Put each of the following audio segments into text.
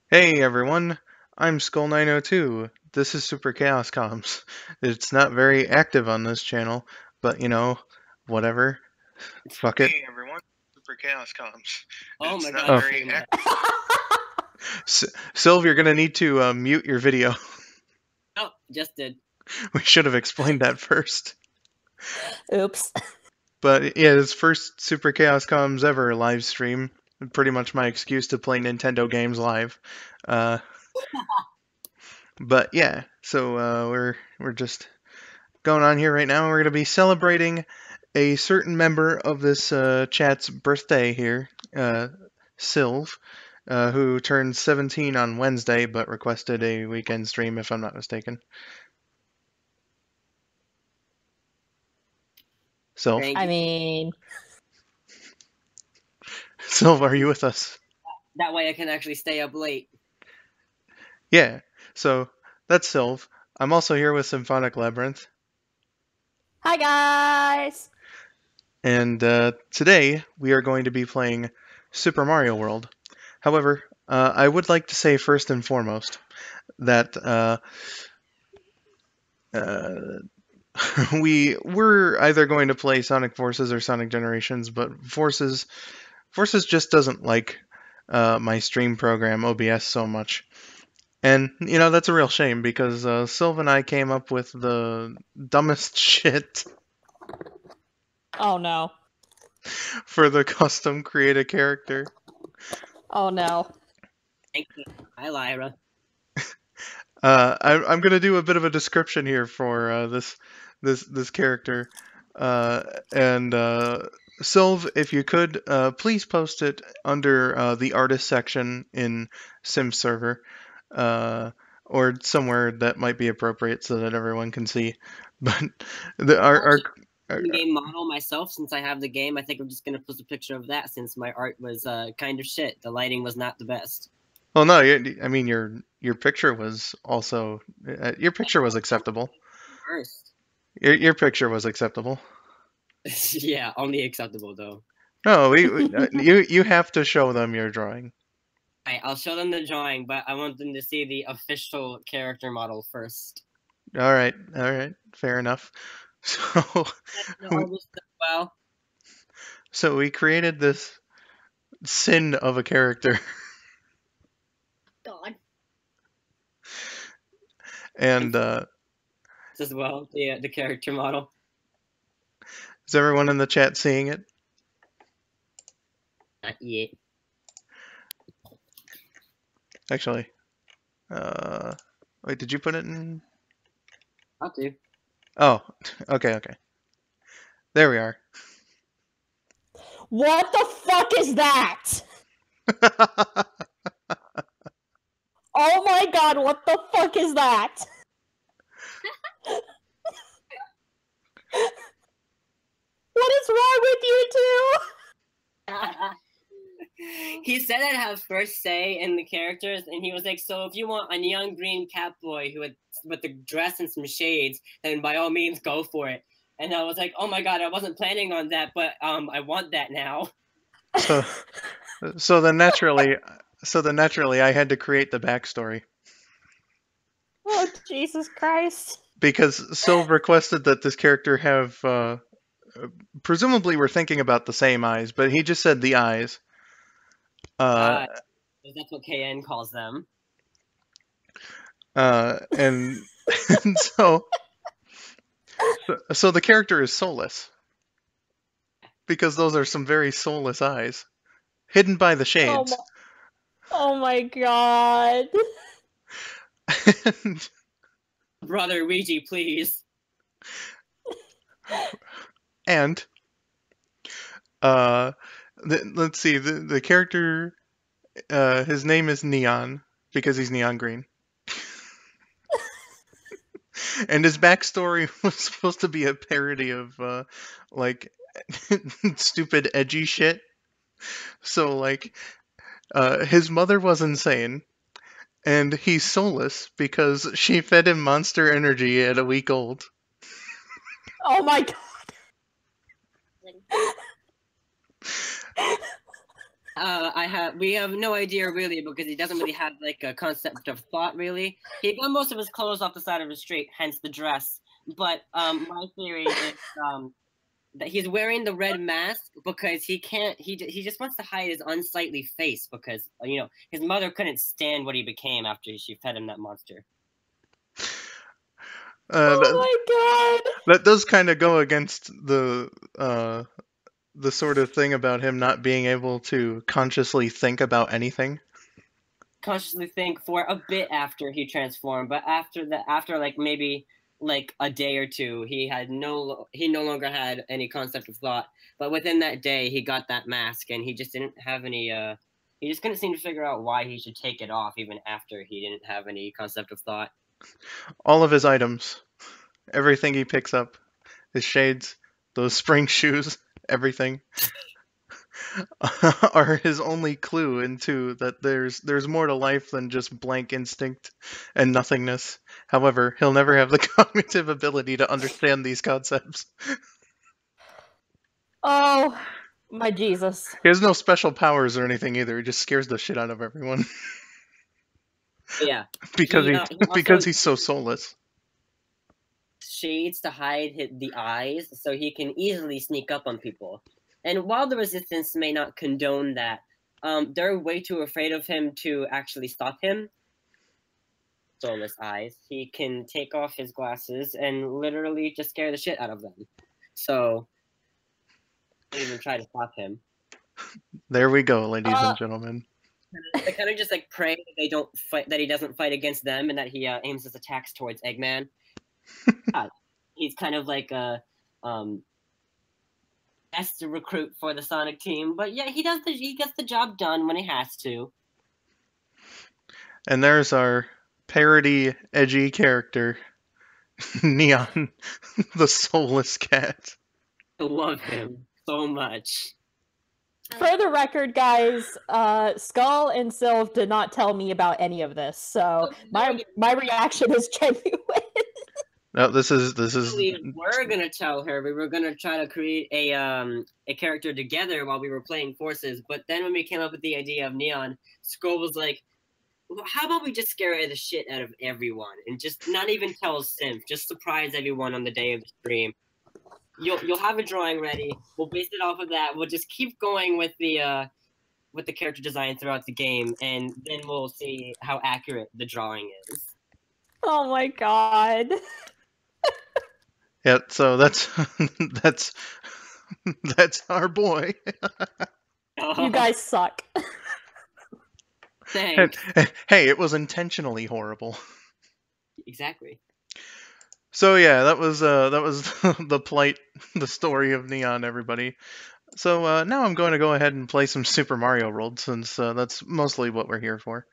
Hey everyone, I'm Skull902. This is SuperChaosComms. It's not very active on this channel, but whatever. Fuck it. Hey everyone, SuperChaosComms. Oh It's my not god, very stream that. Sylv, you're gonna need to mute your video. Oh, just did. We should have explained that first. Oops. But yeah, it's first SuperChaosComms ever live stream. Pretty much my excuse to play Nintendo games live. Uh, but yeah, so we're just going on here right now. We're going to be celebrating a certain member of this chat's birthday here, Sylv, who turned 17 on Wednesday but requested a weekend stream, if I'm not mistaken. Sylv? Thank I you. mean, Sylv, are you with us? That way I can actually stay up late. Yeah, so that's Sylv. I'm also here with Symphonic-Labyrinth. hi guys! And today we are going to be playing Super Mario World. However, I would like to say first and foremost that we were either going to play Sonic Forces or Sonic Generations, but Forces just doesn't like my stream program OBS so much. And that's a real shame because Sylv and I came up with the dumbest shit Oh no. for the custom create a character. Oh no. Thank you. Hi, Lyra. I'm gonna do a bit of a description here for this character, and Sylv, if you could, please post it under the artist section in Sim server, or somewhere that might be appropriate so that everyone can see. But our In-game model myself, since I have the game, I think I'm just gonna post a picture of that since my art was kind of shit. The lighting was not the best. well, no, I mean your picture was also your picture was acceptable. First. Your picture was acceptable. Yeah, only acceptable though. No, you have to show them your drawing. Alright, I'll show them the drawing, but I want them to see the official character model first. All right, fair enough. So, Well, so we created this sin of a character, God. and As well, the character model. is everyone in the chat seeing it? Not yet. Actually, wait, did you put it in? I'll do. Oh, okay. There we are. What the fuck is that? Oh my god, what the fuck is that? What is wrong with you two? He said I'd have first say in the characters, and he was like, "So if you want a neon green cat boy who had with the dress and some shades, then by all means go for it." And I was like, "Oh my god, I wasn't planning on that, but I want that now." So then naturally, I had to create the backstory Oh, Jesus Christ. because Sylv requested that this character have. Presumably, we're thinking about the same eyes, but he just said the eyes. That's what KN calls them. And so the character is soulless because those are some very soulless eyes, hidden by the shades. Oh my god. Brother Ouija, please. And let's see, the character, his name is Neon because he's neon green. And his backstory was supposed to be a parody of like stupid edgy shit. So like his mother was insane and he's soulless because she fed him monster energy at a week old. Oh my god. We have no idea really because he doesn't really have like a concept of thought really. He got most of his clothes off the side of the street, hence the dress. But my theory is that he's wearing the red mask because he can't. He just wants to hide his unsightly face because his mother couldn't stand what he became after she fed him that monster. Oh my god! That does kind of go against the sort of thing about him not being able to consciously think about anything. Consciously think for a bit after he transformed, but after like maybe like a day or two, he no longer had any concept of thought. But within that day, he got that mask, and he just didn't have any. He just couldn't seem to figure out why he should take it off, even after he didn't have any concept of thought. All of his items, everything he picks up, his shades, those spring shoes, everything, are his only clue into that there's more to life than just blank instinct and nothingness. However, he'll never have the cognitive ability to understand these concepts. Oh, my Jesus. He has no special powers or anything either. He just scares the shit out of everyone. Yeah. because he's so soulless. Shades to hide the eyes so he can easily sneak up on people. And while the Resistance may not condone that, they're way too afraid of him to actually stop him. Soulless eyes. He can take off his glasses and literally just scare the shit out of them. So, don't even try to stop him. There we go, ladies and gentlemen. They kind of just like pray that they don't fight, that he doesn't fight against them, and that he aims his attacks towards Eggman. He's kind of like a best recruit for the Sonic team, but yeah, he gets the job done when he has to. And there's our parody edgy character, Neon, the soulless cat. I love him so much. For the record, guys, Skull and Sylv did not tell me about any of this, so my reaction is genuine. No, this is. We're gonna tell her. We were gonna try to create a character together while we were playing Forces, but then when we came up with the idea of Neon, Skull was like, well, "How about we just scare the shit out of everyone and just not even tell Symph, just surprise everyone on the day of the stream." You'll have a drawing ready. We'll base it off of that. We'll just keep going with the character design throughout the game, and then we'll see how accurate the drawing is. Oh my god. Yeah, so that's our boy. You guys suck. Thanks. Hey, it was intentionally horrible. Exactly. So yeah, that was the story of Neon, everybody. So now I'm going to go ahead and play some Super Mario World, since that's mostly what we're here for.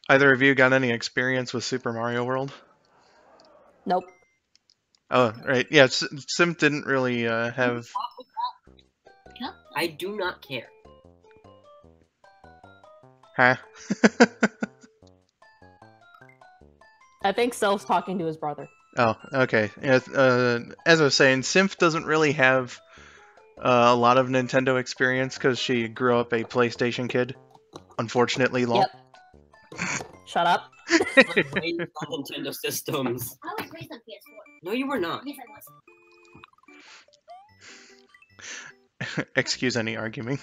Either of you got any experience with Super Mario World? Nope. Oh, right. Yeah, Sim didn't really have... I do not care. Huh? I think Sylv's talking to his brother. Oh, okay. Yeah, as I was saying, Symph doesn't really have a lot of Nintendo experience because she grew up a PlayStation kid. Unfortunately, lol. Yep. Shut up. Raised on Nintendo systems. I was raised on PS4. No, you were not. Yes, I was. Excuse any arguing.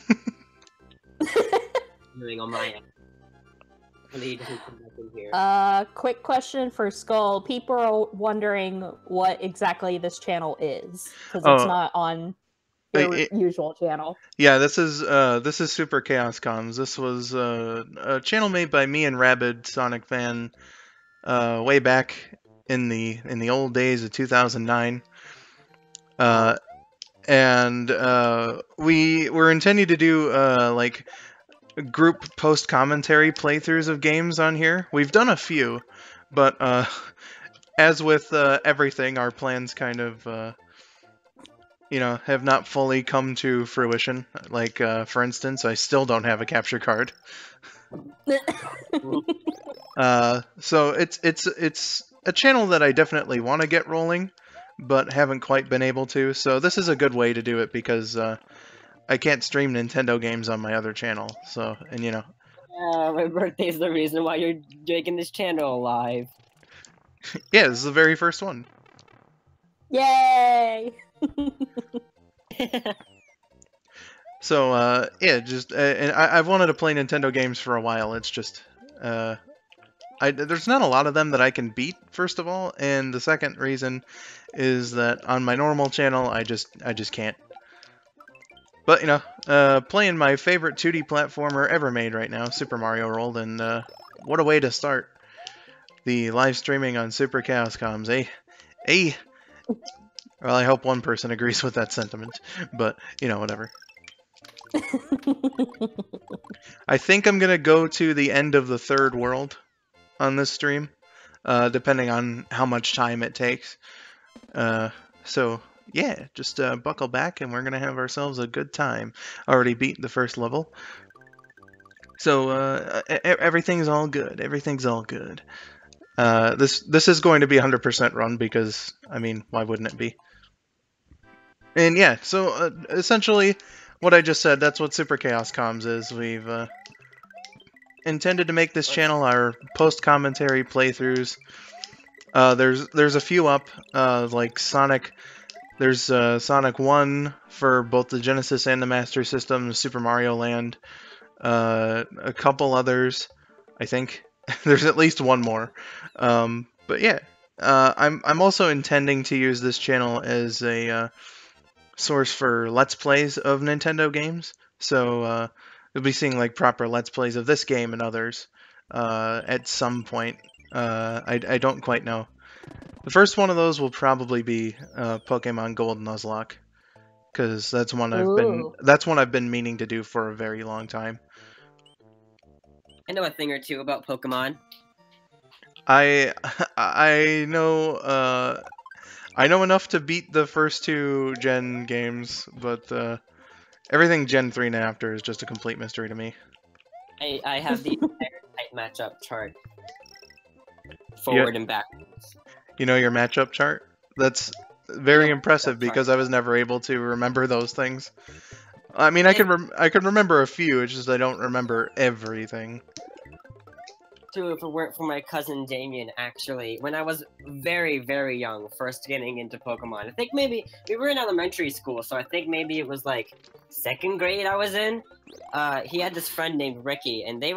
Doing on my end. He doesn't come back in here. Quick question for Skull. People are wondering what exactly this channel is, because it's not on your usual channel. Yeah, this is SuperChaosComms. This was a channel made by me and Rabid Sonic Fan way back in the old days of 2009. And we were intending to do like group post commentary playthroughs of games on here. We've done a few, but as with everything, our plans kind of have not fully come to fruition. Like for instance, I still don't have a capture card. So it's a channel that I definitely want to get rolling, but haven't quite been able to. So this is a good way to do it because I can't stream Nintendo games on my other channel. So, and you know. My birthday's the reason why you're making this channel alive. Yeah, this is the very first one. Yay! So, yeah, just and I've wanted to play Nintendo games for a while. It's just, there's not a lot of them that I can beat. First of all, and the second reason is that on my normal channel, I just can't. But you know, playing my favorite 2D platformer ever made right now, Super Mario World, and what a way to start the live streaming on SuperChaosComms, eh? Eh? Well, I hope one person agrees with that sentiment, but you know, whatever. I think I'm gonna go to the end of the third world on this stream, depending on how much time it takes. So yeah, just buckle back and we're gonna have ourselves a good time. Already beat the first level, so everything's all good. Everything's all good. This is going to be 100% run because I mean, why wouldn't it be? And yeah, so essentially, what I just said, that's what Super Chaos Comms is. We've intended to make this channel our post-commentary playthroughs. There's a few up, like Sonic. There's Sonic 1 for both the Genesis and the Master System, Super Mario Land, a couple others, I think. There's at least one more. But yeah, I'm also intending to use this channel as a source for Let's Plays of Nintendo games. So you'll be seeing like proper Let's Plays of this game and others at some point. I don't quite know. The first one of those will probably be Pokemon Gold Nuzlocke, because that's one I've been meaning to do for a very long time. I know a thing or two about Pokemon. I know enough to beat the first two Gen games, but everything Gen 3 and after is just a complete mystery to me. I have the entire type matchup chart. Forward and back. You know your matchup chart? That's very impressive because I was never able to remember those things. I mean, I could remember a few, it's just I don't remember everything. Too, if it weren't for my cousin Damien, actually, when I was very, very young, first getting into Pokemon. I think maybe, we were in elementary school, so I think maybe it was like 2nd grade I was in. He had this friend named Ricky, and they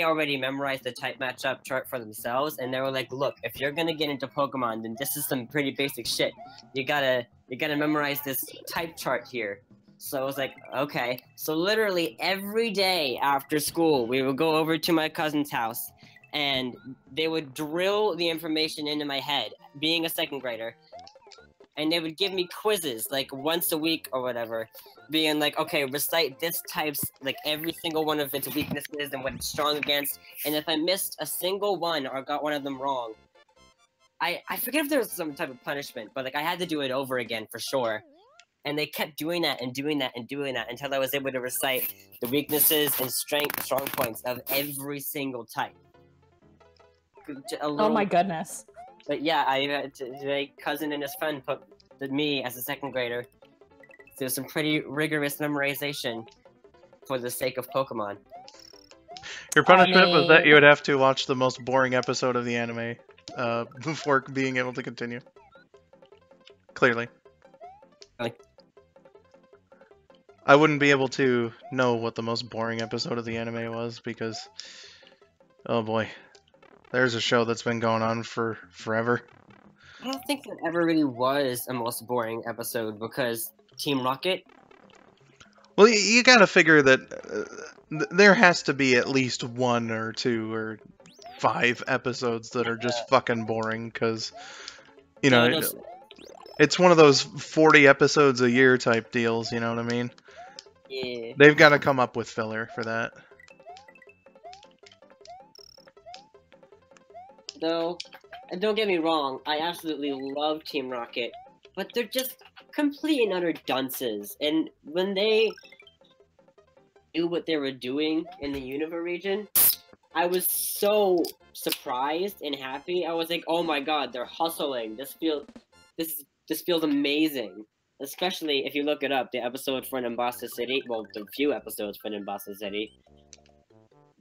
already memorized the type matchup chart for themselves, and they were like, look, if you're gonna get into Pokemon, then this is some pretty basic shit. You gotta memorize this type chart here. So I was like, okay. So literally every day after school, we would go over to my cousin's house, and they would drill the information into my head, being a 2nd grader, and they would give me quizzes, like, once a week or whatever, being like, okay, recite this type's, like, every single one of its weaknesses and what it's strong against, and if I missed a single one or got one of them wrong, I forget if there was some type of punishment, but, like, I had to do it over again for sure. And they kept doing that and doing that and doing that until I was able to recite the weaknesses and strong points of every single type. Oh my goodness. But yeah, my cousin and his friend put me as a 2nd grader through some pretty rigorous memorization for the sake of Pokemon. Your punishment was that you would have to watch the most boring episode of the anime before being able to continue. Clearly. I wouldn't be able to know what the most boring episode of the anime was because, oh boy, there's a show that's been going on for forever. I don't think there ever really was a most boring episode because Team Rocket. Well, you gotta figure that there has to be at least 1 or 2 or 5 episodes that are just fucking boring because, you know, it's one of those 40 episodes a year type deals, you know what I mean? Yeah. They've got to come up with filler for that. Though, and don't get me wrong, I absolutely love Team Rocket, but they're just complete and utter dunces. And when they knew what they were doing in the Unova region, I was so surprised and happy. I was like, oh my god, they're hustling. This feels this feels amazing. Especially if you look it up, the episode for Nimbasa City, well, the few episodes for Nimbasa City,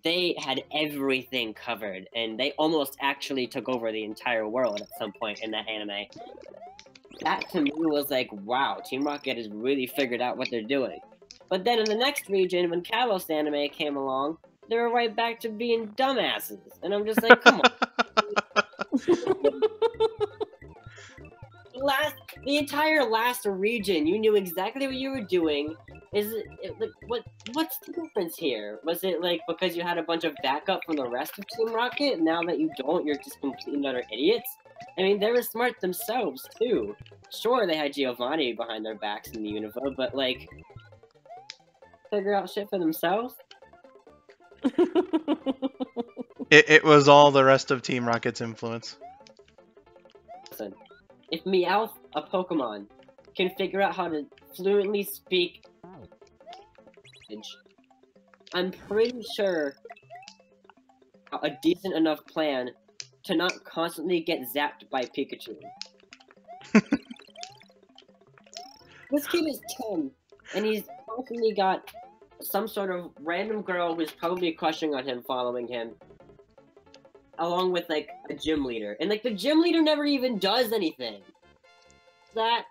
they had everything covered, and they almost actually took over the entire world at some point in that anime. That to me was like, wow, Team Rocket has really figured out what they're doing. But then in the next region, when Kalos anime came along, they were right back to being dumbasses. And I'm just like, come on. The entire last region, you knew exactly what you were doing. What's the difference here? Was it like because you had a bunch of backup from the rest of Team Rocket? Now that you don't, you're just complete utter idiots? I mean, they were smart themselves, too. Sure, they had Giovanni behind their backs in the Univo, but, like, figure out shit for themselves? It was all the rest of Team Rocket's influence. Listen, if Meowth, a Pokemon, can figure out how to fluently speak, I'm pretty sure a decent enough plan to not constantly get zapped by Pikachu. This kid is 10, and he's constantly got some sort of random girl who's probably crushing on him following him, along with, like, a gym leader. And, like, the gym leader never even does anything. That,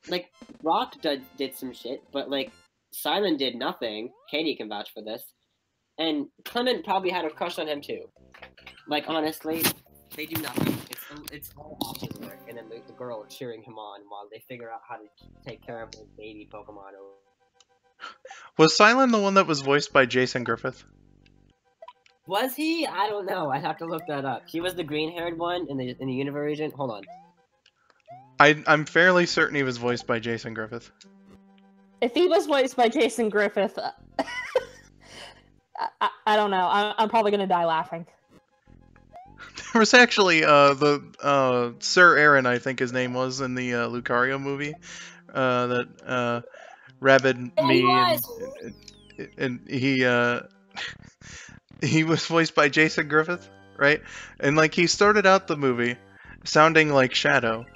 like, Rock did some shit, but, like, Simon did nothing. Katie can vouch for this. And Clement probably had a crush on him, too. Like, honestly, they do nothing. It's all office work, and then the girl cheering him on while they figure out how to take care of his baby Pokemon. Was Silent the one that was voiced by Jason Griffith? Was he? I don't know. I'd have to look that up. He was the green-haired one in the Unova region. Hold on. I'm fairly certain he was voiced by Jason Griffith. If he was voiced by Jason Griffith, I don't know. I'm probably gonna die laughing. There was actually the Sir Aaron, I think his name was, in the Lucario movie. That Rabid Me, and he was voiced by Jason Griffith, right? And like he started out the movie sounding like Shadow,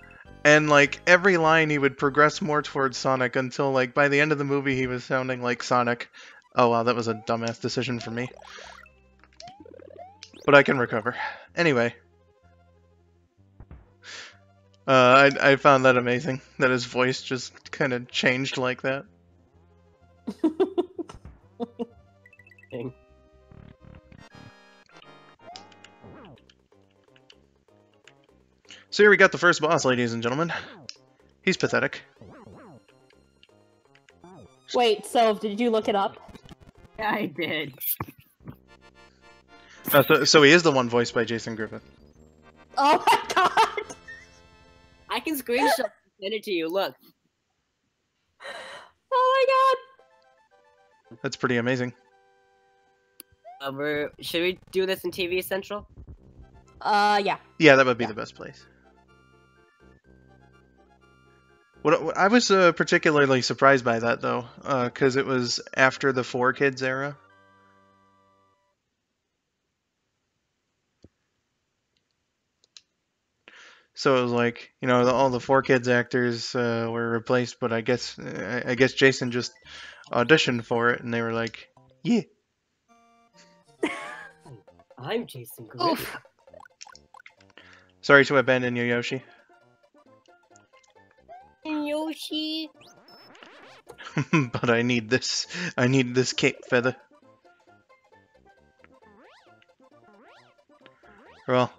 and like every line he would progress more towards Sonic until like by the end of the movie he was sounding like Sonic. Oh wow, that was a dumbass decision for me. But I can recover. Anyway. I found that amazing, that his voice just kind of changed like that. So here we got the first boss, ladies and gentlemen. He's pathetic. Wait, so did you look it up? Yeah, I did. So he is the one voiced by Jason Griffith. Oh my god! I can screenshot and send it to you, look. Oh my god! That's pretty amazing. Should we do this in TV Central? Yeah. Yeah, that would be the best place. What I was particularly surprised by that, though, because it was after the 4Kids era. So it was like, you know, all the 4Kids actors were replaced, but I guess Jason just auditioned for it, and they were like, yeah. I'm Jason Griffith. Sorry to abandon you, Yoshi. Yoshi. But I need this cape feather. Well,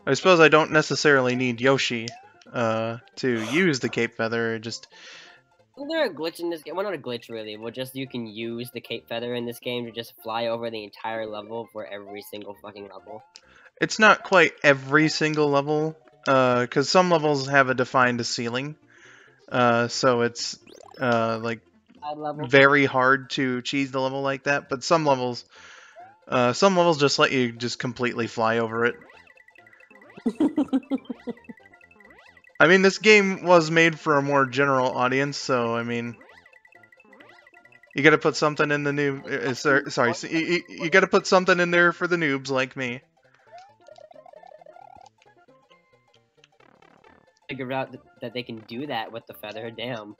I suppose I don't necessarily need Yoshi to use the cape feather, just... Isn't there a glitch in this game? Well, not a glitch, really. Well, just you can use the cape feather in this game to just fly over the entire level for every single fucking level. It's not quite every single level, because some levels have a defined ceiling. So it's like very hard to cheese the level like that. But some levels just let you just completely fly over it. I mean, this game was made for a more general audience, so I mean, you gotta put something in the noob. Sorry, so you gotta put something in there for the noobs like me. figure out that they can do that with the feather. Damn.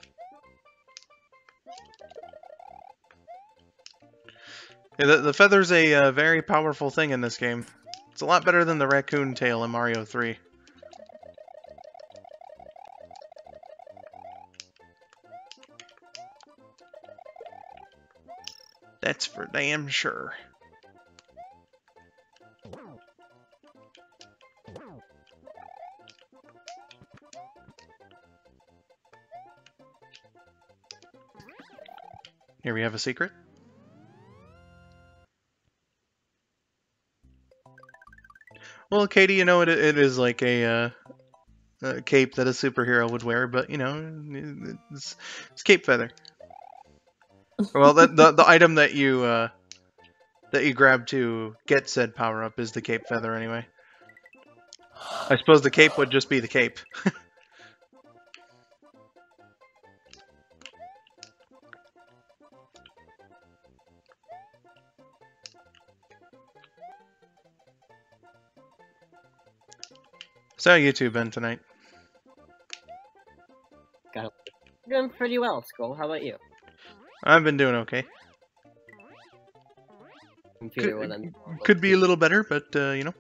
Yeah, the feather's a very powerful thing in this game. It's a lot better than the raccoon tail in Mario 3. That's for damn sure. Here we have a secret. Well, Katie, you know, it is like a cape that a superhero would wear, but, you know, it's cape feather. Well, the item that you grab to get said power-up is the cape feather anyway. I suppose the cape would just be the cape. So how you two been tonight? Doing pretty well, Skull. How about you? I've been doing okay. Computer with them. Could be a little better, but, you know.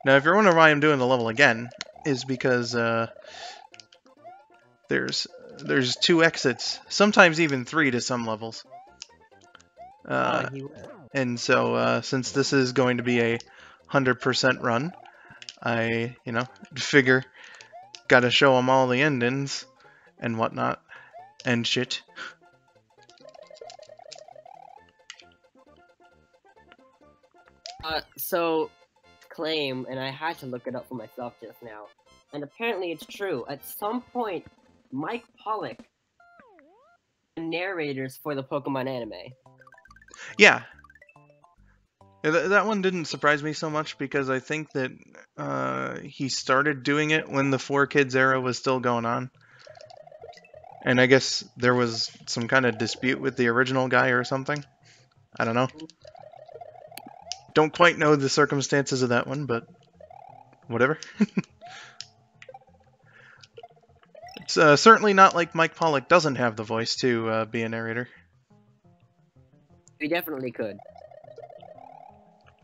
Now, if you're wondering why I'm doing the level again, is because, there's 2 exits, sometimes even 3 to some levels. And so, since this is going to be a 100% run, I, you know, figure gotta show them all the endings and whatnot and shit. So, claim, and I had to look it up for myself just now, and apparently it's true. At some point, Mike Pollock, the narrators for the Pokemon anime. Yeah. That one didn't surprise me so much because I think that he started doing it when the 4Kids era was still going on. And I guess there was some kind of dispute with the original guy or something. I don't know. Don't quite know the circumstances of that one, but whatever. It's certainly not like Mike Pollock doesn't have the voice to be a narrator. We definitely could.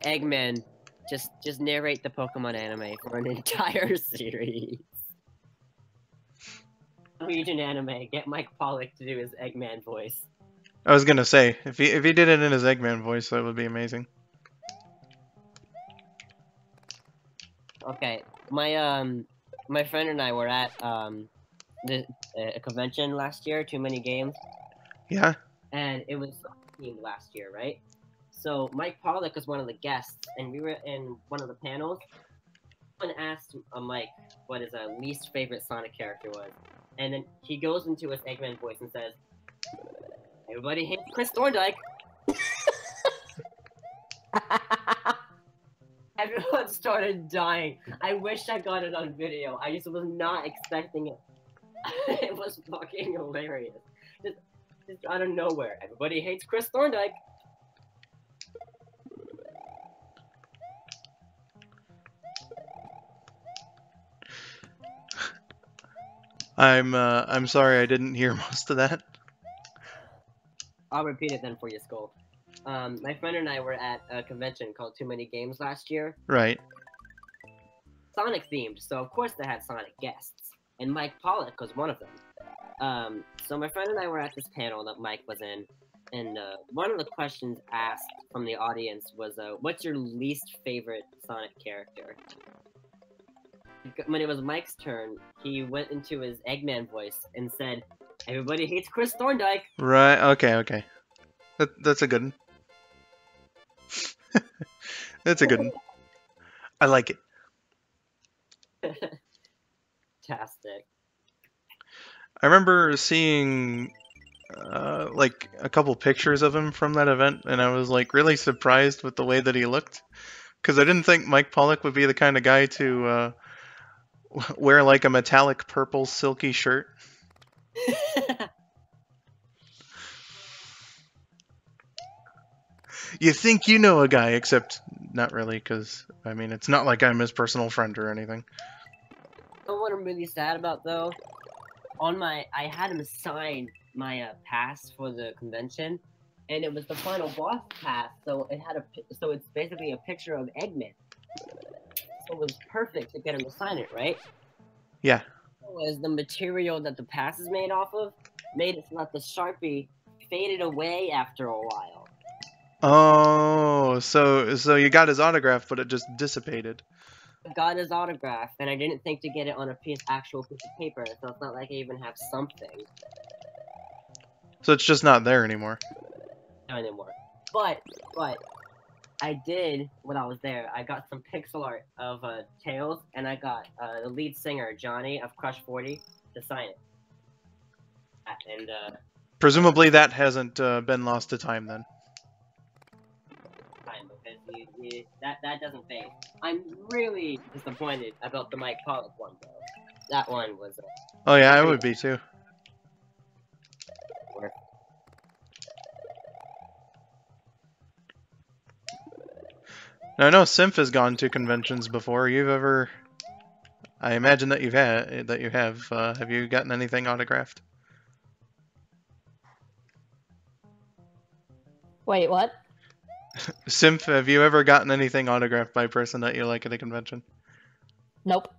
Eggman, just narrate the Pokemon anime for an entire series. Region anime, get Mike Pollock to do his Eggman voice. I was gonna say, if he did it in his Eggman voice, that would be amazing. Okay, my friend and I were at a convention last year, Too Many Games. Yeah. And it was themed last year, right? So Mike Pollock was one of the guests, and we were in one of the panels. Someone asked Mike what his least favorite Sonic character was, and then he goes into his Eggman voice and says, "Everybody hates Chris Thorndike." Everyone started dying. I wish I got it on video. I just was not expecting it. It was fucking hilarious. Just out of nowhere. Everybody hates Chris Thorndike. I'm sorry I didn't hear most of that. I'll repeat it then for you, Skull. My friend and I were at a convention called Too Many Games last year. Right. Sonic themed, so of course they had Sonic guests, and Mike Pollock was one of them. So my friend and I were at this panel that Mike was in, and one of the questions asked from the audience was, what's your least favorite Sonic character? When it was Mike's turn, he went into his Eggman voice and said, "Everybody hates Chris Thorndike." Right, okay. That's a good one. That's a good one. I like it. Fantastic. I remember seeing like a couple pictures of him from that event, and I was like really surprised with the way that he looked, because I didn't think Mike Pollock would be the kind of guy to wear like a metallic purple silky shirt. You think you know a guy, except not really, because, I mean, it's not like I'm his personal friend or anything. You know what I'm really sad about, though? I had him sign my pass for the convention, and it was the final boss pass, so it's basically a picture of Eggman. So it was perfect to get him to sign it, right? Yeah. Was the material that the pass is made off of made it so that the Sharpie faded away after a while. Oh, so you got his autograph, but it just dissipated. I got his autograph, and I didn't think to get it on a actual piece of paper, so it's not like I even have something. So it's just not there anymore. Not anymore. But I did when I was there. I got some pixel art of Tails, and I got the lead singer Johnny of Crush 40 to sign it. And Presumably that hasn't been lost to time then. because that doesn't fade. I'm really disappointed about the Mike Pollock one though. That one was. Oh yeah, I would be too. Now, I know Symph has gone to conventions before. You've ever? I imagine that you have. Have you gotten anything autographed? Wait, what? Symph, have you ever gotten anything autographed by a person that you like at a convention? Nope.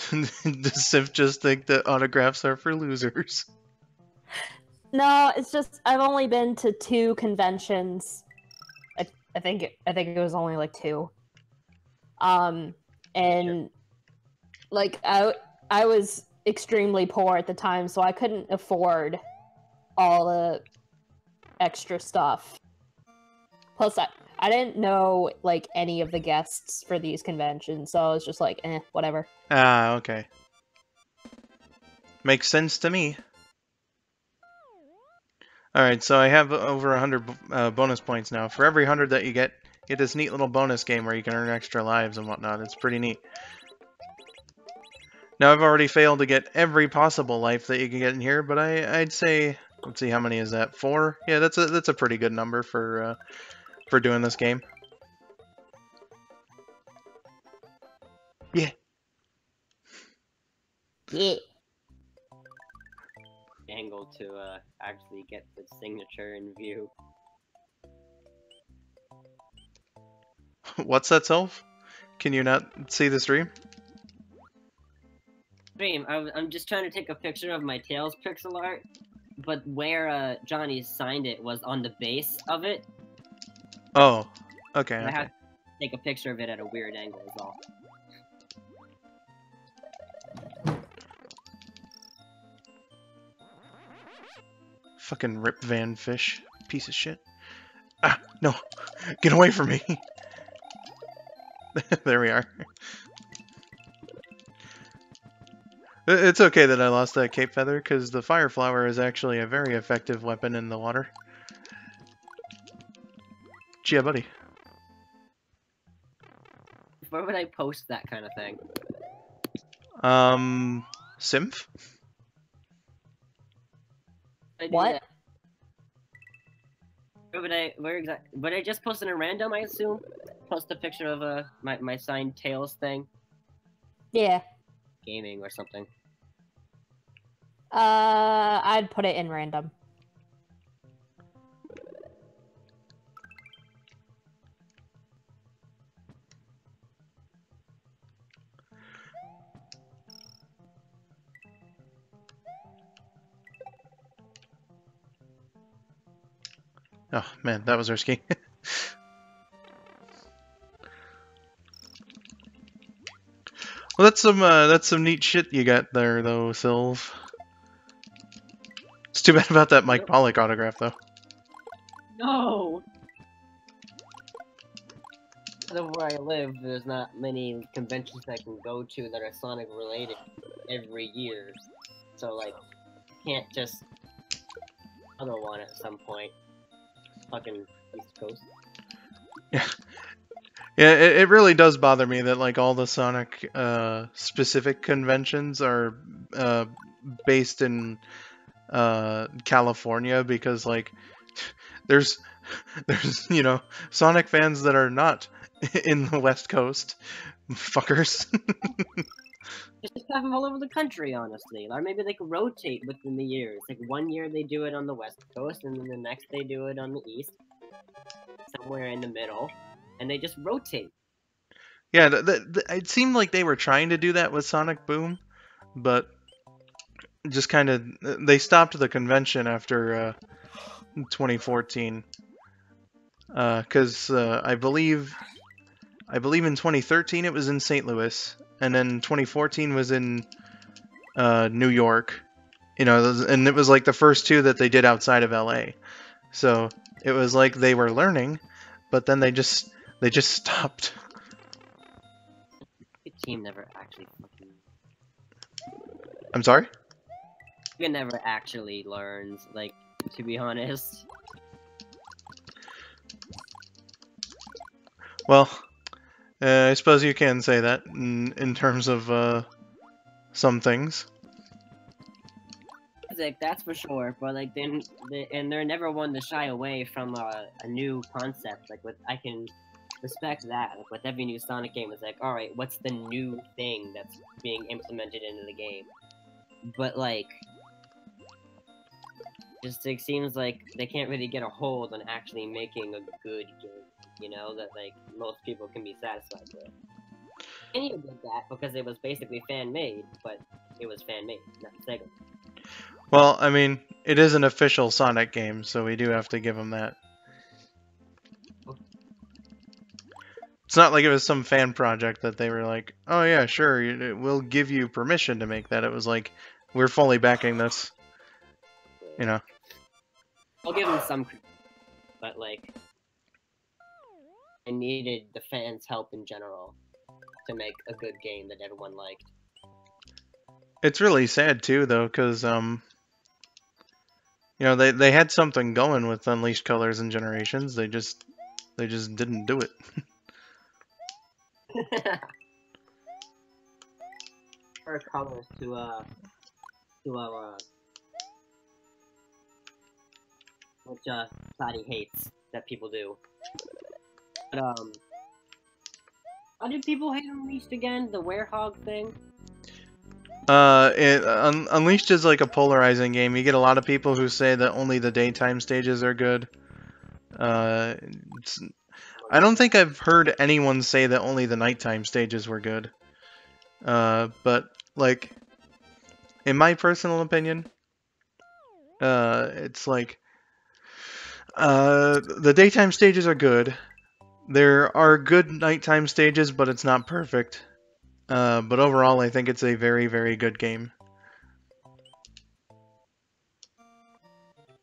Does Symph just think that autographs are for losers? No, it's just I've only been to 2 conventions. I think it was only like 2. And like I was extremely poor at the time, so I couldn't afford all the extra stuff. Plus, I didn't know like any of the guests for these conventions, so I was just like, whatever. Ah, okay. Makes sense to me. Alright, so I have over 100 bonus points now. For every 100 that you get this neat little bonus game where you can earn extra lives and whatnot. It's pretty neat. Now, I've already failed to get every possible life that you can get in here, but I'd say, let's see, how many is that? 4? Yeah, that's a pretty good number for doing this game. Yeah. Yeah. Angle to actually get the signature in view. What's that, Self? Can you not see the stream? I'm just trying to take a picture of my Tails pixel art, but where Johnny signed it was on the base of it. Oh, okay. I had to take a picture of it at a weird angle is all. Fucking Rip Van Fish. Piece of shit. Ah, no. Get away from me. There we are. It's okay that I lost that Cape Feather, because the Fire Flower is actually a very effective weapon in the water. Gee, buddy. Where would I post that kind of thing? Symph? What? Would I just post in a random, I assume? Post a picture of my signed Tails thing? Yeah. Gaming or something. I'd put it in random. Oh man, that was risky. Well, that's some neat shit you got there, though, Sylv. It's too bad about that Mike Pollock autograph, though. No. Where I live, there's not many conventions I can go to that are Sonic related every year, so like, can't just other one at some point. Fucking East Coast. Yeah. Yeah, it really does bother me that like all the Sonic specific conventions are based in California, because like there's you know, Sonic fans that are not in the West Coast, fuckers. Just have them all over the country, honestly. Or maybe they could rotate within the years. Like 1 year they do it on the West Coast, and then the next they do it on the East, somewhere in the middle, and they just rotate. Yeah, it seemed like they were trying to do that with Sonic Boom, but just kind of they stopped the convention after 2014, because I believe in 2013 it was in St. Louis, and then 2014 was in New York. You know, and it was like the first two that they did outside of LA. So it was like they were learning, but then they just stopped. The team never actually fucking. I'm sorry? It never actually learns, like, to be honest. Well, I suppose you can say that in terms of some things. Like, that's for sure, but like and they're never one to shy away from a new concept. Like, I can respect that. Like, with every new Sonic game, it's like, all right, what's the new thing that's being implemented into the game? But like, just it seems like they can't really get a hold on actually making a good game. You know, that like most people can be satisfied with. And you did that because it was basically fan made, but it was fan made, not Sega. Well, I mean, it is an official Sonic game, so we do have to give them that. It's not like it was some fan project that they were like, oh yeah, sure, we'll give you permission to make that. It was like, we're fully backing this. You know. I'll give them some credit, but like, I needed the fans' help in general to make a good game that everyone liked. It's really sad too, though, because you know, they had something going with Unleashed Colors and Generations. They just didn't do it. Her colors to which Sadie hates that people do. But how did people hate Unleashed again? The werehog thing? Unleashed is like a polarizing game. You get a lot of people who say that only the daytime stages are good. I don't think I've heard anyone say that only the nighttime stages were good. But like, in my personal opinion, it's like the daytime stages are good. There are good nighttime stages, but it's not perfect. But overall, I think it's a very, very good game.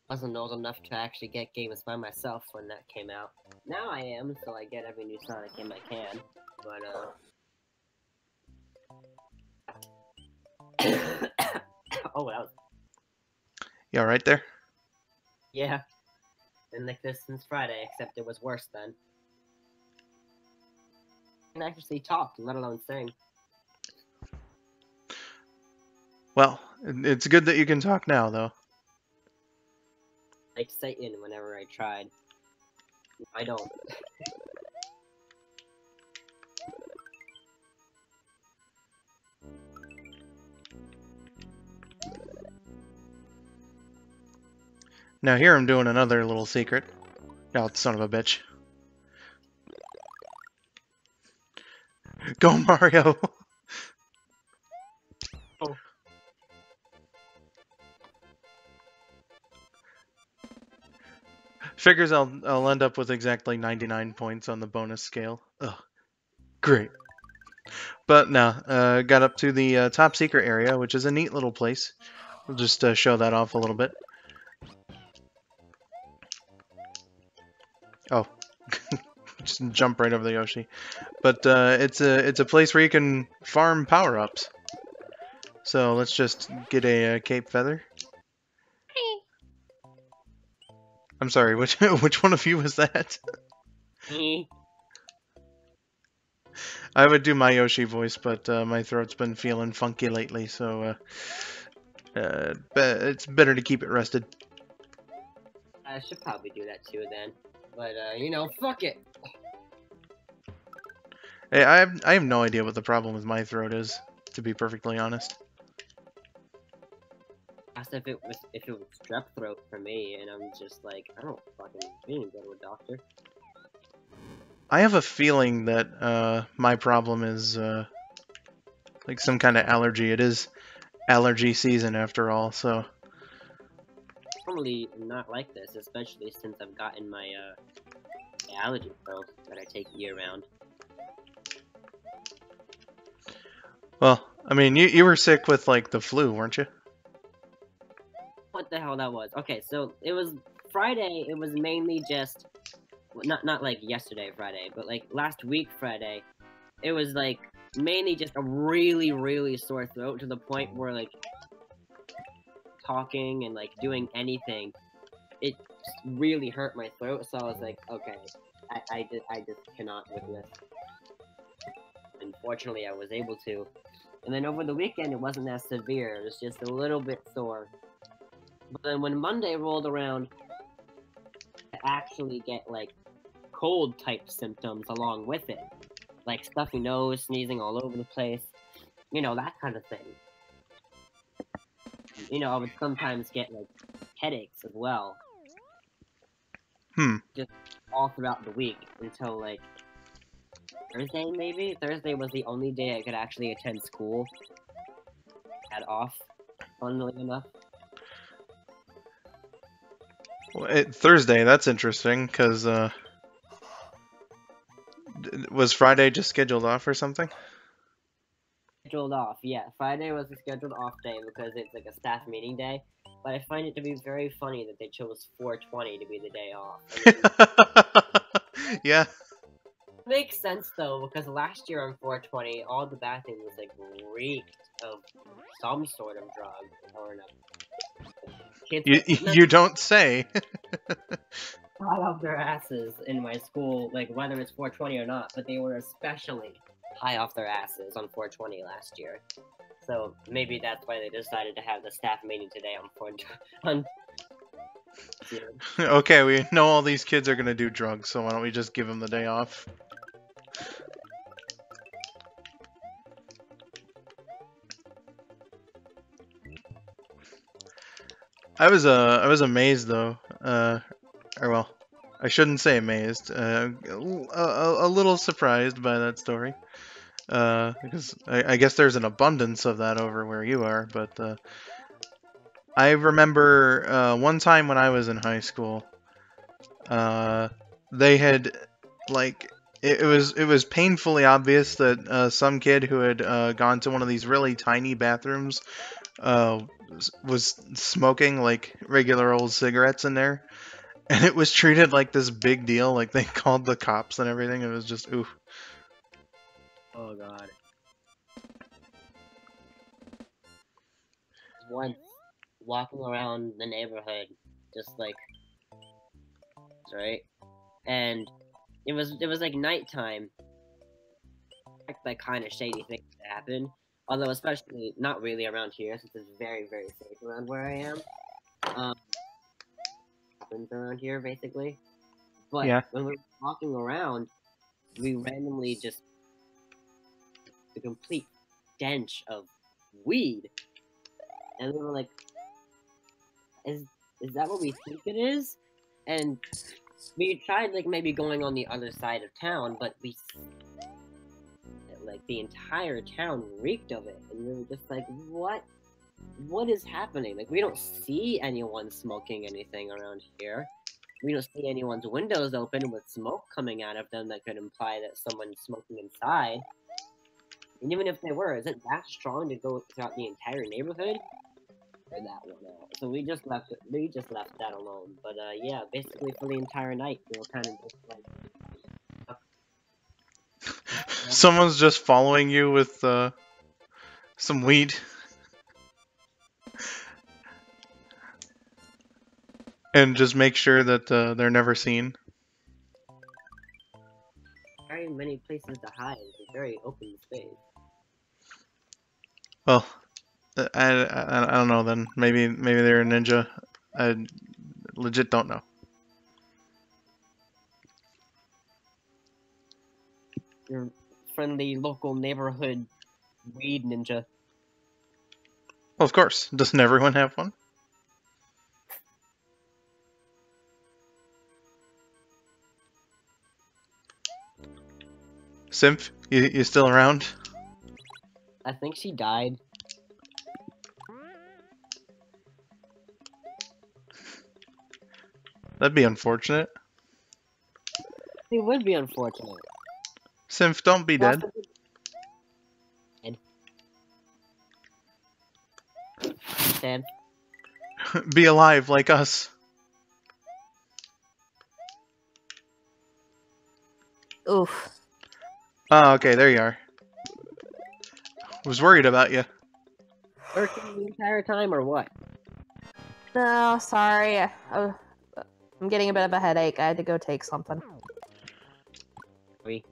I wasn't old enough to actually get games by myself when that came out. Now I am, so I get every new Sonic game I can. But oh, that was... You alright there? Yeah. Been like this since Friday, except it was worse then. I can actually talk, let alone sing. Well, it's good that you can talk now, though. Like Satan whenever I tried. I don't. Now here I'm doing another little secret. Oh, son of a bitch. Go Mario! Oh. Figures I'll end up with exactly 99 points on the bonus scale. Ugh. Great. But now, got up to the top secret area, which is a neat little place. We'll just show that off a little bit. Oh, just jump right over the Yoshi. But it's a place where you can farm power-ups. So let's just get a Cape Feather. I'm sorry, which one of you was that? Me. I would do my Yoshi voice, but my throat's been feeling funky lately, so it's better to keep it rested. I should probably do that too then. But, you know, fuck it. Hey, I have no idea what the problem with my throat is, to be perfectly honest. Asked if it was strep throat for me, and I'm just like, I don't fucking need to go to a doctor. I have a feeling that my problem is like some kind of allergy. It is allergy season after all, so Normally not like this, especially since I've gotten my allergy pills that I take year round. well, I mean, you were sick with like the flu, weren't you? What the hell that was? Okay, so it was Friday. It was mainly just not like yesterday Friday, but like last week Friday. It was like mainly just a really sore throat to the point where like talking and like doing anything, it just really hurt my throat. So I was like, okay, I just cannot with this. Unfortunately, I was able to. And then over the weekend, it wasn't as severe. It was just a little bit sore. But then when Monday rolled around, I actually get like cold type symptoms along with it. Like stuffy nose, sneezing all over the place. You know, that kind of thing. You know, I would sometimes get like headaches as well. Just all throughout the week until like Thursday, maybe? Thursday was the only day I could actually attend school. Had off, funnily enough. Well, Thursday, that's interesting, because was Friday just scheduled off or something? Scheduled off, yeah. Friday was a scheduled off day because it's like a staff meeting day. But I find it to be very funny that they chose 420 to be the day off. I mean, Yeah. makes sense though, because last year on 420, all the bathrooms was like reeked of some sort of drug or no. Kids You don't say. high off their asses in my school, like whether it's 420 or not, but they were especially high off their asses on 420 last year. So maybe that's why they decided to have the staff meeting today on 420. Okay, we know all these kids are gonna do drugs, so why don't we just give them the day off? I was amazed though, or well, I shouldn't say amazed, a little surprised by that story, because I guess there's an abundance of that over where you are, but I remember one time when I was in high school, they had, like, it was painfully obvious that some kid who had gone to one of these really tiny bathrooms was smoking like regular old cigarettes in there, and it was treated like this big deal. Like they called the cops and everything. It was just oof. Oh god. Once walking around the neighborhood, just like right, and it was like nighttime. Like kind of shady things that happen. Although especially not really around here, since it's very safe around where I am. Happens around here basically. But Yeah. when we were walking around, we randomly just the complete stench of weed, and we were like, "Is that what we think it is?" And we tried like maybe going on the other side of town, but like the entire town reeked of it, and we were just like, what is happening? Like, we don't see anyone smoking anything around here. We don't see anyone's windows open with smoke coming out of them that could imply that someone's smoking inside. And even if they were, is it that strong to go throughout the entire neighborhood? Or that one out. So we just left that alone. But yeah, basically for the entire night, we were kind of just like Someone's just following you with some weed. And just make sure that they're never seen. very many places to hide. It's a very open space. Well, I don't know then. Maybe they're a ninja. I legit don't know. your friendly local neighborhood weed ninja. Well, of course. Doesn't everyone have one? Symph, you still around? I think she died. That'd be unfortunate. It would be unfortunate. Symph, don't be dead. Dead. Be alive like us. Oof. Oh, okay, there you are. Was worried about you. Working the entire time or what? No, sorry. I'm getting a bit of a headache. I had to go take something. We.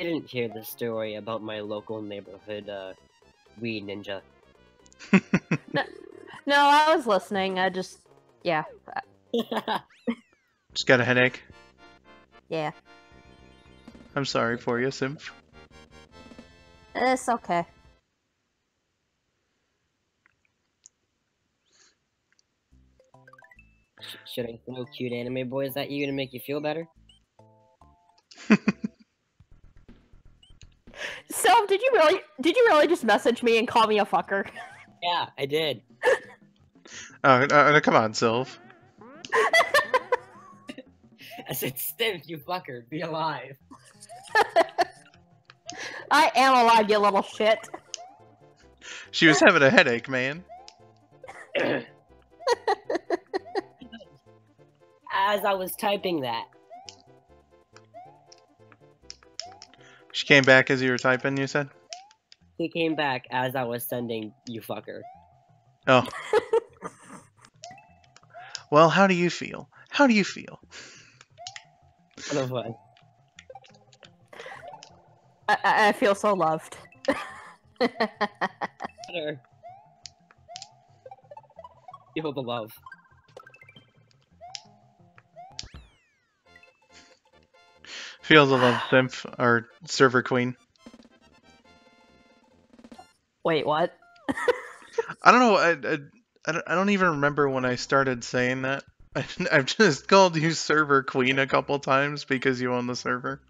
I didn't hear the story about my local neighborhood weed ninja. No, I was listening. I just, yeah, Just got a headache. yeah. I'm sorry for you, Symph. It's okay. Should I throw cute anime boys at you to make you feel better? So, did you really just message me and call me a fucker? Yeah, I did. Come on, Sylph. I said, Stimp, you fucker, be alive. I am alive, you little shit. She was having a headache, man. As I was typing that. She came back as you were typing, you said? He came back as I was sending you fucker. Oh. Well, how do you feel? How do you feel? What of what? I feel so loved. Better. Feel the love. Feel the love, Symph, our server queen. Wait, what? I don't know. I don't even remember when I started saying that. I've just called you server queen a couple times because you own the server.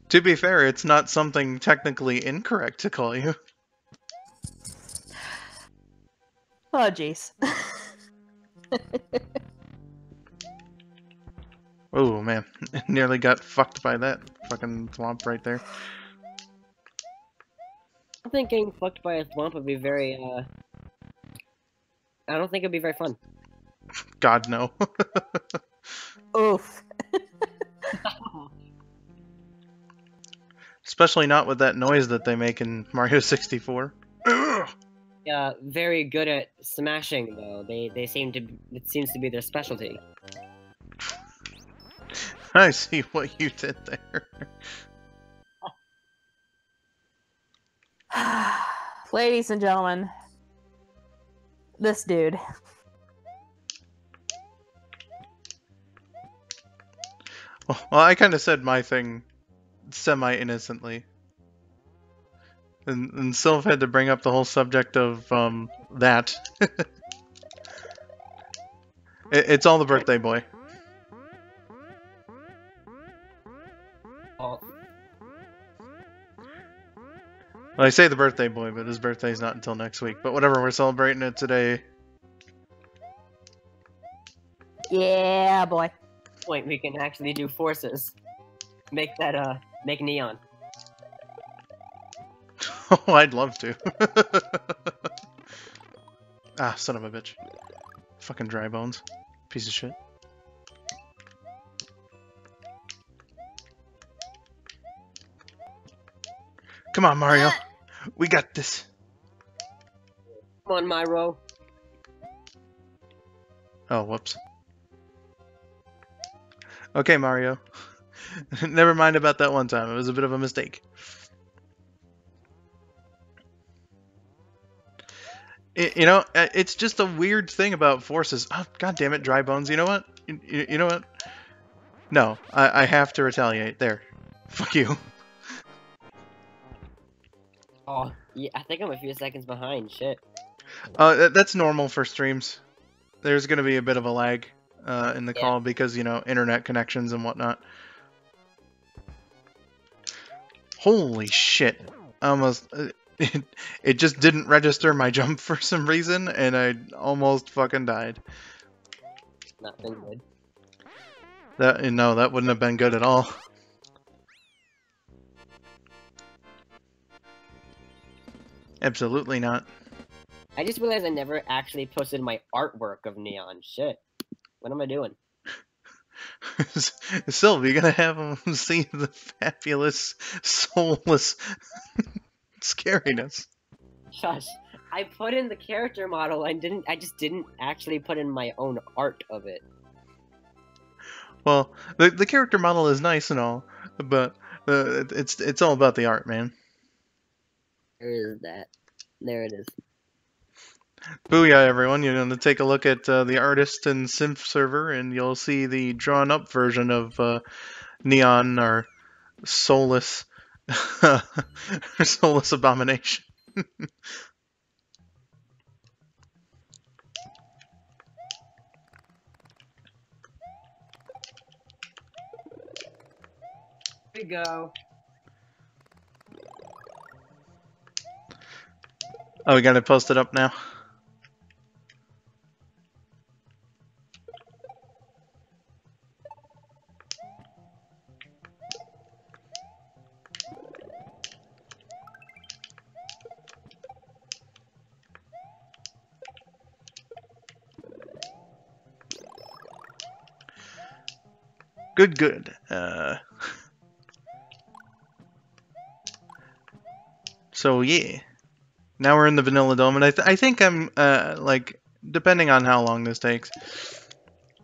To be fair, it's not something technically incorrect to call you. Oh, jeez. Oh man, nearly got fucked by that fucking thwomp right there. I don't think getting fucked by a thwomp would be very, I don't think it'd be very fun. God no. Oof. Especially not with that noise that they make in Mario 64. Yeah, very good at smashing though. They seem to, it seems to be their specialty. I see what you did there. Ladies and gentlemen, this dude. Well, I kind of said my thing semi-innocently. And Sylph had to bring up the whole subject of, that. It's all the birthday boy. Oh, Well, I say the birthday boy, but his birthday's not until next week. But whatever, we're celebrating it today. Yeah, boy. point we can actually do forces. Make that, make neon. Oh, I'd love to. Ah, son of a bitch. Fucking dry bones. Piece of shit. Come on, Mario. We got this. Come on, Myro. Oh, whoops. Okay, Mario. Never mind about that one time. It was a bit of a mistake. You know, it's just a weird thing about forces. Oh, God damn it, Dry Bones. You know what? You know what? No, I have to retaliate. There. Fuck you. Oh, yeah, I think I'm a few seconds behind. Shit. That's normal for streams. There's going to be a bit of a lag in the Yeah. call because, you know, internet connections and whatnot. Holy shit. Almost... it just didn't register my jump for some reason, and I almost fucking died. Not been good. No, that wouldn't have been good at all. Absolutely not. I just realized I never actually posted my artwork of Neon. Shit. What am I doing? Sylvie, you're gonna have him see the fabulous, soulless scariness. Shush. I put in the character model and I just didn't actually put in my own art of it. Well, the character model is nice and all, but it's all about the art, man. Where is that? There it is. Booyah, everyone! You're gonna take a look at the artist and synth server, and you'll see the drawn-up version of Neon, our soulless, soulless abomination. Here we go. Oh, we got it posted up now. Good. So yeah, now we're in the Vanilla Dome, and I think I'm like, depending on how long this takes,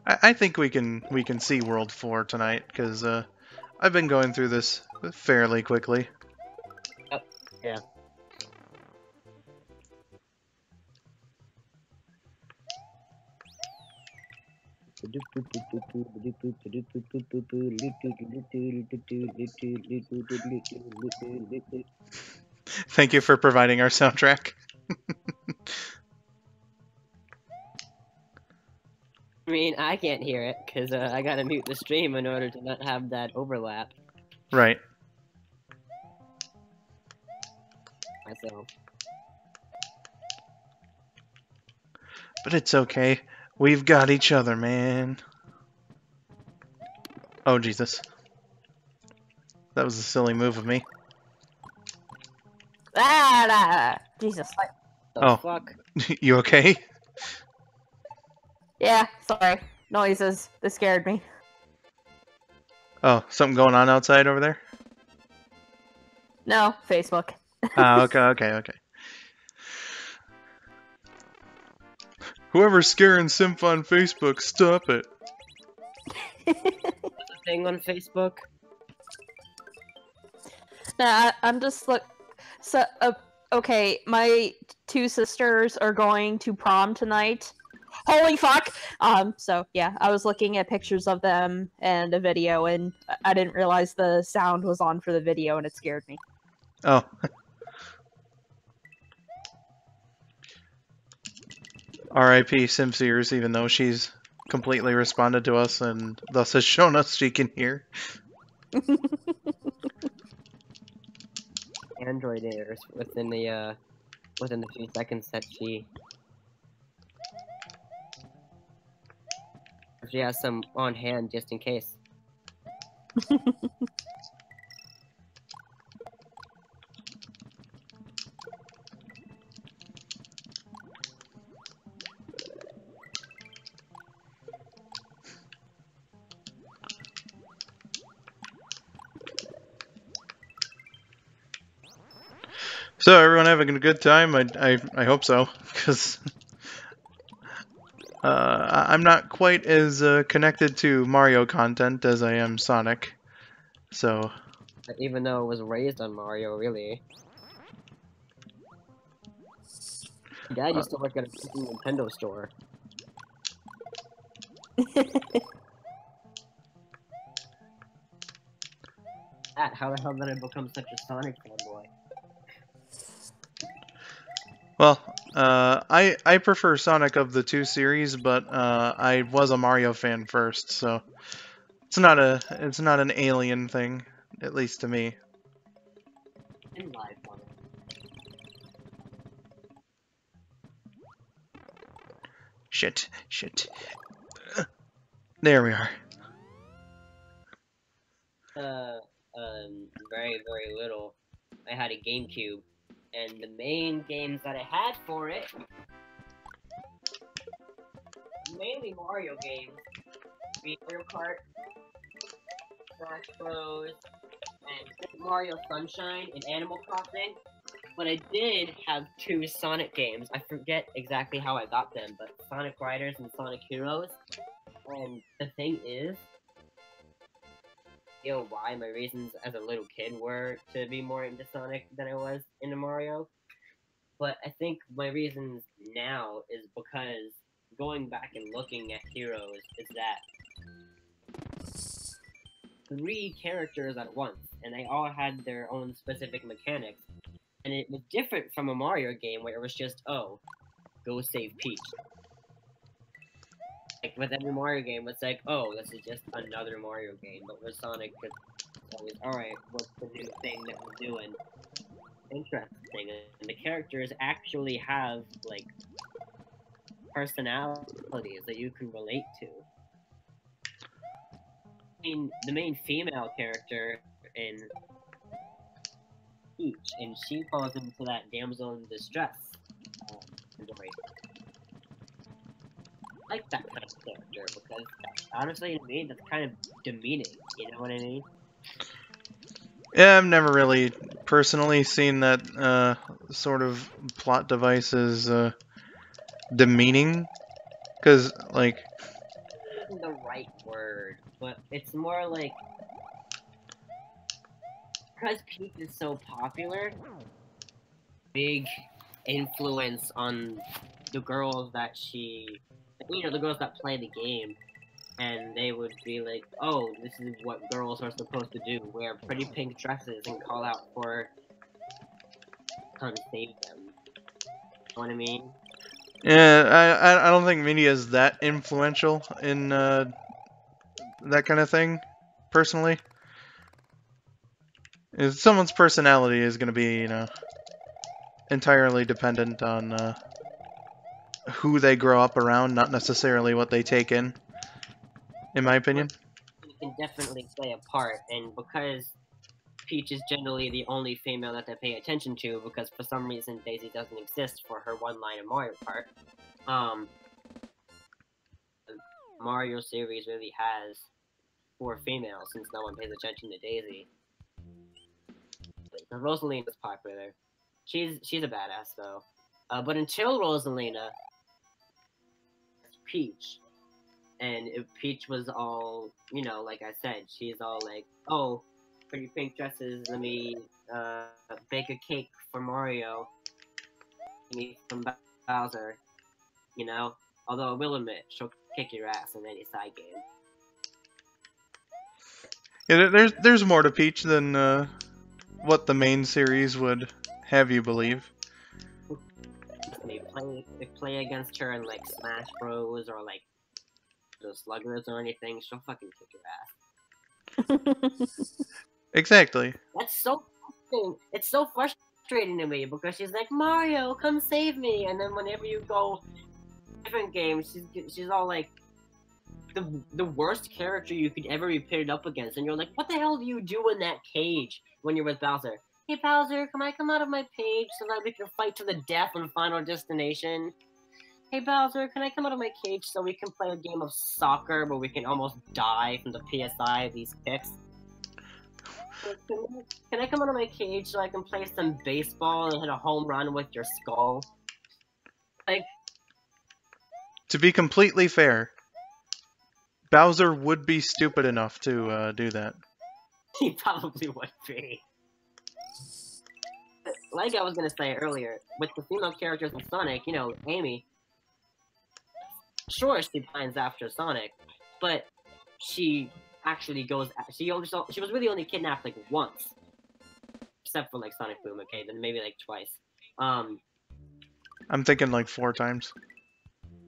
I think we can see World 4 tonight, because I've been going through this fairly quickly. Yeah. Thank you for providing our soundtrack. I mean, I can't hear it because I gotta mute the stream in order to not have that overlap. Right. Myself. But it's okay. We've got each other, man. Oh, Jesus. That was a silly move of me. Jesus. The Oh. fuck? You okay? Yeah, sorry. Noises. They scared me. Oh, something going on outside over there? No, Facebook. Ah, okay. Whoever's scaring Symph on Facebook, stop it. Thing on Facebook? Nah, I'm just so okay, my two sisters are going to prom tonight. Holy fuck! So yeah, I was looking at pictures of them and a video, and I didn't realize the sound was on for the video, and it scared me. Oh. R.I.P. Simseers, even though she's completely responded to us and thus has shown us she can hear. Android errors within the few seconds that she has some on hand just in case. So, everyone having a good time? I hope so, because I'm not quite as connected to Mario content as I am Sonic. So, Even though it was raised on Mario, really. My dad used to work at a Nintendo store. How the hell did I become such a Sonic fanboy? well, I prefer Sonic of the two series, but I was a Mario fan first, so it's not an alien thing, at least to me. In live on it. Shit. There we are. Very, very little. I had a GameCube, and the main games that I had for it, mainly Mario games, Mario Kart, Smash Bros, and Mario Sunshine and Animal Crossing. But I did have 2 Sonic games. I forget exactly how I got them, but Sonic Riders and Sonic Heroes. And the thing is, why my reasons as a little kid were to be more into Sonic than I was into Mario. But I think my reasons now is because going back and looking at Heroes is that 3 characters at once, and they all had their own specific mechanics. And it was different from a Mario game where it was just, oh, go save Peach. Like, with every Mario game, it's like, oh, this is just another Mario game. But with Sonic, it's always, alright, what's the new thing that we're doing? Interesting. And the characters actually have, like, personalities that you can relate to. I mean, the main female character in Peach, and she falls into that damsel in distress category. I like that kind of character because, honestly, to me, that's kind of demeaning. You know what I mean? Yeah, I've never really personally seen that sort of plot device as demeaning, because like Isn't the right word, but it's more like because Peach is so popular, big influence on the girls that the girls that play the game, and they would be like, oh, this is what girls are supposed to do, wear pretty pink dresses and call out for come save them. You know what I mean? yeah, I don't think media is that influential in that kind of thing, personally. Someone's personality is going to be, entirely dependent on who they grow up around, not necessarily what they take in my opinion. It can definitely play a part, and because Peach is generally the only female that they pay attention to, because for some reason Daisy doesn't exist for her one line of Mario Kart, the Mario series really has 4 females, since no one pays attention to Daisy. But Rosalina's popular. She's a badass, though. But until Rosalina, it's Peach. And if Peach was all, like I said, she's all like, oh, pretty pink dresses, let me bake a cake for Mario, give me some Bowser, Although I will admit, she'll kick your ass in any side game. Yeah, there's more to Peach than what the main series would have you believe. They play against her in like Smash Bros or like the Sluggers or anything, she'll fucking kick your ass. Exactly. That's so frustrating. It's so frustrating to me because she's like, Mario, come save me, and then whenever you go different games, she's all like the worst character you could ever be pitted up against, and you're like, what the hell do you do in that cage when you're with Bowser? Hey Bowser, can I come out of my page so that we can fight to the death on Final Destination? Hey Bowser, can I come out of my cage so we can play a game of soccer where we can almost die from the PSI of these kicks? Can I come out of my cage so I can play some baseball and hit a home run with your skull? Like, to be completely fair, Bowser would be stupid enough to do that. He probably would be. But like I was gonna say earlier, with the female characters in Sonic, you know, Amy. Sure, she pines after Sonic, but she actually goes. She was really only kidnapped like once, except for like Sonic Boom. Okay, then maybe like twice. I'm thinking like 4 times.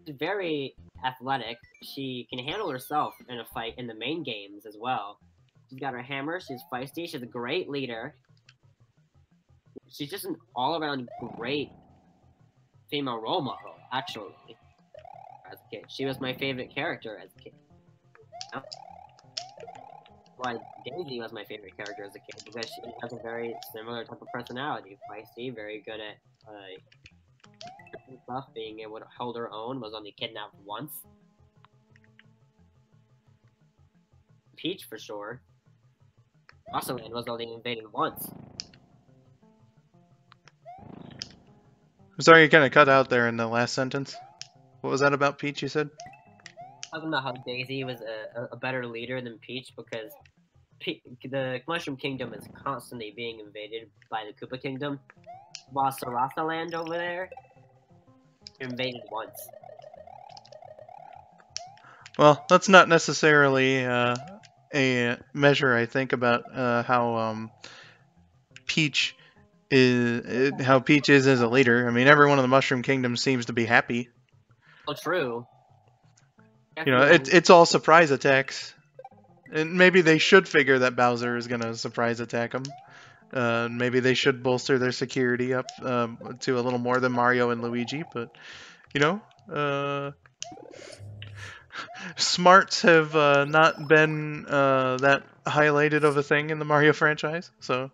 She's very athletic. She can handle herself in a fight in the main games as well. She's got her hammer. She's feisty. She's a great leader. She's just an all-around great female role model, actually. As a kid, she was my favorite character as a kid. Why Daisy was my favorite character as a kid, because she has a very similar type of personality. Feisty, very good at stuff, being able to hold her own, was only kidnapped once. Peach, for sure. Rosalind was only invaded once. I'm sorry, you kind of cut out there in the last sentence. What was that about Peach, you said? Talking about how Daisy was a better leader than Peach, because the Mushroom Kingdom is constantly being invaded by the Koopa Kingdom. While Sarasa Land over there invaded once. Well, that's not necessarily a measure, I think, about how Peach is as a leader. I mean, everyone in the Mushroom Kingdom seems to be happy. Oh, true. You know, it's all surprise attacks. And maybe they should figure that Bowser is gonna surprise attack them. Maybe they should bolster their security up to a little more than Mario and Luigi, but, you know, smarts have not been that highlighted of a thing in the Mario franchise, so...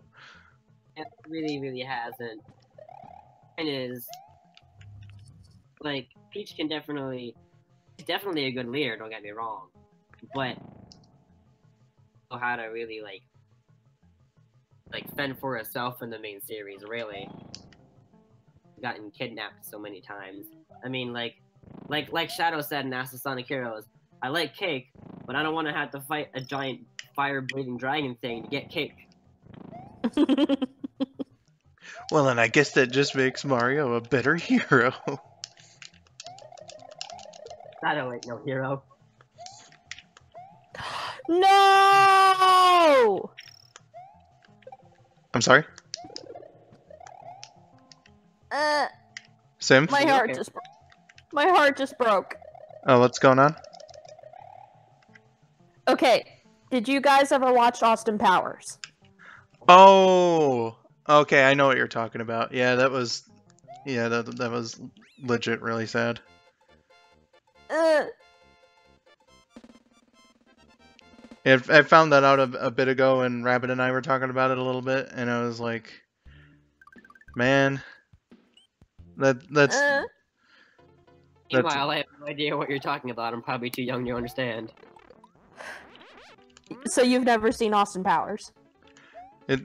It really, really hasn't. And is... Like, Peach can definitely a good leader, don't get me wrong. But... know how to really, like, fend for herself in the main series, really. Gotten kidnapped so many times. I mean, like Shadow said in Master Sonic Heroes, I like cake, but I don't want to have to fight a giant fire-breathing dragon thing to get cake. Well, and I guess that just makes Mario a better hero. Shadow ain't no hero. No! I'm sorry? Symph? My heart just broke. Oh, what's going on? Okay, did you guys ever watch Austin Powers? Oh, okay, I know what you're talking about. Yeah, that was legit really sad. I found that out a bit ago, and Rabbit and I were talking about it a little bit, and I was like, man, that's... Meanwhile, I have no idea what you're talking about. I'm probably too young to understand. So you've never seen Austin Powers?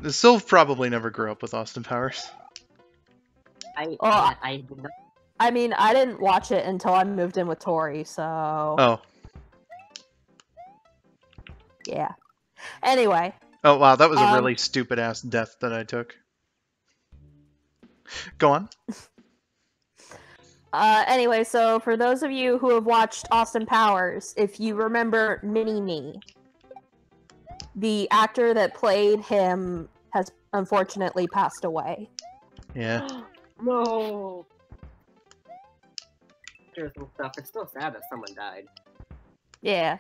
Sylph probably never grew up with Austin Powers. I did not. I mean, I didn't watch it until I moved in with Tori, so... Oh. Yeah. Anyway. Oh, wow, that was a really stupid-ass death that I took. Go on. Anyway, so for those of you who have watched Austin Powers, if you remember Mini-Me, the actor that played him has unfortunately passed away. Yeah. No! There's some stuff. It's still sad that someone died. Yeah.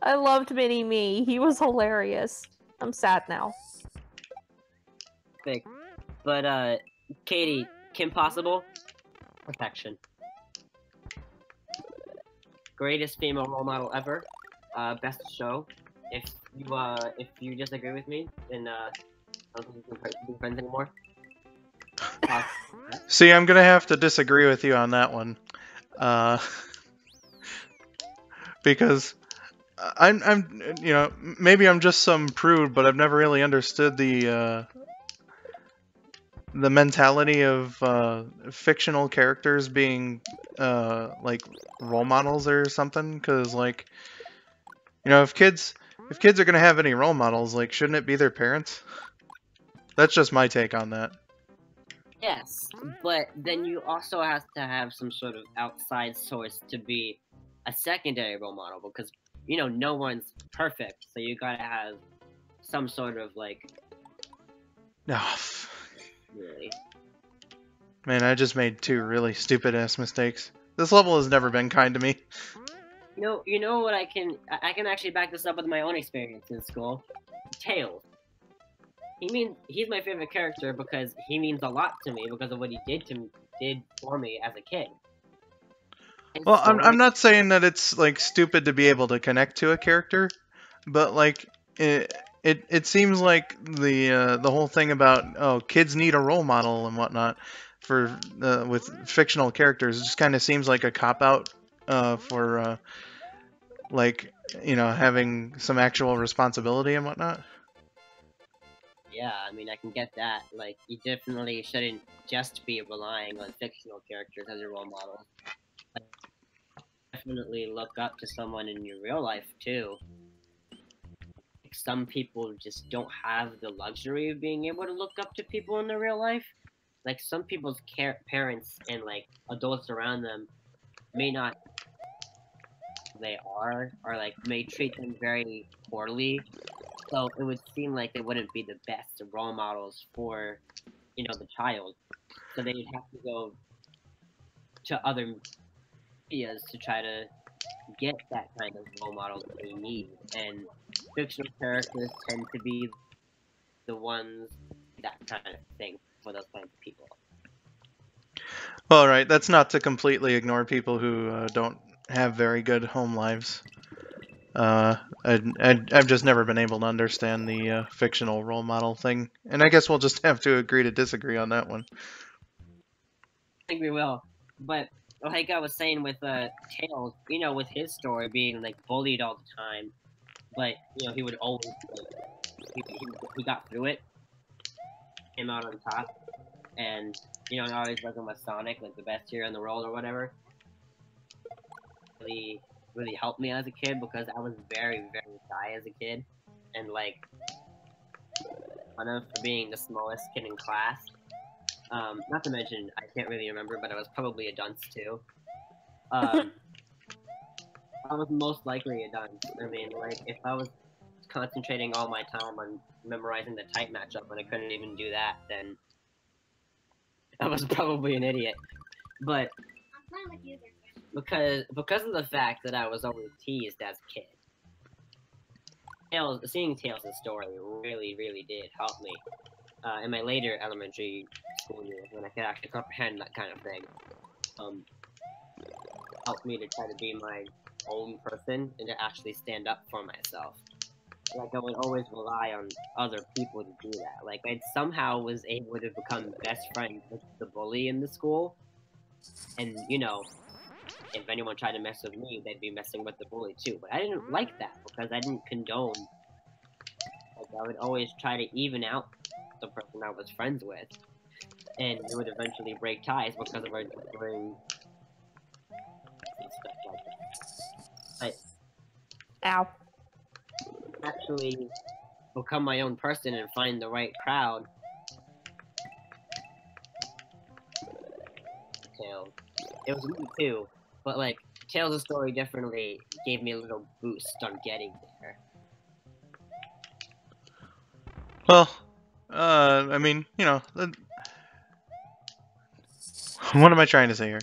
I loved Mini-Me. He was hilarious. I'm sad now. Big. But, Katie, Kim Possible? Perfection. Greatest female role model ever. Best show. If you disagree with me, then, I don't think we can be friends anymore. See, I'm gonna have to disagree with you on that one. Because I'm, you know, maybe I'm just some prude, but I've never really understood the mentality of fictional characters being like role models or something. Because, like, you know, if kids If kids are gonna have any role models, like, shouldn't it be their parents? That's just my take on that. Yes, but then you also have to have some sort of outside source to be a secondary role model because, you know, no one's perfect. So you gotta have some sort of, like, Oh, really. man, I just made 2 really stupid-ass mistakes. This level has never been kind to me. You know what I can actually back this up with my own experience in school. Tails. He's my favorite character because he means a lot to me because of what he did for me as a kid. His Well, I'm story- not saying that it's, like, stupid to be able to connect to a character, but, like, it seems like the whole thing about, oh, kids need a role model and whatnot for with fictional characters just kind of seems like a cop-out for like, you know, having some actual responsibility and whatnot. Yeah, I mean, I can get that. Like, you definitely shouldn't just be relying on fictional characters as your role model. Definitely look up to someone in your real life, too. Like, some people just don't have the luxury of being able to look up to people in their real life. Like, some people's parents and, like, adults around them may not they are, or, like, may treat them very poorly. So it would seem like they wouldn't be the best role models for, you know, the child. So they'd have to go to other medias to try to get that kind of role model that they need. And fictional characters tend to be the ones that kind of thing for those kinds of people. Well, right, that's not to completely ignore people who don't have very good home lives. I've just never been able to understand the fictional role model thing, and I guess we'll just have to agree to disagree on that one. I think we will. But like I was saying with Tails, you know, with his story being like bullied all the time, but you know, he would always like, he got through it, came out on top, and you know, always working with Sonic, like the best hero in the world or whatever. Really helped me as a kid because I was very shy as a kid, and like for being the smallest kid in class. Not to mention, I can't really remember, but I was probably a dunce too. I was most likely a dunce. I mean, like, if I was concentrating all my time on memorizing the type matchup and I couldn't even do that, then I was probably an idiot. But because of the fact that I was always teased as a kid, seeing Tails' story really did help me in my later elementary school years when I could actually comprehend that kind of thing. Helped me to try to be my own person and to actually stand up for myself. Like, I would always rely on other people to do that. Like, I somehow was able to become best friends with the bully in the school. And, you know, if anyone tried to mess with me, they'd be messing with the bully too. But I didn't like that because I didn't condone. Like, I would always try to even out the person I was friends with. And it would eventually break ties because of our differing and stuff like that. But Ow. actually become my own person and find the right crowd. Tails. It was me too, but like Tails' story definitely gave me a little boost on getting there. Well, I mean, you know, what am I trying to say here?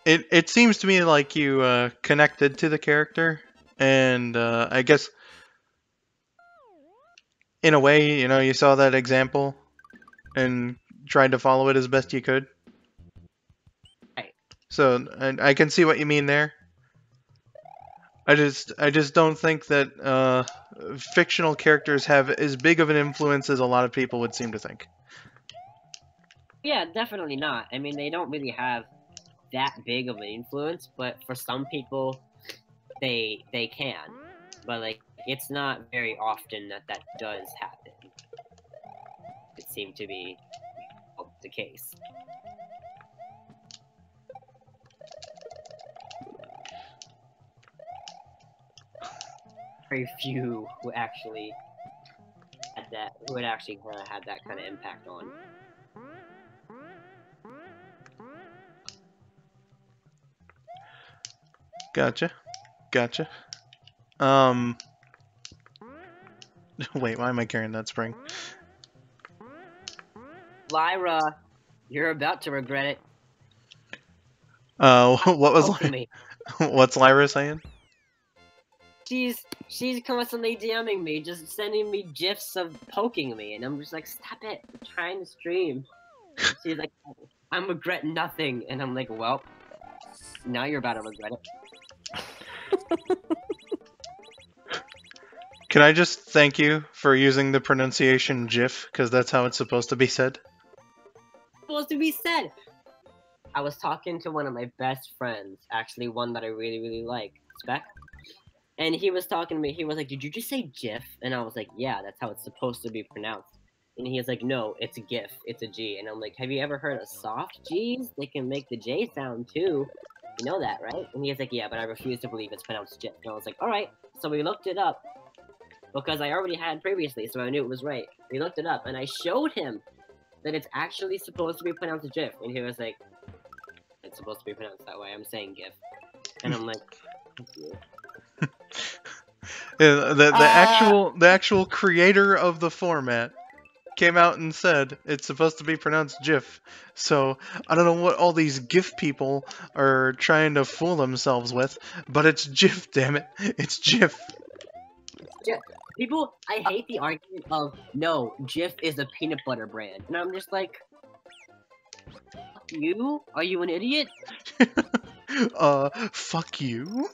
It seems to me like you connected to the character, and I guess in a way, you know, you saw that example and tried to follow it as best you could. Right. So I can see what you mean there. I just don't think that fictional characters have as big of an influence as a lot of people would seem to think. Yeah, definitely not. I mean, they don't really have that big of an influence, but for some people, they can. But like, it's not very often that does happen. It seemed to be the case. very few who actually had that, who had actually kind of had that kind of impact on. Gotcha. Wait, why am I carrying that spring? Lyra, you're about to regret it. What was Poking me. what's Lyra saying? She's constantly DMing me, just sending me gifs of poking me, and I'm just like, stop it, I'm trying to stream. She's like, I'm regretting nothing, and I'm like, well, now you're about to regret it. Can I just thank you for using the pronunciation GIF, because that's how it's supposed to be said? Supposed to be said. I was talking to one of my best friends, actually one that I really, really like, Spec. And he was talking to me, he was like, did you just say GIF? And I was like, yeah, that's how it's supposed to be pronounced. And he was like, no, it's a GIF, it's a G. And I'm like, have you ever heard of soft G's? They can make the J sound too. You know that, right? And he was like, yeah, but I refuse to believe it's pronounced GIF. And I was like, alright. So we looked it up, because I already had previously, so I knew it was right. We looked it up, and I showed him that it's actually supposed to be pronounced GIF. And he was like, it's supposed to be pronounced that way, I'm saying GIF. And I'm like, thank you. The actual creator of the format came out and said it's supposed to be pronounced GIF. So I don't know what all these GIF people are trying to fool themselves with, but it's GIF, damn it. It's GIF. GIF. People, I hate the argument of, no, GIF is a peanut butter brand. And I'm just like, fuck you? Are you an idiot? Fuck you?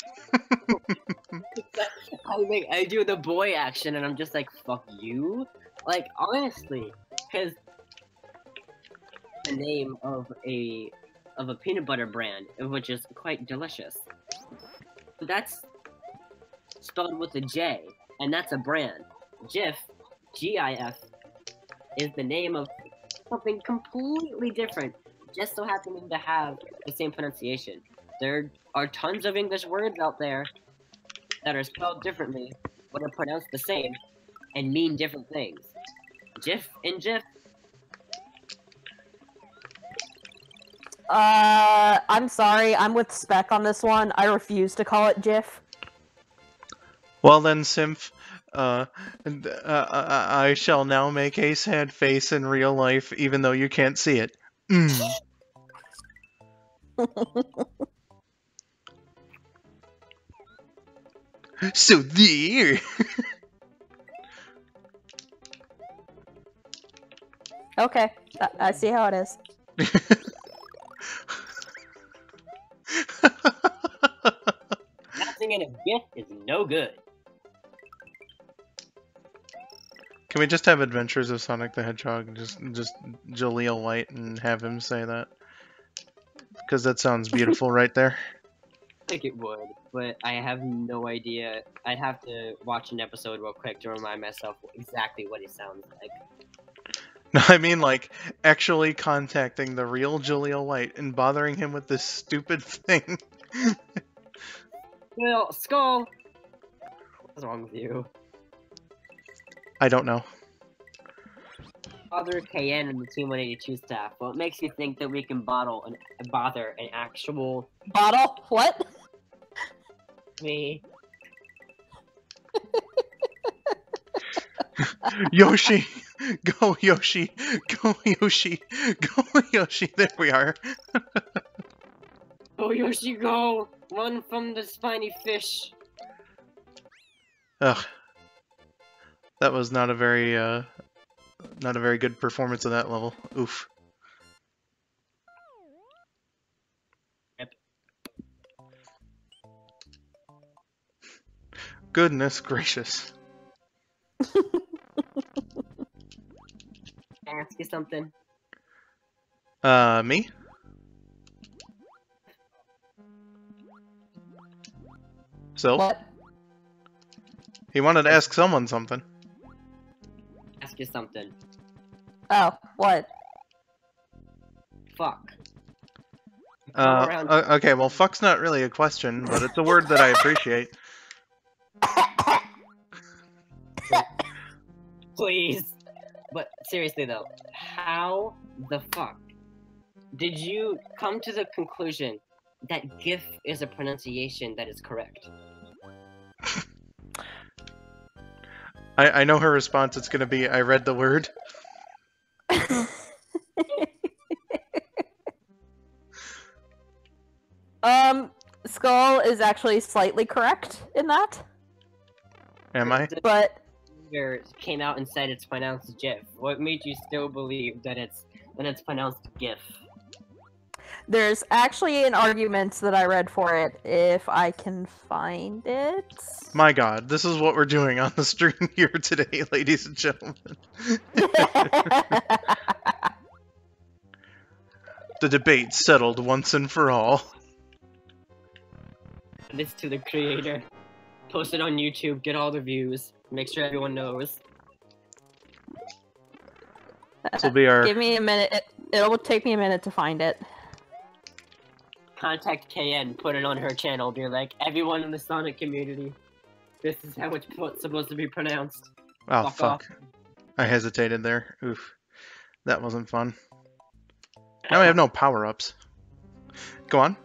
I do the boy action, and I'm just like, fuck you? Like, honestly, because the name of a peanut butter brand, which is quite delicious. That's spelled with a J, and that's a brand. GIF, G-I-F, is the name of something completely different, just so happening to have the same pronunciation. There are tons of English words out there that are spelled differently, but are pronounced the same, and mean different things. GIF and GIF. I'm sorry, I'm with Spec on this one. I refuse to call it GIF. Well then, Symph, I shall now make a sad face in real life, even though you can't see it. So there. Okay, I see how it is. Nothing in a GIF is no good. Can we just have Adventures of Sonic the Hedgehog and just Jaleel White and have him say that? Because that sounds beautiful right there. I think it would, but I have no idea. I'd have to watch an episode real quick to remind myself exactly what he sounds like. No, I mean, like, actually contacting the real Jaleel White and bothering him with this stupid thing. Well, Skull! What's wrong with you? I don't know. Bother KN and the Team 182 staff. Well, it makes me think that we can bother an actual... Bottle? What? Me. Yoshi! Go, Yoshi! Go, Yoshi! Go, Yoshi! There we are. Go, Yoshi, go! Run from the spiny fish! Ugh. That was not a very good performance of that level. Oof. Yep. Goodness gracious. Can I ask you something? Me? So? What? He wanted to ask someone something. Ask you something. Oh, what? Fuck. Come around. Okay, well, fuck's not really a question, but it's a word that I appreciate. Please. But seriously though, how the fuck did you come to the conclusion that GIF is a pronunciation that is correct? I know her response. It's gonna be, I read the word. Skull is actually slightly correct in that, Am I? but Came out and said it's pronounced GIF. What made you still believe that it's pronounced GIF? there's actually an argument that I read for it, if I can find it. My god, this is what we're doing on the stream here today, ladies and gentlemen. The debate settled once and for all. This to the creator. Post it on YouTube, get all the views. Make sure everyone knows. This will be our... Give me a minute. It'll take me a minute to find it. Contact KN, put it on her channel, be like, everyone in the Sonic community, this is how it's supposed to be pronounced. Oh, Fuck fuck. off. I hesitated there. Oof. That wasn't fun. Now I have no power-ups. Go on.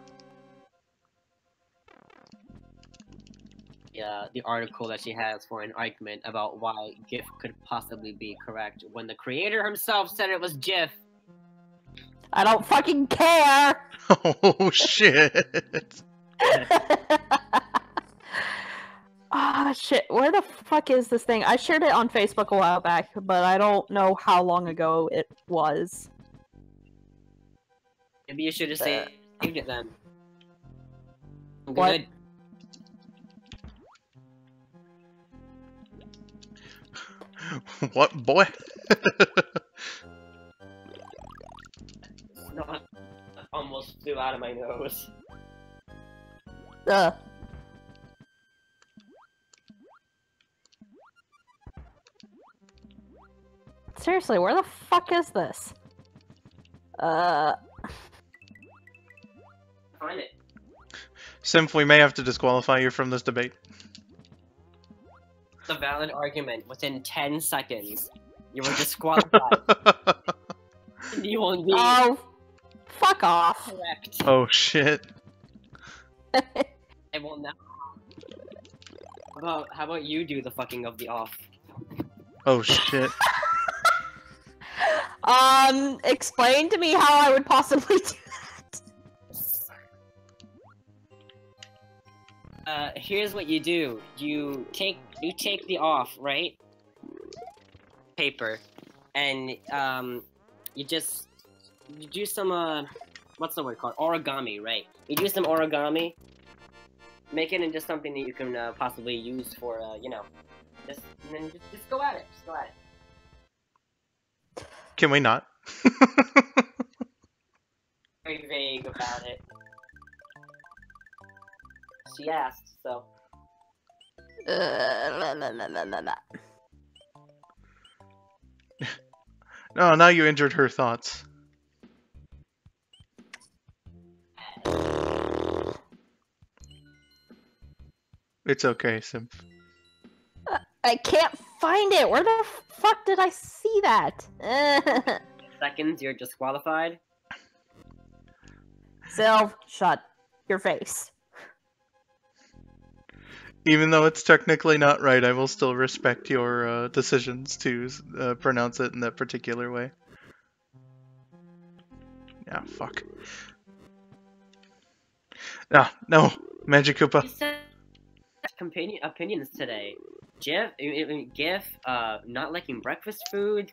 The article that she has for an argument about why GIF could possibly be correct when the creator himself said it was GIF. I don't fucking care! Oh, shit. Ah, shit. Where the fuck is this thing? I shared it on Facebook a while back, but I don't know how long ago it was. Maybe you should have saved it then. What? Good. What, boy? Snot almost flew out of my nose. Seriously, where the fuck is this? Find it. Symph, we may have to disqualify you from this debate. It's a valid argument. Within 10 seconds, you were disqualified. You will be Oh, fuck off. correct. Oh, shit. I will not. How about you do the fucking of the off? Oh, shit. Explain to me how I would possibly do that. Here's what you do. You take the off, right? Paper. And, you do some, what's the word called? Origami, right? You do some origami. Make it into something that you can, possibly use for, you know, and then just go at it. Just go at it. Can we not? Very vague about it. She asked, so. No, now you injured her thoughts. It's okay, Symph. I can't find it. Where the fuck did I see that? Seconds, you're disqualified. Sylv, shut your face. Even though it's technically not right, I will still respect your decisions to pronounce it in that particular way. Yeah, fuck. Ah, no, Magic You Koopa. said opinions today. GIF, not liking breakfast food.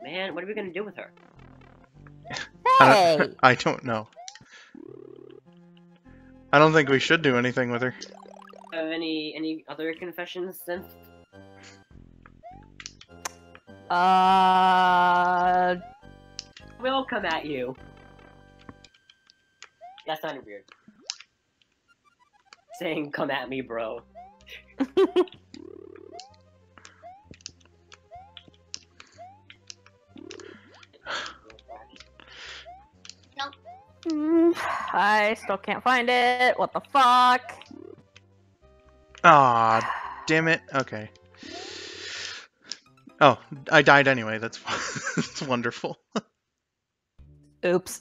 Man, what are we gonna do with her? Hey! I don't know. I don't think we should do anything with her. Have any other confessions since? We'll come at you. That sounded weird. Saying "come at me, bro." I still can't find it. What the fuck? Ah, damn it. Okay. Oh, I died anyway. That's that's wonderful. Oops.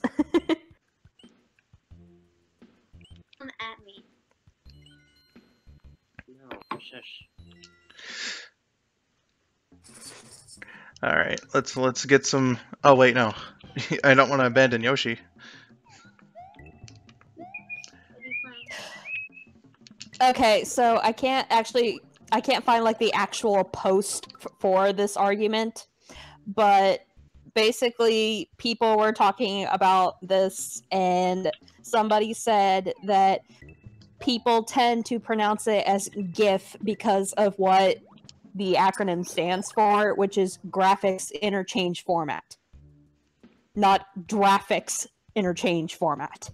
Come at me. No, shush. All right, let's get some. Oh wait, no, I don't want to abandon Yoshi. What do you find? Okay, so I can't find like the actual post for this argument, but basically people were talking about this and somebody said that people tend to pronounce it as GIF because of what the acronym stands for, which is Graphics Interchange Format, not Graphics Interchange Format.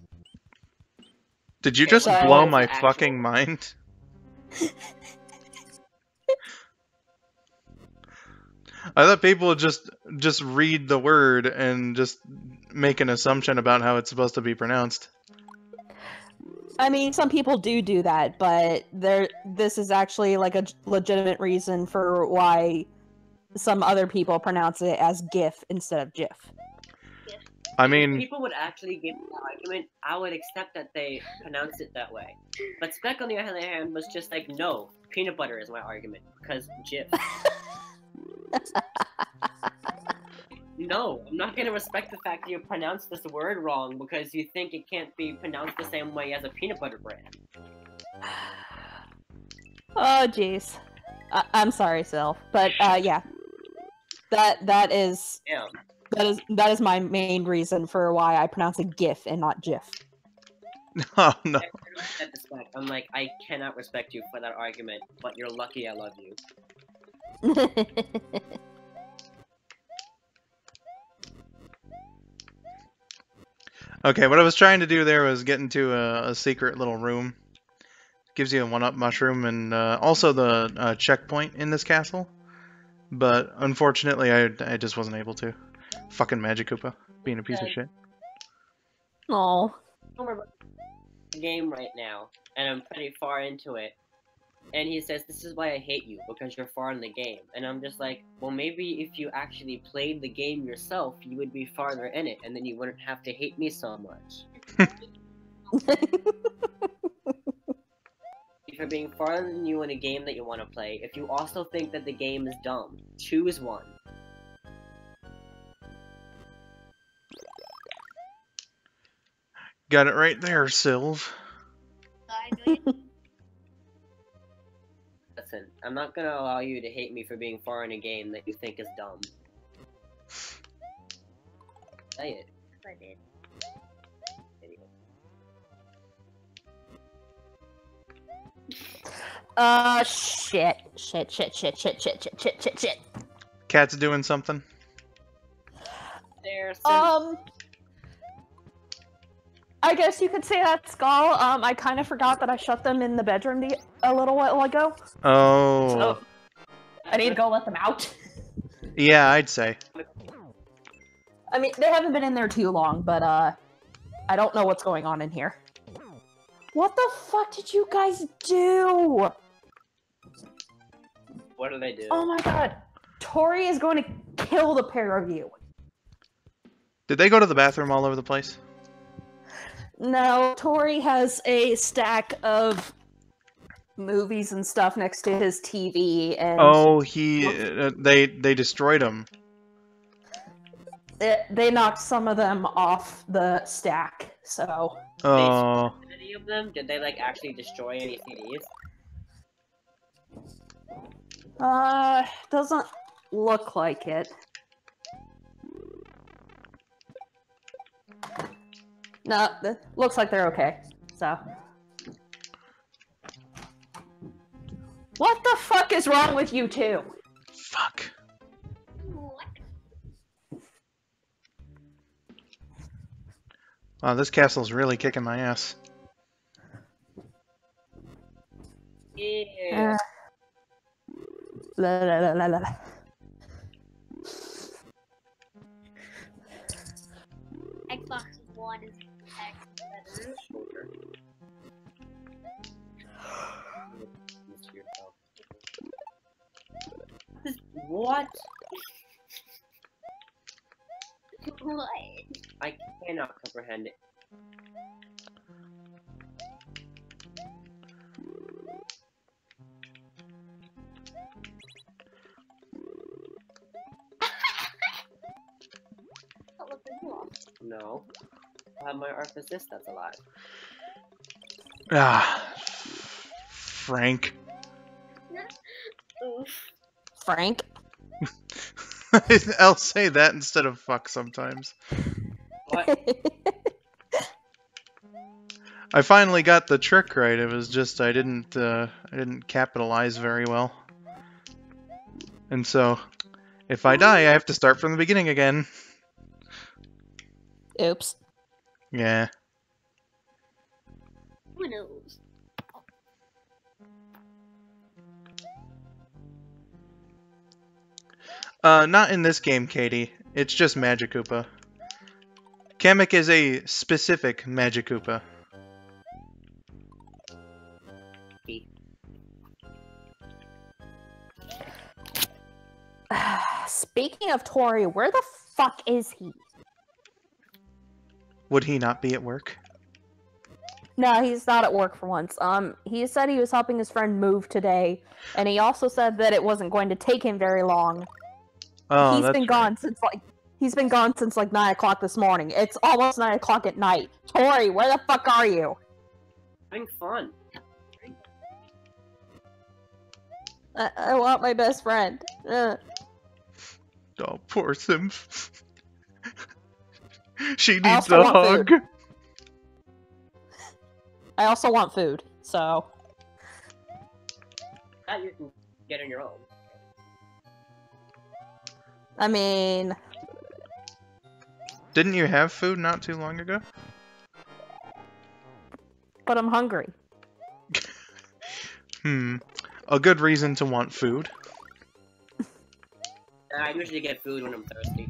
Did you Okay, just so- blow what is my the actual- fucking mind? I thought people would just read the word and just make an assumption about how it's supposed to be pronounced. I mean, some people do that, but this is actually like a legitimate reason for why some other people pronounce it as GIF instead of GIF. I If mean, people would actually give me the argument, I would accept that they pronounce it that way. But Speck, on the other hand, was just like, no, peanut butter is my argument, because Jif. No, I'm not gonna respect the fact that you pronounced this word wrong because you think it can't be pronounced the same way as a peanut butter brand. Oh, jeez. I'm sorry, Sylph, but yeah, that is Yeah. that is my main reason for why I pronounce it GIF and not GIF. oh no. At the Speck, I'm like, I cannot respect you for that argument, but you're lucky I love you. Okay, what I was trying to do there was get into a secret little room. Gives you a 1-up mushroom and also the checkpoint in this castle. But unfortunately, I just wasn't able to. Fucking Magic Koopa, being a piece of shit. Oh, I don't remember the game right now, and I'm pretty far into it. And he says, this is why I hate you, because you're far in the game. And I'm just like, well, maybe if you actually played the game yourself, you would be farther in it, and then you wouldn't have to hate me so much. If you're being farther than you in a game that you want to play, if you also think that the game is dumb, choose one. Got it right there, Sylv. I know you. Listen, I'm not gonna allow you to hate me for being far in a game that you think is dumb. Say it. I did. Idiot. shit. Cat's doing something. There's I guess you could say that, Skull. I kind of forgot that I shut them in the bedroom a little while ago. Oh. So I need to go let them out. Yeah, I'd say. I mean, they haven't been in there too long, but I don't know what's going on in here. What the fuck did you guys do? What do they do? Oh my god. Tori is going to kill the pair of you. Did they go to the bathroom all over the place? No, Tori has a stack of movies and stuff next to his TV, and Oh, they destroyed him. they knocked some of them off the stack, so... Oh. Any of them? Did they like actually destroy any CDs? Doesn't look like it. No, looks like they're okay, so... What the fuck is wrong with you two? Fuck. What? Wow, this castle's really kicking my ass. Yeah. La, la, la, la, la. Xbox One is better. What? What? I cannot comprehend it. What was the lost? No. I have my Arthur that's alive. Ah, Frank. Oof. Frank. I'll say that instead of fuck sometimes. What? I finally got the trick right. It was just I didn't capitalize very well. And so, if I die, I have to start from the beginning again. Oops. Yeah. Who knows? Not in this game, Katie. It's just Magikoopa. Kamek is a specific Magikoopa. Speaking of Tori, where the fuck is he? Would he not be at work? No, he's not at work for once. He said he was helping his friend move today, and he also said that it wasn't going to take him very long. Oh, He's that's been right. gone since like 9 o'clock this morning. It's almost 9 o'clock at night. Tori, where the fuck are you? Having fun. I want my best friend. Oh, poor Symph. She I needs also a want hug. food. I also want food, so... That you can get on your own. I mean... Didn't you have food not too long ago? But I'm hungry. A good reason to want food. I usually get food when I'm thirsty.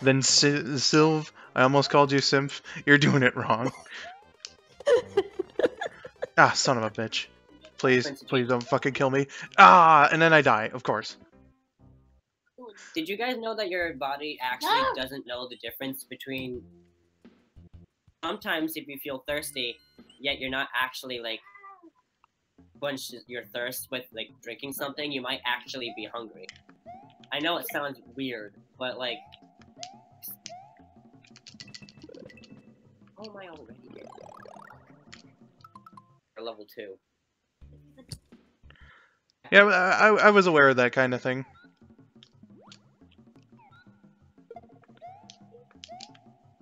Then Sylv, I almost called you Symph. You're doing it wrong. Ah, son of a bitch. Please, please don't fucking kill me. Ah, and then I die, of course. Did you guys know that your body actually doesn't know the difference between... Sometimes if you feel thirsty, yet you're not actually, like, quench your thirst with, like, drinking something, you might actually be hungry. I know it sounds weird, but, like... Oh, am I already dead? Or level 2. Yeah, I was aware of that kind of thing.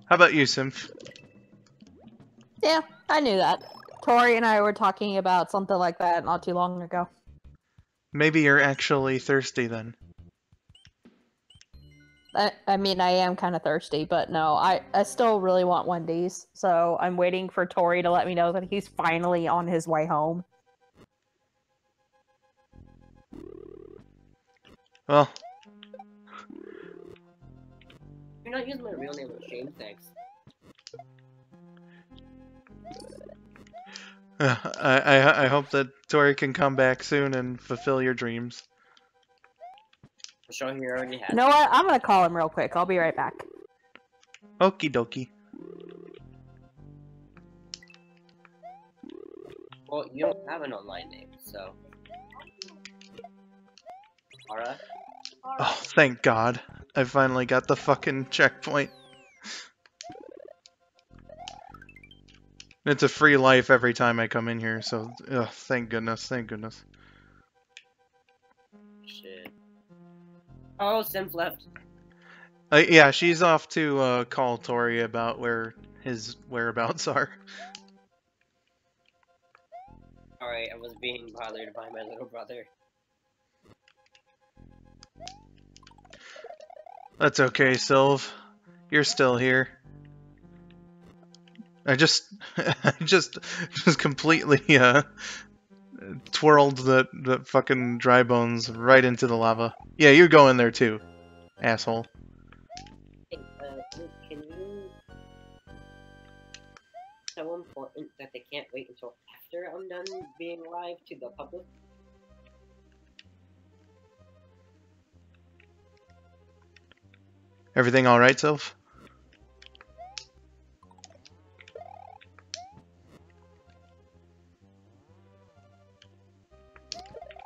How about you, Symph? Yeah, I knew that. Tori and I were talking about something like that not too long ago. Maybe you're actually thirsty then. I mean, I am kind of thirsty, but no, I still really want Wendy's, so I'm waiting for Tori to let me know that he's finally on his way home. Well, You're not using my real name with shame, thanks. I hope that Tori can come back soon and fulfill your dreams. I'm sure he already has. You know what? I'm gonna call him real quick. I'll be right back. Okie dokie. Well, you don't have an online name, so... Ara? Oh, thank God. I finally got the fucking checkpoint. It's a free life every time I come in here, so thank goodness, thank goodness. Shit. Oh, Symph left. Yeah, she's off to call Tori about where his whereabouts are. Sorry, I was being bothered by my little brother. That's okay, Sylv. You're still here. I just completely twirled the fucking dry bones right into the lava. Yeah, you go in there too, asshole. Hey, can you... So important that they can't wait until after I'm done being live to the public? Everything all right, Sylph?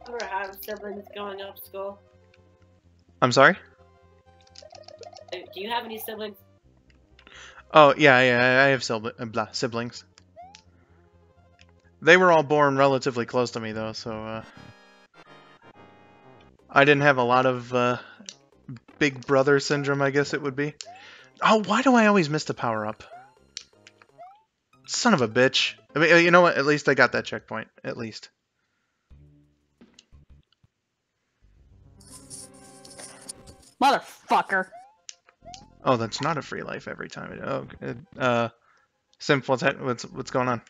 Ever have siblings growing up, Skull? I'm sorry? Do you have any siblings? Oh, yeah, I have siblings. They were all born relatively close to me, though, so, I didn't have a lot of, big brother syndrome, I guess it would be. Oh, why do I always miss the power-up? Son of a bitch. I mean, you know what? At least I got that checkpoint. At least. Motherfucker. Oh, that's not a free life every time. Oh, Symph, what's going on?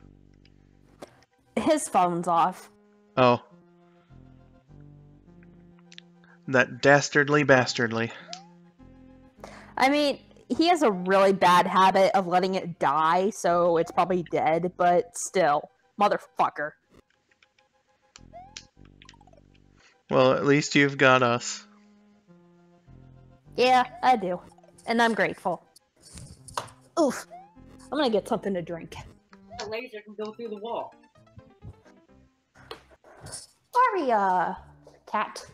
His phone's off. Oh. That dastardly bastardly. I mean, he has a really bad habit of letting it die, so it's probably dead, but still. Motherfucker. Well, at least you've got us. Yeah, I do. And I'm grateful. Oof. I'm gonna get something to drink. A laser can go through the wall. Sorry, cat.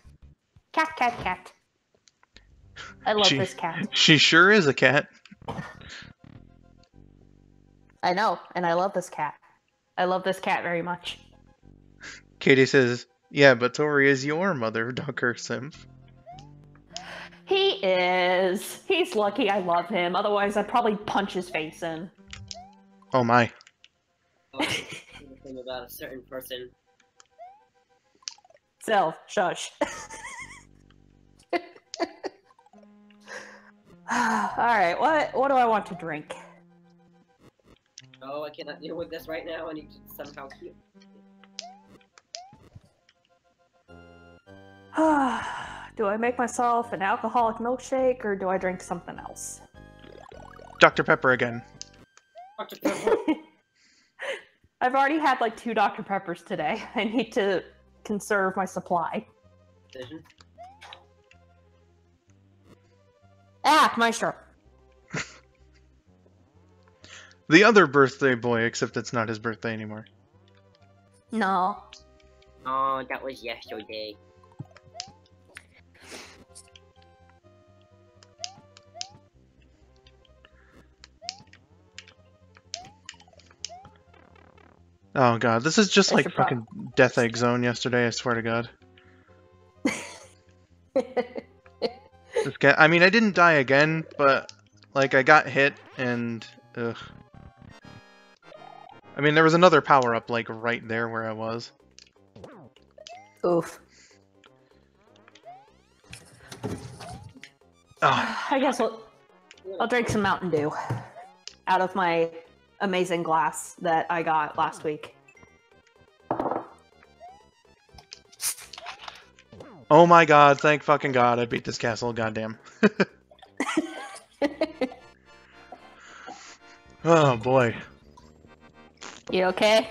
Cat. I love this cat. She sure is a cat. I know, and I love this cat. I love this cat very much. Katie says, yeah, but Tori is your mother, Dunker Symph. He is. He's lucky I love him. Otherwise, I'd probably punch his face in. Oh my. Oh, thing about a certain person. Sylph, shush. Alright, what do I want to drink? Oh, I cannot deal with this right now. I need to somehow keep. Do I make myself an alcoholic milkshake, or do I drink something else? Dr. Pepper again. Dr. Pepper. I've already had like 2 Dr. Peppers today. I need to conserve my supply. Decision. Ah, Maestro. The other birthday boy, except it's not his birthday anymore. No. Oh, that was yesterday. Oh god, this is just I like should fucking Death Egg Zone yesterday, I swear to god. This guy, I mean, I didn't die again, but, like, I got hit, and, ugh. I mean, there was another power-up, like, right there where I was. Oof. Oh. I guess I'll drink some Mountain Dew out of my amazing glass that I got last week. Oh my god, thank fucking god, I beat this castle, goddamn. Oh boy. You okay?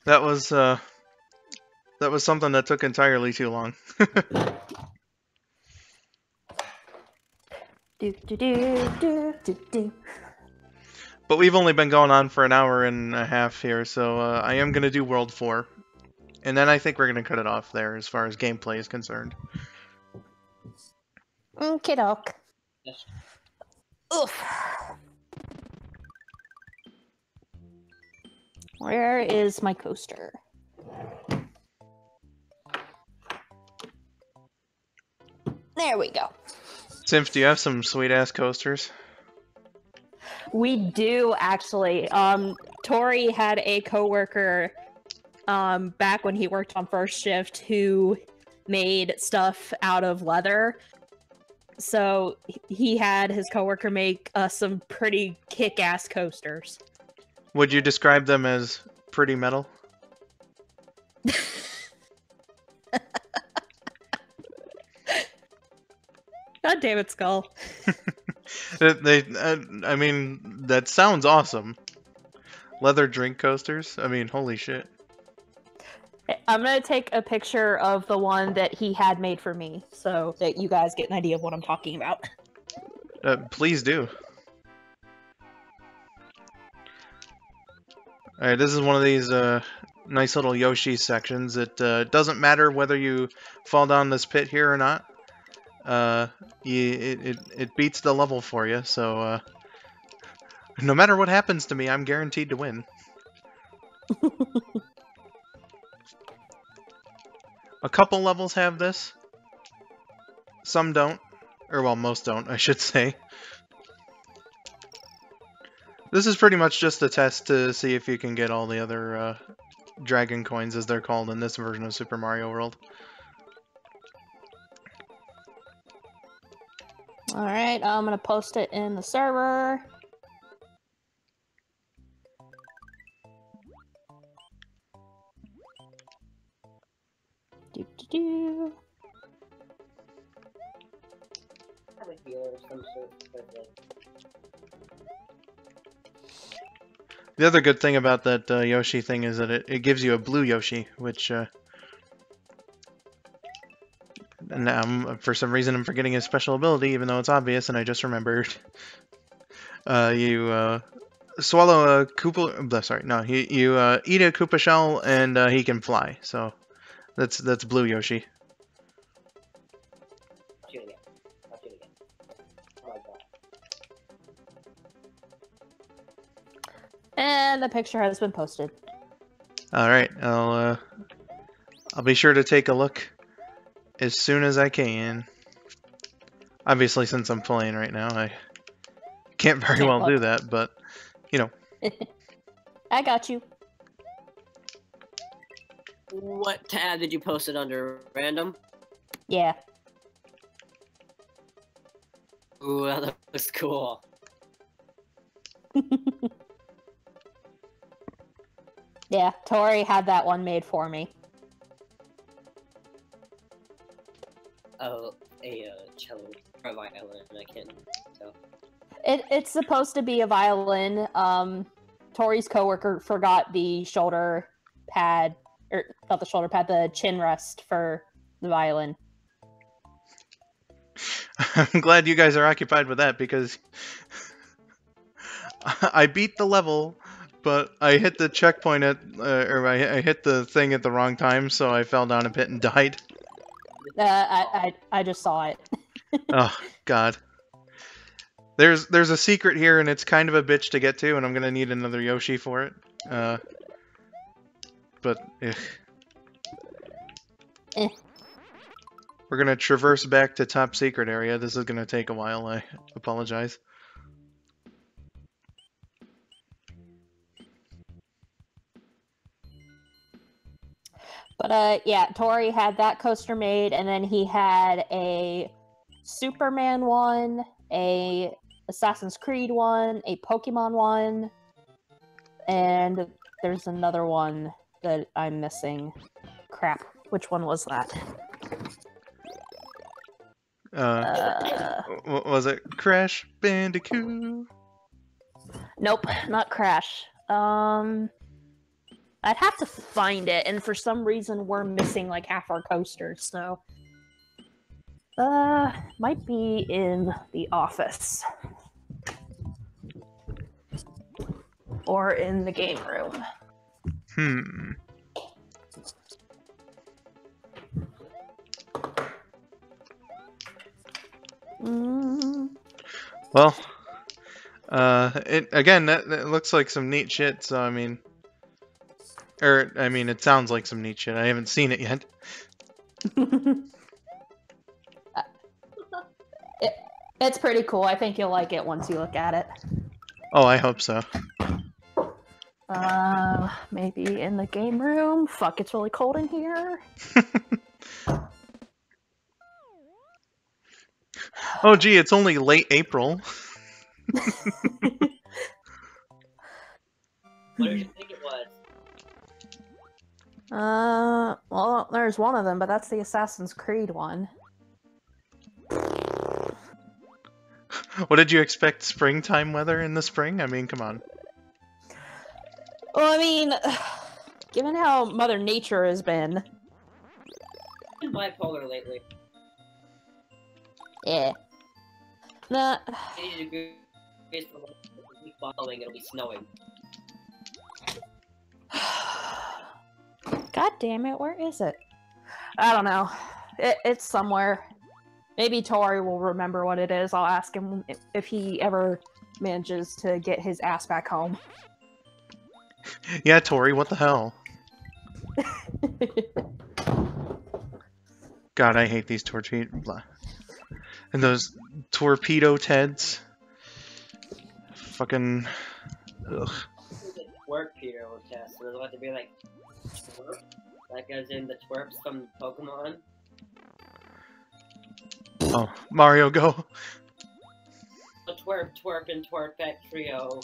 That was something that took entirely too long. Do. But we've only been going on for an hour and a half here, so I am going to do World 4. And then I think we're going to cut it off there as far as gameplay is concerned. Okie doke. Yes. Oof. Where is my coaster? There we go. Symph, do you have some sweet-ass coasters? We do, actually. Tori had a coworker back when he worked on first shift who made stuff out of leather. So he had his coworker make some pretty kick-ass coasters. Would you describe them as pretty metal? God damn it, Skull. I mean, that sounds awesome. Leather drink coasters? I mean, holy shit. I'm gonna take a picture of the one that he had made for me, so that you guys get an idea of what I'm talking about. Please do. Alright, this is one of these nice little Yoshi sections. It doesn't matter whether you fall down this pit here or not. It beats the level for you, so no matter what happens to me, I'm guaranteed to win. A couple levels have this. Some don't. Or, well, most don't, I should say. This is pretty much just a test to see if you can get all the other dragon coins, as they're called in this version of Super Mario World. Alright, I'm gonna post it in the server. Do. I have a healer of some sort. The other good thing about that Yoshi thing is that it gives you a blue Yoshi, which now for some reason I'm forgetting his special ability, even though it's obvious, and I just remembered. You swallow a Koopa. Sorry, no, you eat a Koopa shell, and he can fly. So that's blue Yoshi. I'll shoot again. I'll shoot again. Oh my god. And the picture has been posted. All right, I'll be sure to take a look as soon as I can. Obviously, since I'm playing right now, I can't very well do that, but you know. I got you. What tab did you post it under? Random? Yeah. Ooh, that looks cool. Yeah, Tori had that one made for me. Oh, a cello or violin, I can't tell. It's supposed to be a violin. Tori's coworker forgot the shoulder pad, or not the shoulder pad, the chin rest for the violin. I'm glad you guys are occupied with that, because I beat the level, but I hit the checkpoint at, or I hit the thing at the wrong time, so I fell down a pit and died. I just saw it. Oh God. There's a secret here, and it's kind of a bitch to get to, and I'm gonna need another Yoshi for it. But Eh. We're gonna traverse back to top secret area. This is gonna take a while. I apologize. But yeah, Tori had that coaster made, and then he had a Superman one, a Assassin's Creed one, a Pokemon one, and there's another one that I'm missing. Crap, which one was that? Was it Crash Bandicoot? Nope, not Crash. I'd have to find it, and for some reason we're missing like half our coasters, so might be in the office. Or in the game room. Well, it looks like some neat shit, so I mean, it sounds like some neat shit. I haven't seen it yet. It's pretty cool. I think you'll like it once you look at it. Oh, I hope so. Maybe in the game room. Fuck, it's really cold in here. Oh, gee, it's only late April. What did you think it was? Well, there's one of them, but that's the Assassin's Creed one. What did you expect? Springtime weather in the spring? I mean, come on. Well, I mean, Given how Mother Nature has been. Been bipolar lately. Yeah. Nah. 80 degrees for the week following, it'll be snowing. God damn it, where is it? I don't know. It's somewhere. Maybe Tori will remember what it is. I'll ask him if he ever manages to get his ass back home. Yeah, Tori, what the hell? God, I hate these torpedo... And those torpedo Teds. Fucking... Ugh. Twerp hero test, and it'll have to be like twerp, like as in the twerps from Pokemon. Oh, Mario, go. A twerp, twerp, and twerpette trio.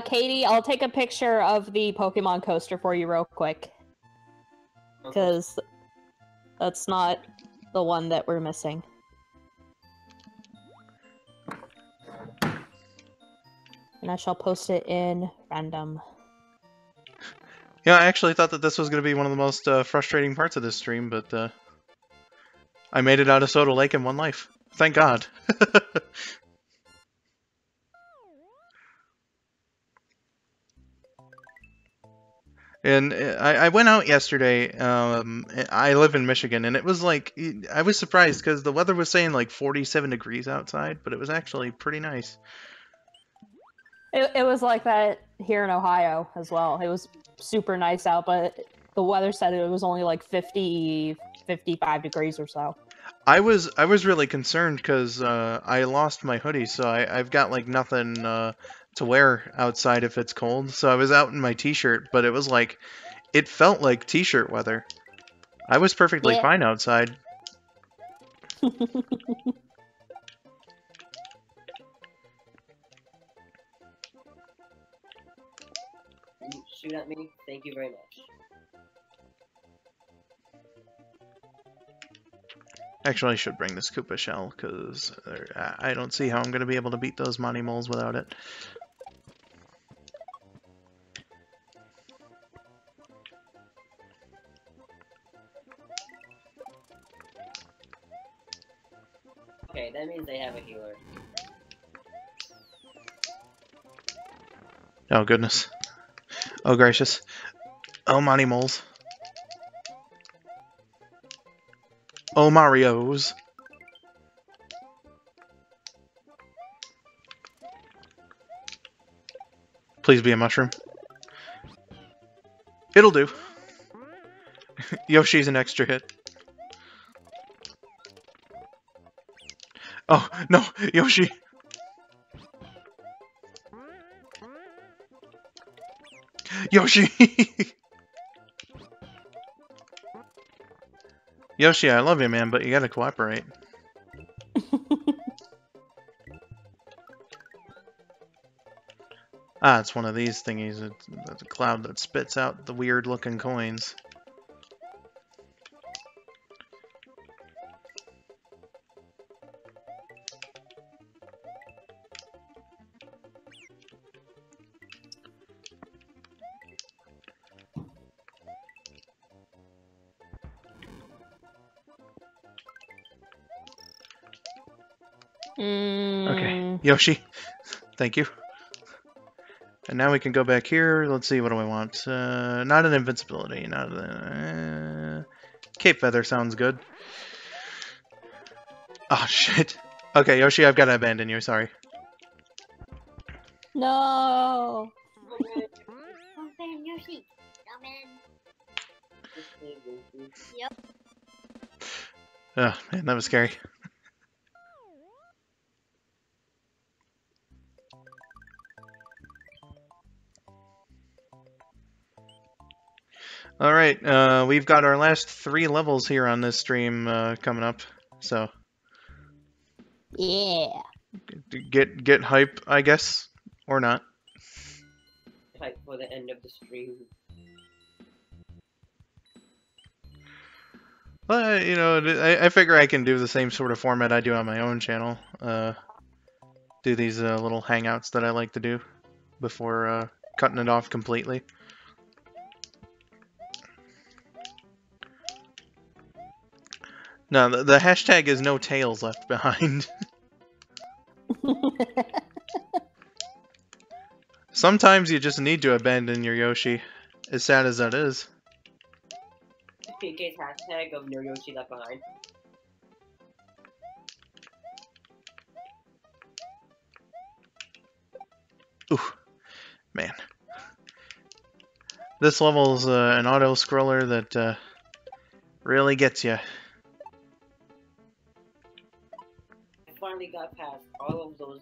Katie, I'll take a picture of the Pokemon coaster for you real quick. Because that's not the one that we're missing. And I shall post it in random. Yeah, I actually thought that this was going to be one of the most frustrating parts of this stream, but I made it out of Soda Lake in one life. Thank God. And I went out yesterday. I live in Michigan, and it was like, I was surprised because the weather was saying like 47 degrees outside, but it was actually pretty nice. It was like that here in Ohio as well. It was super nice out, but the weather said it was only like 50, 55 degrees or so. I was really concerned because I lost my hoodie, so I've got like nothing to wear outside if it's cold. So I was out in my t-shirt, but it was like, it felt like t-shirt weather. I was perfectly fine outside. Shoot at me. Thank you very much. Actually, I should bring this Koopa shell, because I don't see how I'm going to be able to beat those Monty Moles without it. Okay, that means they have a healer. Oh, goodness. Oh, gracious. Oh, Monty Moles. Oh, Marios. Please be a mushroom. It'll do. Yoshi's an extra hit. Oh, no, Yoshi. Yoshi! Yoshi, I love you, man, but you gotta cooperate. Ah, it's one of these thingies. It's a cloud that spits out the weird-looking coins. Okay, Yoshi, thank you. And now we can go back here. Let's see, what do I want? Not an invincibility. Not Cape Feather sounds good. Oh, shit. Okay, Yoshi, I've got to abandon you. Sorry. No! Don't ban Yoshi. Don't ban. Yep. Oh, man, that was scary. Alright, we've got our last 3 levels here on this stream coming up, so... Yeah. Get hype, I guess, or not. Hype for the end of the stream. Well, you know, I figure I can do the same sort of format I do on my own channel. do these little hangouts that I like to do before cutting it off completely. No, the hashtag is no tails left behind. Sometimes you just need to abandon your Yoshi, as sad as that is. PK's hashtag of no Yoshi left behind. Ooh, man. This level's an auto-scroller that really gets you. I finally got past all of those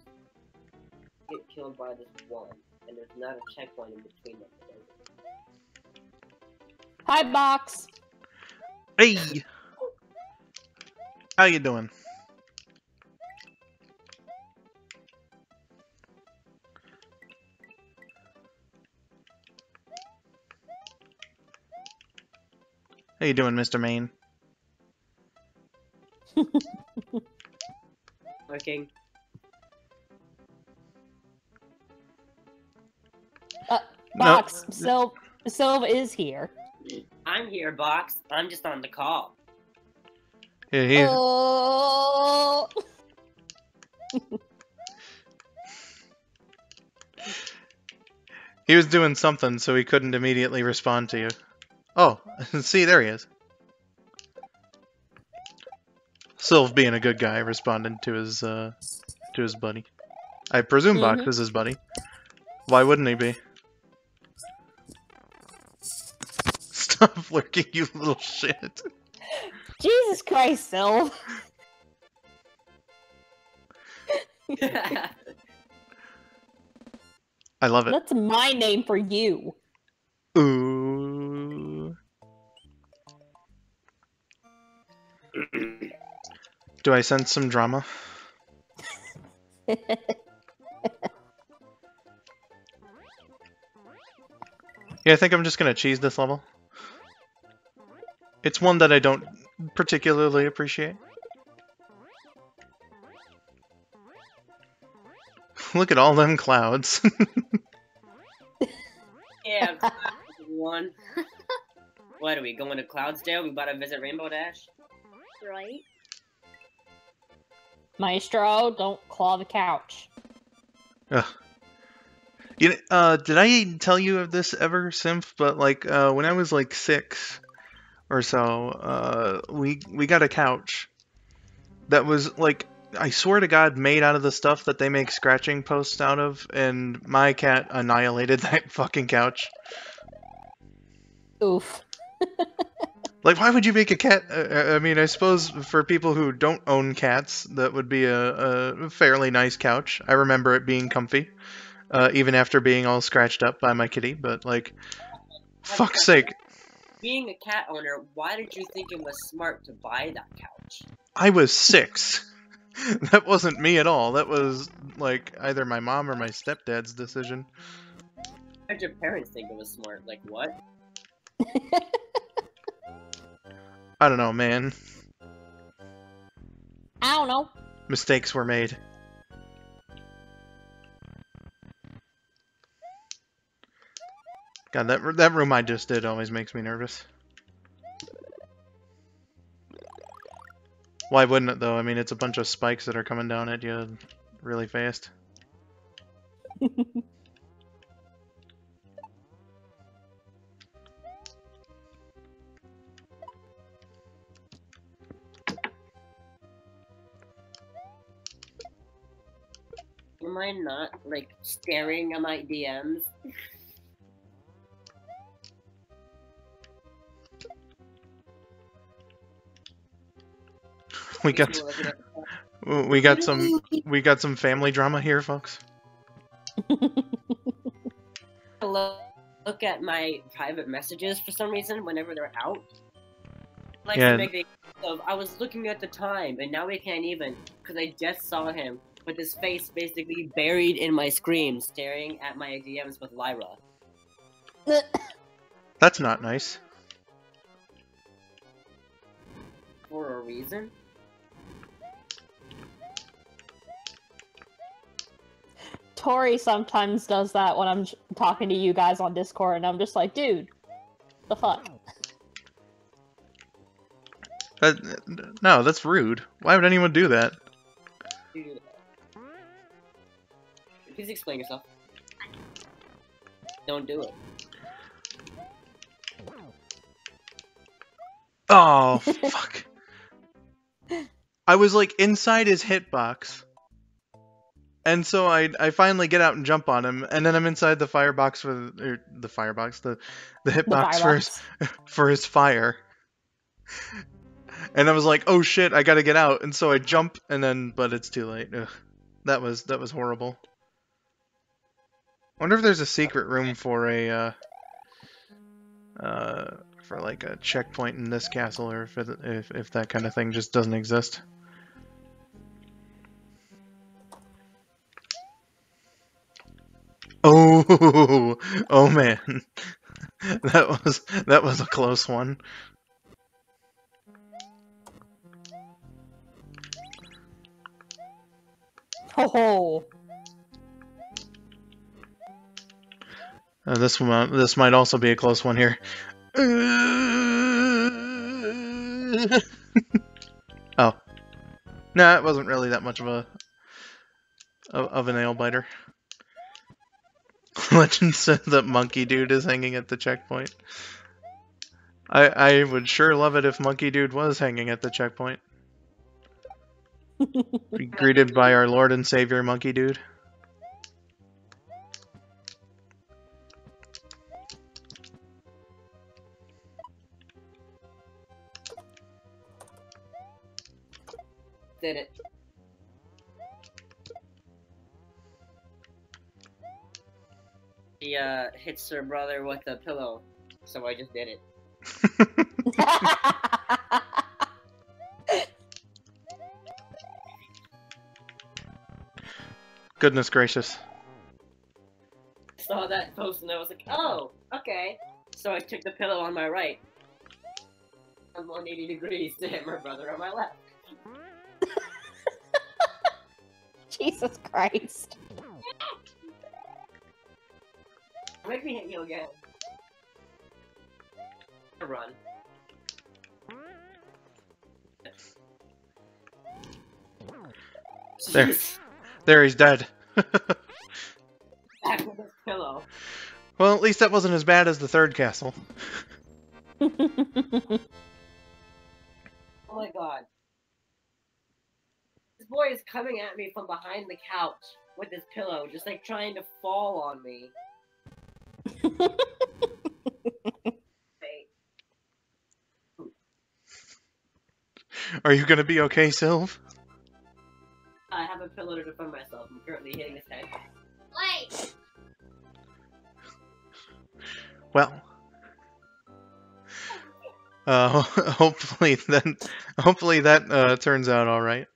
get killed by this one, and there's not a checkpoint in between them. Hi, Box. Hey! How you doing? How you doing, Mr. Main? Working. Box. Sylv is here. I'm here, Box. I'm just on the call. Yeah, Oh. he was doing something, so he couldn't immediately respond to you. Oh, see, there he is. Sylv being a good guy, responding to his buddy. I presume Box is his buddy. Why wouldn't he be? Stop lurking, you little shit. Jesus Christ, Sylv. I love it. That's my name for you. Ooh. Do I sense some drama? Yeah, I think I'm just gonna cheese this level. It's one that I don't particularly appreciate. Look at all them clouds. Yeah, one. What are we going to Cloudsdale? We about to visit Rainbow Dash? Right? Maestro, don't claw the couch. Ugh. You know, did I tell you of this ever, Symph? But like, when I was like 6 or so, we got a couch that was like, I swear to God, made out of the stuff that they make scratching posts out of, and my cat annihilated that fucking couch. Oof. Like, why would you make a cat? I mean, I suppose for people who don't own cats, that would be a fairly nice couch. I remember it being comfy, even after being all scratched up by my kitty, but like, fuck's sake. Being a cat owner, why did you think it was smart to buy that couch? I was 6. That wasn't me at all. That was, like, either my mom or my stepdad's decision. Why did your parents think it was smart? Like, what? I don't know, man. I don't know. Mistakes were made. God, that room I just did always makes me nervous. Why wouldn't it, though? I mean, it's a bunch of spikes that are coming down at you really fast. Am I not, like, staring at my DMs? We got some family drama here, folks. Look at my private messages for some reason whenever they're out. Like, Yeah. to make the of I was looking at the time, and now we can't even, because I just saw him with his face basically buried in my screen, staring at my DMs with Lyra. That's not nice. For a reason? Tori sometimes does that when I'm talking to you guys on Discord, and I'm just like, dude, the fuck? No, that's rude. Why would anyone do that? Please explain yourself. Don't do it. Oh, fuck. I was like inside his hitbox. And so I finally get out and jump on him, and then I'm inside the firebox the hitbox for his fire. And I was like, oh shit, I gotta get out, and so I jump, and then, but it's too late. Ugh. That was horrible. I wonder if there's a secret room for a for like a checkpoint in this castle, or if that kind of thing just doesn't exist. Oh, oh man, that was a close one. Oh. This might also be a close one here. Oh, nah, it wasn't really that much of a nail biter. Legend said that Monkey Dude is hanging at the checkpoint. I would sure love it if Monkey Dude was hanging at the checkpoint. Be greeted by our Lord and Savior, Monkey Dude. Did it. He hits her brother with a pillow, so I just did it. Goodness gracious. I saw that post and I was like, oh, okay. So I took the pillow on my right. I'm 180 degrees to hit my brother on my left. Jesus Christ. Make me hit you again. Run. There. There, he's dead. Back with this pillow. Well, at least that wasn't as bad as the third castle. Oh my god. This boy is coming at me from behind the couch with his pillow, just like trying to fall on me. Are you gonna be okay, Sylv? I have a pillow to defend myself. I'm currently hitting his head. Wait. Well, hopefully that turns out all right.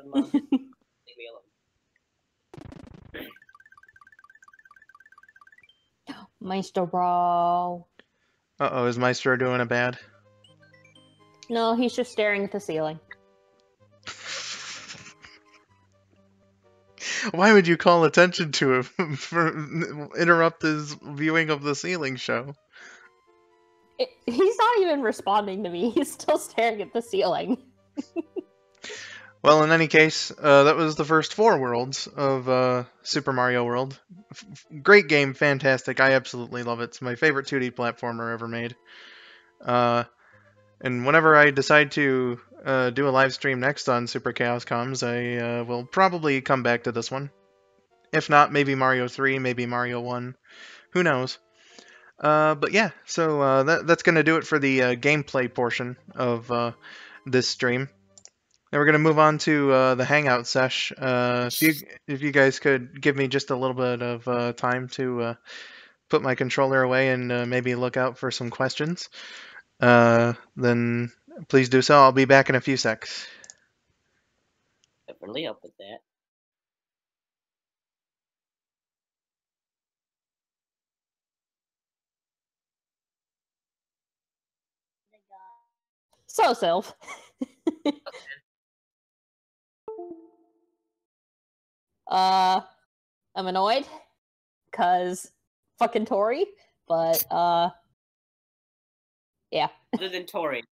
Mom, leave me alone. Maestro bro. Uh-oh, is Maestro doing a bad? No, he's just staring at the ceiling. Why would you call attention to him for interrupt his viewing of the ceiling show? He's not even responding to me. He's still staring at the ceiling. Well, in any case, that was the first 4 worlds of Super Mario World. Great game, fantastic. I absolutely love it. It's my favorite 2D platformer ever made. And whenever I decide to do a live stream next on SuperChaosComms, I will probably come back to this one. If not, maybe Mario 3, maybe Mario 1. Who knows? But yeah, so that's going to do it for the gameplay portion of this stream. Now we're going to move on to the Hangout sesh. If you guys could give me just a little bit of time to put my controller away and maybe look out for some questions, then please do so. I'll be back in a few secs. Definitely help with that. So, Sylv. I'm annoyed because fucking Tori, but yeah. Other than Tori.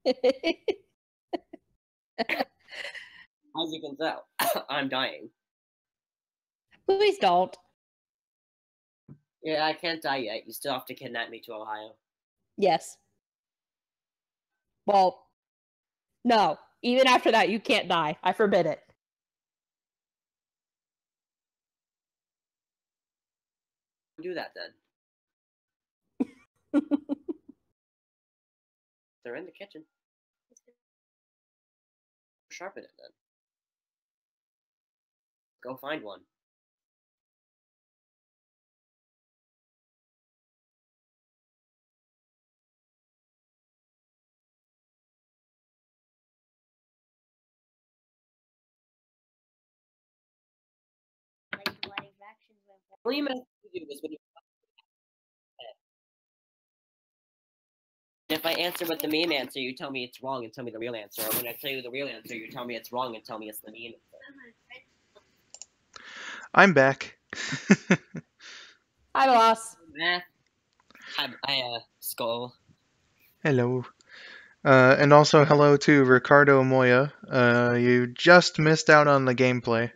As you can tell, I'm dying. Please don't. Yeah, I can't die yet. You still have to kidnap me to Ohio. Yes. Well, no. Even after that, you can't die. I forbid it. Do that then. They're in the kitchen. Sharpen it then. Go find one. Like what erections went for. What are you meant to do this when you... If I answer with the meme answer, you tell me it's wrong and tell me the real answer. Or when I tell you the real answer, you tell me it's wrong and tell me it's the meme answer. I'm back. Hi, boss. Math. Skull. Hello. And also hello to Ricardo Moya. You just missed out on the gameplay.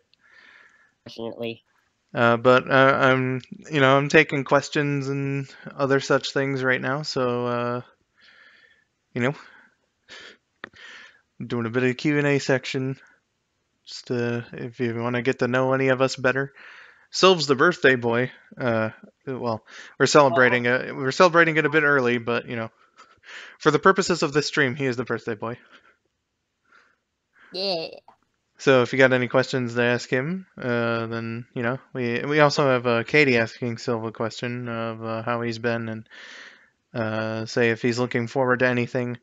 Fortunately. But I'm taking questions and other such things right now, so doing a bit of Q&A section, just if you want to get to know any of us better. Sylv's the birthday boy. Well, we're celebrating it. We're celebrating it a bit early, but for the purposes of this stream, he is the birthday boy. Yeah. So if you got any questions to ask him, then we also have Katie asking Sylv a question of how he's been and say if he's looking forward to anything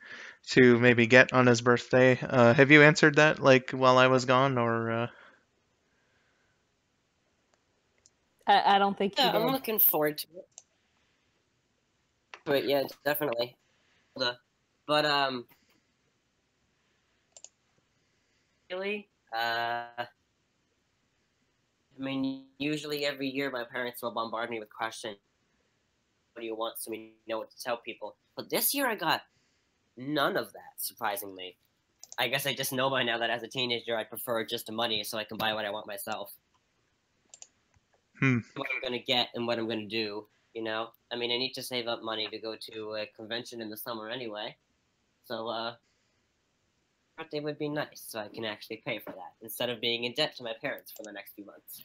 to maybe get on his birthday. Have you answered that like while I was gone, or? I don't think you Yeah, did. I'm looking forward to it. But yeah, definitely. But really, I mean, usually every year my parents will bombard me with questions. What do you want? So we know what to tell people. But this year I got none of that, surprisingly. I guess I just know by now that as a teenager I prefer just the money so I can buy what I want myself. What I'm going to get and what I'm going to do, I mean, I need to save up money to go to a convention in the summer anyway. So, birthday would be nice so I can actually pay for that instead of being in debt to my parents for the next few months.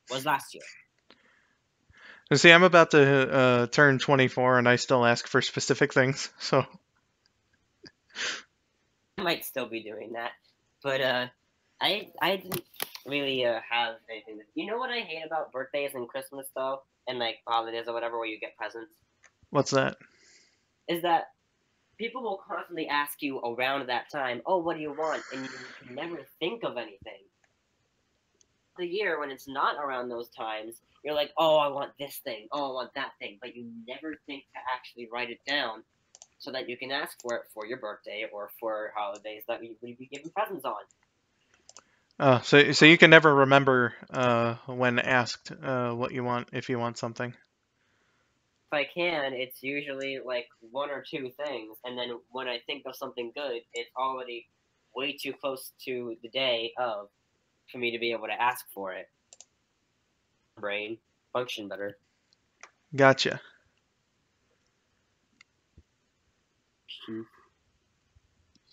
Was last year. See, I'm about to turn 24, and I still ask for specific things. So I might still be doing that, but I didn't really have anything. You know what I hate about birthdays and Christmas though, and like holidays or whatever, where you get presents. What's that? Is that people will constantly ask you around that time, "Oh, what do you want?" and you can never think of anything. The year when it's not around those times, you're like, "Oh, I want this thing. Oh, I want that thing," but you never think to actually write it down so that you can ask for it for your birthday or for holidays that you would be given presents on. So you can never remember when asked what you want if you want something. If I can, it's usually like one or two things, and then when I think of something good, it's already way too close to the day of for me to be able to ask for it. Brain function better. Gotcha.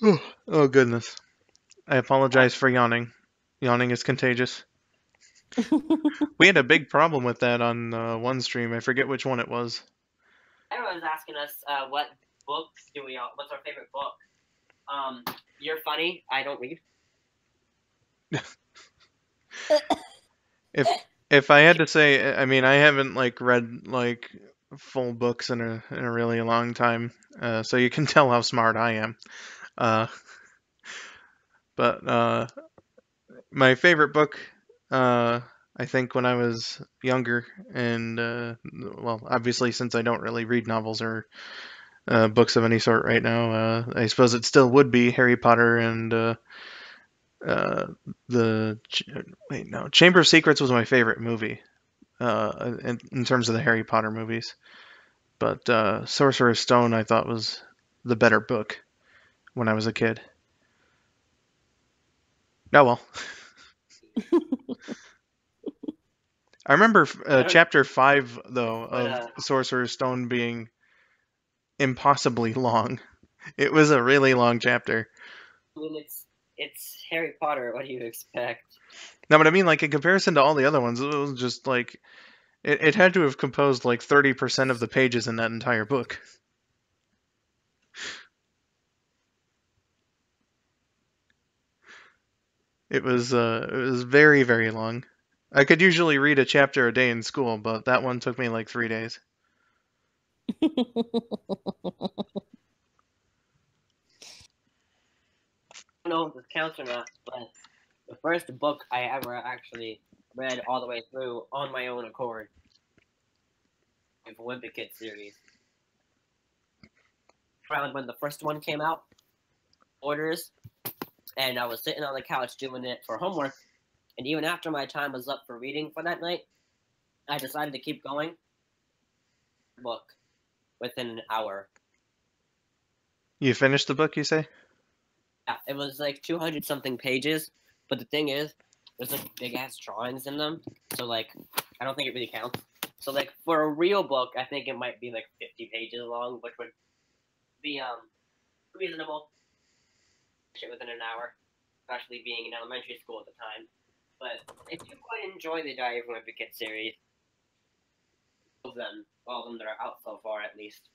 Oh goodness. I apologize for yawning. Yawning is contagious. We had a big problem with that on one stream. I forget which one it was. Everyone was asking us what books do we all, what's our favorite book? You're funny. I don't read. If I had to say, I mean, I haven't like read like full books in a really long time, so you can tell how smart I am. But my favorite book, I think when I was younger, and well, obviously since I don't really read novels or books of any sort right now, I suppose it still would be Harry Potter and Uh, Chamber of Secrets was my favorite movie. In terms of the Harry Potter movies, but Sorcerer's Stone I thought was the better book when I was a kid. Oh well. I remember chapter 5 though of Sorcerer's Stone being impossibly long. It was a really long chapter. I mean, it's Harry Potter. What do you expect? No, but I mean, like in comparison to all the other ones, it was just like it had to have composed like 30% of the pages in that entire book. It was very, very long. I could usually read a chapter a day in school, but that one took me like 3 days. I don't know if this counts or not, but the first book I ever actually read all the way through on my own accord, the Olympic Kid series. Around when the first one came out, orders, and I was sitting on the couch doing it for homework, and even after my time was up for reading for that night, I decided to keep going. Book within an hour. You finished the book, you say? Yeah, it was like 200 something pages, but the thing is, there's like big ass drawings in them, so like I don't think it really counts. So like for a real book, I think it might be like 50 pages long, which would be reasonable. Shit within an hour, especially being in elementary school at the time. But if you quite enjoy the Diary of a Wimpy Kid series, all of them that are out so far at least.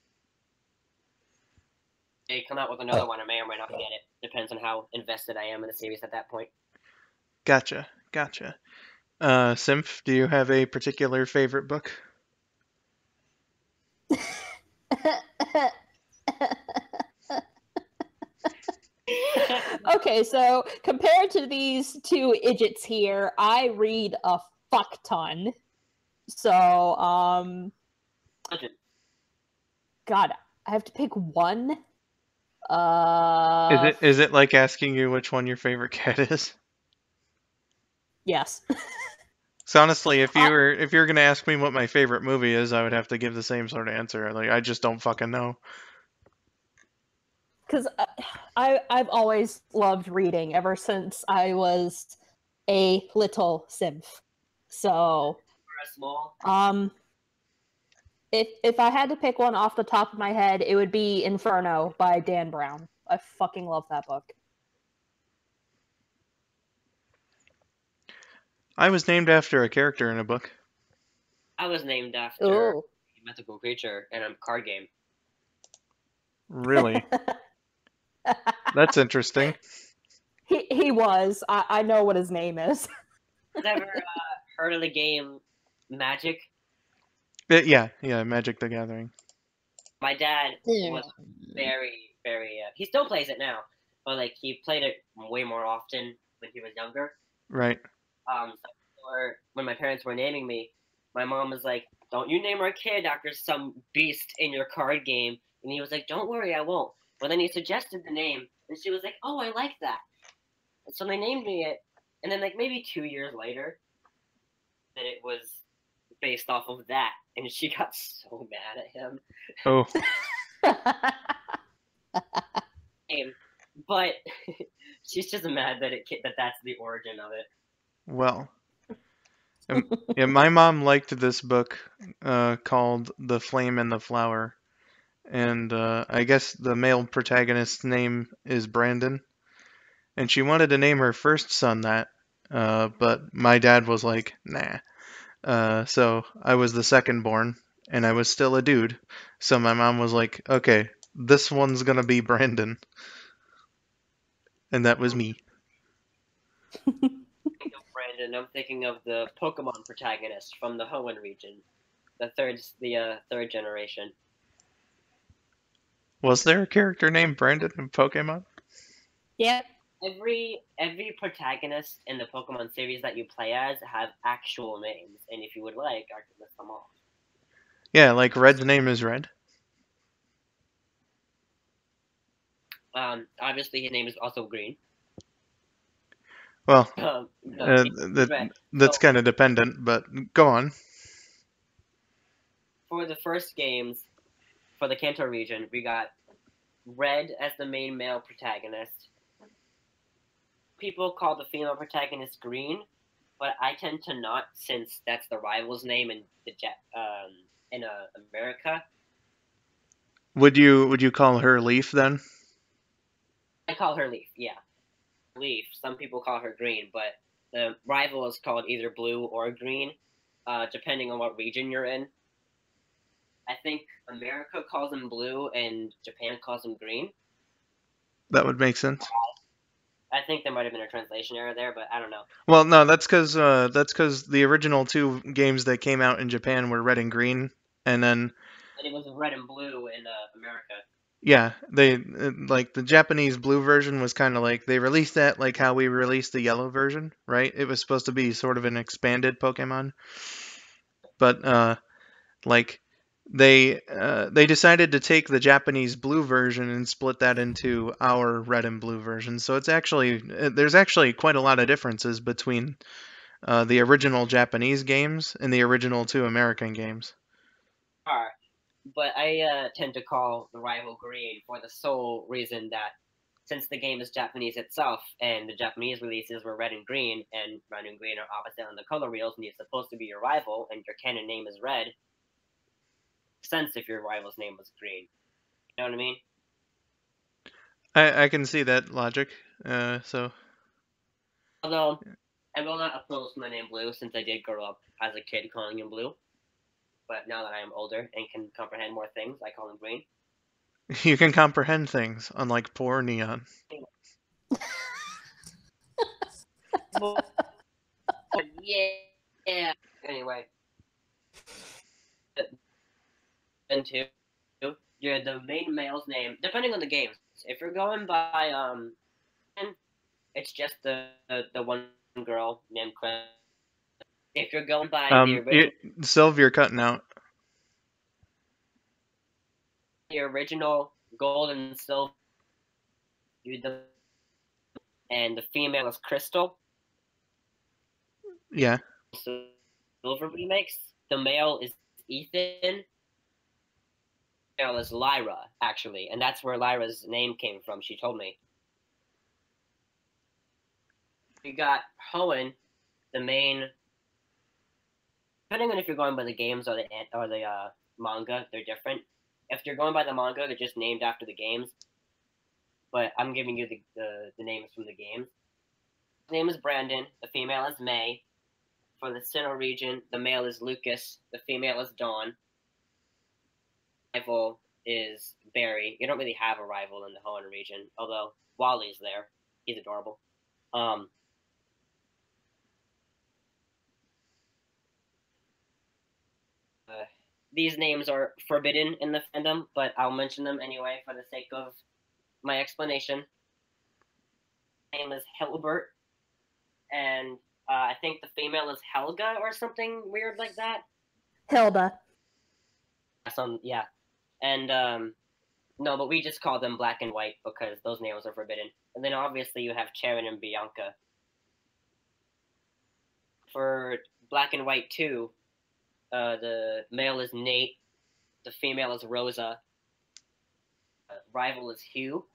They come out with another one, I may or may not get it. Depends on how invested I am in the series at that point. Gotcha. Symph, do you have a particular favorite book? Okay, so compared to these two idiots here, I read a fuck ton. So, God, I have to pick one. Is it like asking you which one your favorite cat is? Yes. So honestly, if you're gonna ask me what my favorite movie is, I would have to give the same sort of answer. Like I just don't fucking know. Because I've always loved reading ever since I was a little Symph. So, if I had to pick one off the top of my head, it would be Inferno by Dan Brown. I fucking love that book. I was named after a character in a book. I was named after a mythical creature in a card game. Really? That's interesting. He was. I know what his name is. Ever heard of the game Magic? Yeah, Magic the Gathering. My dad was very, very. He still plays it now, but like he played it way more often when he was younger. Right. Or when my parents were naming me, my mom was like, "Don't you name our kid after some beast in your card game?" And he was like, "Don't worry, I won't." But then he suggested the name, and she was like, "Oh, I like that." And so they named me it, and then like maybe 2 years later, that it was based off of that, and she got so mad at him. Oh. But she's just mad that that's the origin of it. Well. Yeah, my mom liked this book called The Flame and the Flower. And I guess the male protagonist's name is Brandon. And she wanted to name her first son that, but my dad was like, nah. So I was the second born, and I was still a dude. So my mom was like, okay, this one's gonna be Brandon. And that was me. Brandon, I'm thinking of the Pokemon protagonist from the Hoenn region, the third generation. Was there a character named Brandon in Pokemon? Yeah. Every protagonist in the Pokemon series that you play as have actual names, and if you would like, I can list them off. Yeah, like Red's name is Red. Obviously his name is also Green. Well, No, it's red. that's So kind of dependent, but go on. for the first games, for the Kanto region, we got red as the main male protagonist. People call the female protagonist green, but I tend to not, since that's the rival's name in America. Would you call her Leaf then? I call her Leaf. Yeah, Leaf. Some people call her green, but the rival is called either blue or green, depending on what region you're in. I think America calls him blue and Japan calls him green. That would make sense. I think there might have been a translation error there, but I don't know. Well, no, that's because the original two games that came out in Japan were red and green, and then And it was red and blue in America. yeah, they like the Japanese blue version was kind of like they released that like how we released the yellow version, right? It was supposed to be sort of an expanded Pokemon, but like they decided to take the Japanese blue version and split that into our red and blue version. So it's actually there's actually quite a lot of differences between the original Japanese games and the original two American games. But I tend to call the rival green for the sole reason that since the game is Japanese itself and the Japanese releases were red and green are opposite on the color wheels and it's supposed to be your rival and your canon name is red, sense if your rival's name was green. You know what I mean? I can see that logic. So Although I will not oppose my name Blue since I did grow up as a kid calling him Blue. But now that I am older and can comprehend more things, I call him Green. you can comprehend things, unlike poor Neon. Yeah. Anyway. Then two, you're the main male's name, depending on the games. If you're going by it's just the one girl named Chris. If you're going by the original, Sylv, you're cutting out. gold and silver, and the female is Crystal. Yeah. Silver remakes. The male is Ethan. The male is Lyra, actually, and that's where Lyra's name came from. She told me. We got Hoenn, the main. Depending on if you're going by the games or the manga, they're different. If you're going by the manga, they're just named after the games. But I'm giving you the names from the games. His name is Brandon. The female is May. For the Sinnoh region, the male is Lucas. The female is Dawn. Rival is Barry. You don't really have a rival in the Hoenn region, although Wally's there. He's adorable. These names are forbidden in the fandom, but I'll mention them anyway for the sake of my explanation. His name is Hilbert, and I think the female is Helga or something weird like that. Hilda. Yeah. And no, but we just call them Black and White because those names are forbidden. And then obviously you have Charon and Bianca. For Black and White 2, the male is Nate, the female is Rosa, rival is Hugh.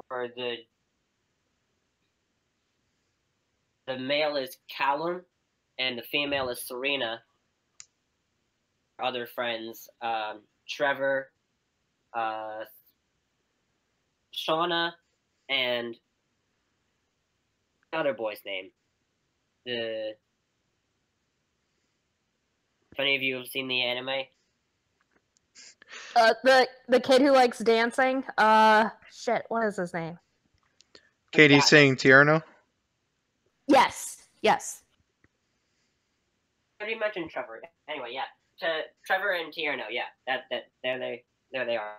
For the male is Callum, and the female is Serena. Other friends, Trevor, Shauna, and the other boy's name. If any of you have seen the anime? The kid who likes dancing. Shit, what is his name? Katie's saying Tierno? Yes. I already mentioned Trevor. Anyway, yeah. Trevor and Tierno, yeah. There they are.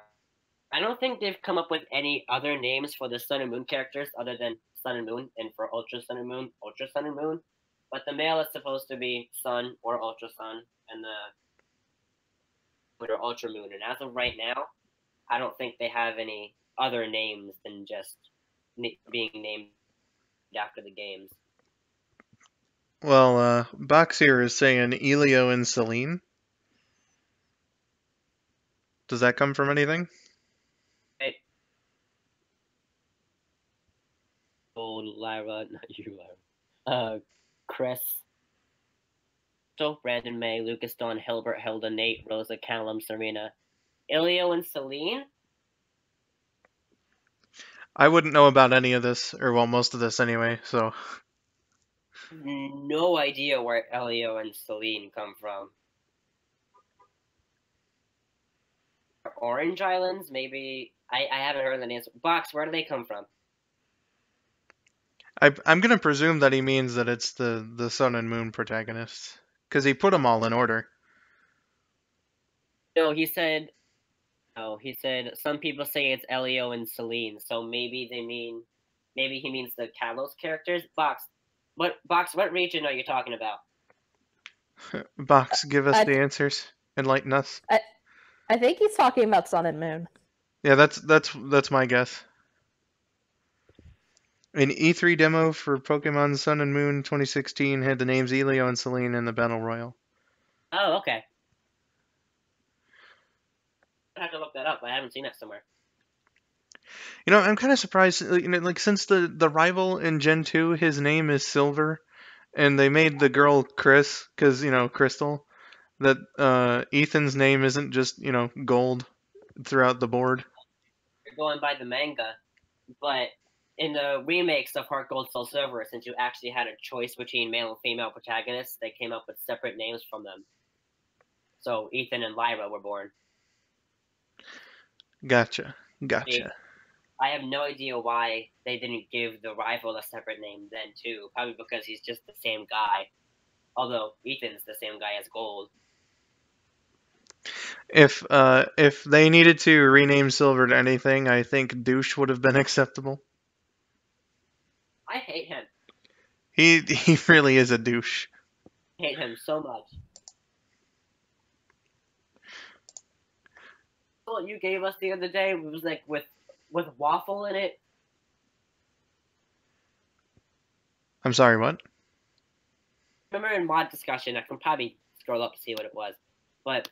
I don't think they've come up with any other names for the Sun and Moon characters other than Sun and Moon, and for Ultra Sun and Moon, Ultra Sun and Moon. But the male is supposed to be Sun or Ultra Sun, and the Moon or Ultra Moon. And as of right now, I don't think they have any other names than just being named after the games. Well, Box here is saying Elio and Celine. Does that come from anything? Right. Old Lyra, not you, Lyra. Chris. So Brandon, May, Lucas, Dawn, Hilbert, Hilda, Nate, Rosa, Callum, Serena, Ilio, and Celine. I wouldn't know about any of this, or well, most of this anyway, so. No idea where Elio and Celine come from. Orange Islands, maybe. I haven't heard the names. Box, where do they come from? I'm gonna presume that he means that it's the Sun and Moon protagonists, because he put them all in order. No, he said. Oh, he said some people say it's Elio and Celine, so maybe he means the Kalos characters. Box, what region are you talking about? Box, give us the answers. Enlighten us. I think he's talking about Sun and Moon. Yeah, that's my guess. An E3 demo for Pokemon Sun and Moon 2016 had the names Elio and Celine in the Battle Royal. Oh, okay. I have to look that up. I haven't seen that somewhere. You know, I'm kind of surprised. Like since the rival in Gen 2, his name is Silver, and they made the girl Chris, because Crystal. That Ethan's name isn't just Gold throughout the board. You're going by the manga, but in the remakes of Heart Gold Soul Silver, since you actually had a choice between male and female protagonists, they came up with separate names from them. So Ethan and Lyra were born. Gotcha. I have no idea why they didn't give the rival a separate name then too. Probably because he's just the same guy. Although Ethan's the same guy as Gold. If they needed to rename Silver to anything, I think Douche would have been acceptable. I hate him. He really is a douche. I hate him so much. What you gave us the other day was like with waffle in it. I'm sorry, what? Remember in mod discussion, I can probably scroll up to see what it was, but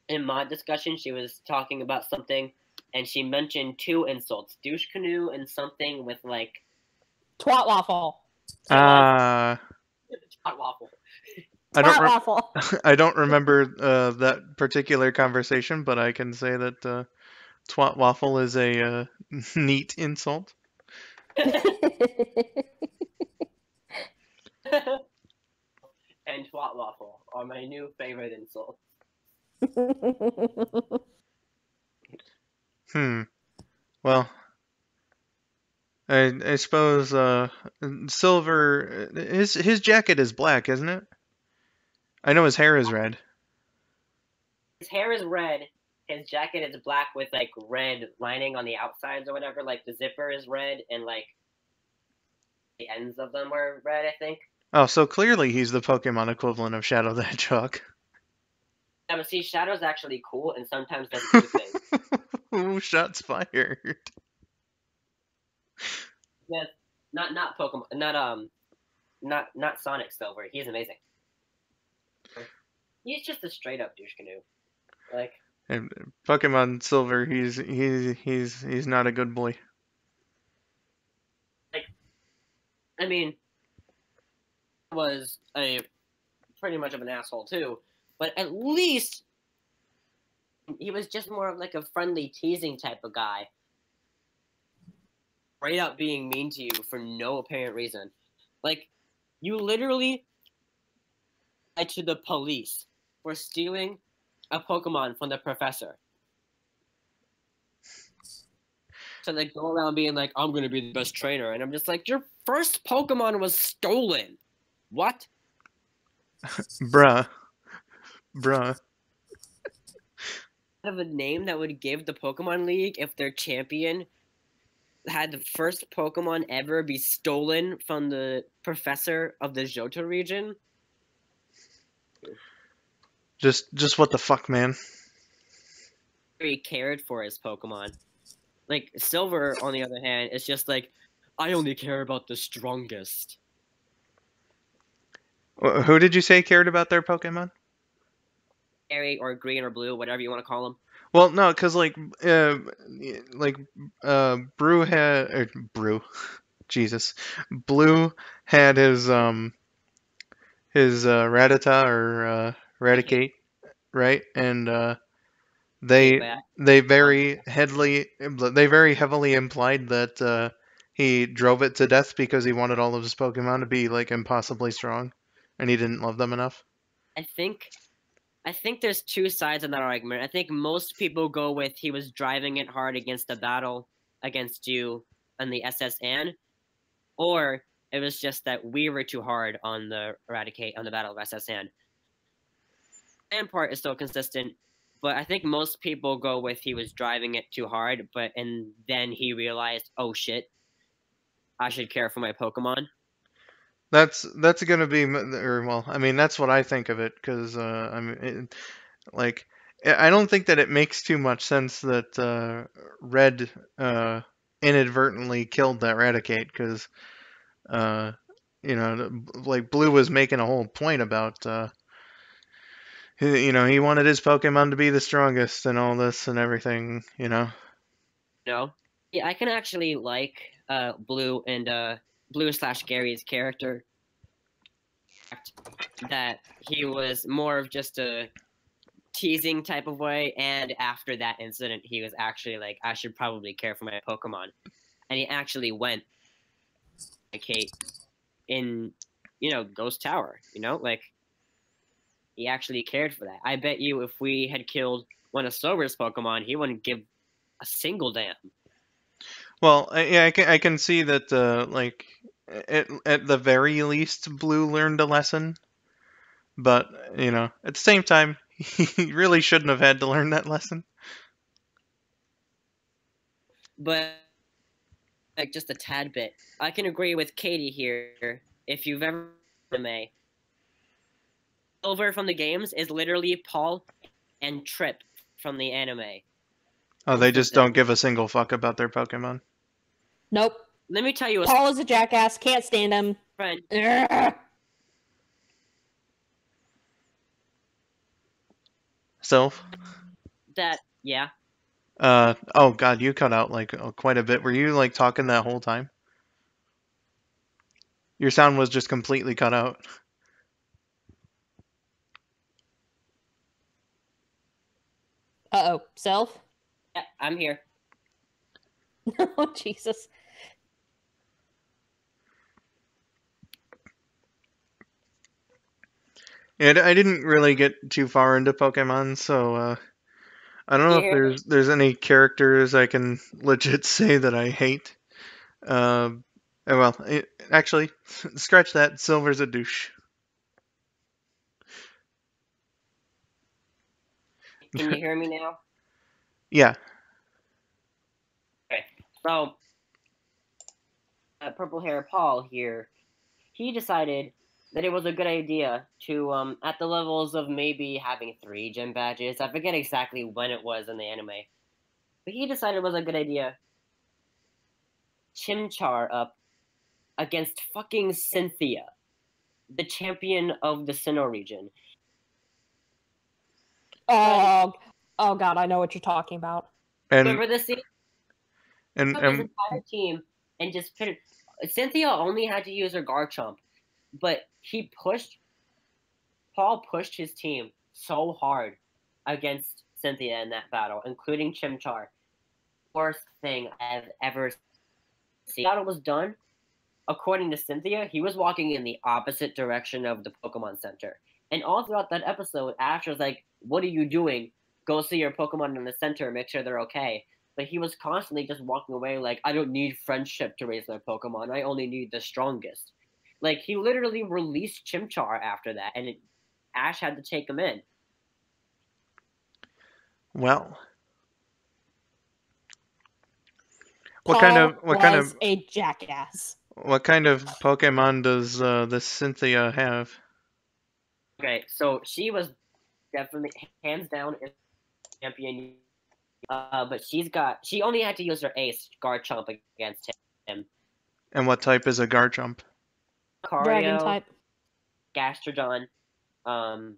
in mod discussion, she was talking about something, and she mentioned two insults: douche canoe and something with like Twat waffle. twat waffle. Twat waffle. I don't remember that particular conversation, but I can say that twat waffle is a neat insult. And twat waffle are my new favorite insults. Well, I suppose Silver. His jacket is black, isn't it? I know his hair is red. His hair is red. His jacket is black with like red lining on the outsides or whatever. Like the zipper is red and like the ends of them are red, I think. Oh, so clearly he's the Pokemon equivalent of Shadow the Hedgehog. Yeah, but see, Shadow's actually cool and sometimes does good things. Ooh, shots fired. Yeah, not Pokemon, not Sonic Silver. He's amazing. He's just a straight up douche canoe. Like And Pokemon Silver, he's not a good boy. Like, I mean, was a pretty much of an asshole too, but at least he was just more of like a friendly teasing type of guy. Straight up being mean to you for no apparent reason. Like, you literally lied to the police for stealing a Pokemon from the professor. So they go around being like, I'm going to be the best trainer. And I'm just like, your first Pokemon was stolen. What? Bruh. Have a name that would give the Pokemon League if their champion had the first Pokemon ever be stolen from the professor of the Johto region? Just what the fuck, man? He cared for his Pokemon. Like, Silver, on the other hand, is just like, I only care about the strongest. Who did you say cared about their Pokemon? Gary or green or blue, whatever you want to call them. Well, no, because Brew had Brew, Jesus, Blue had his Rattata or Raticate, right? And they very heavily implied that he drove it to death because he wanted all of his Pokemon to be like impossibly strong, and he didn't love them enough. I think there's two sides of that argument. I think most people go with he was driving it hard against the battle against you and the SSN, or it was just that we were too hard on the Eradicate on the Battle of SSN. The second part is still consistent, but I think most people go with he was driving it too hard, and then he realized, oh shit, I should care for my Pokemon. That's gonna be, or well, I mean, that's what I think of it, because I mean, like, I don't think that it makes too much sense that Red inadvertently killed that Raticate, because like Blue was making a whole point about he wanted his Pokemon to be the strongest and all this and everything, No, yeah, I can actually like Blue and Blue/Gary's character. That he was more of just a teasing type of way, and after that incident, he was actually like, I should probably care for my Pokemon, and he actually went Kate in Ghost Tower. Like he actually cared for that. I bet you if we had killed one of Silver's Pokemon, he wouldn't give a single damn. Well, yeah, I can see that like at the very least, Blue learned a lesson, but at the same time, he really shouldn't have had to learn that lesson. But like just a tad bit, I can agree with Katie here. If you've ever anime, Silver from the games is literally Paul and Trip from the anime. Oh, they just don't give a single fuck about their Pokemon. Nope. Let me tell you, Paul is a jackass. Can't stand him. Friend. Self. Yeah. Oh god, you cut out like quite a bit. Were you like talking that whole time? Your sound was just completely cut out. Uh-oh. Self? Yeah, I'm here. Oh, Jesus. And I didn't really get too far into Pokemon, so I don't know if there's any characters I can legit say that I hate. Well, actually, scratch that. Silver's a douche. Can you hear me now? Yeah. Okay. So, purple hair Paul here, he decided that it was a good idea to, at the levels of maybe having 3 gym badges. I forget exactly when it was in the anime. But he decided it was a good idea. Chimchar up against fucking Cynthia, the champion of the Sinnoh region. Oh god, I know what you're talking about. And remember this scene? And His entire team and just put it. Cynthia only had to use her Garchomp, but Paul pushed his team so hard against Cynthia in that battle, including Chimchar. Worst thing I've ever seen. The battle was done. According to Cynthia, he was walking in the opposite direction of the Pokemon Center. And all throughout that episode, Ash was like, what are you doing? Go see your Pokemon in the center, make sure they're okay. But he was constantly just walking away like, I don't need friendship to raise my Pokemon. I only need the strongest. Like, he literally released Chimchar after that, and Ash had to take him in. Well. Paul what kind of a jackass. What kind of Pokemon does this Cynthia have? Okay, so she was definitely hands down a champion. But she only had to use her ace Garchomp against him. And what type is a Garchomp? Dragon Lucario, type. Gastrodon, Milotic,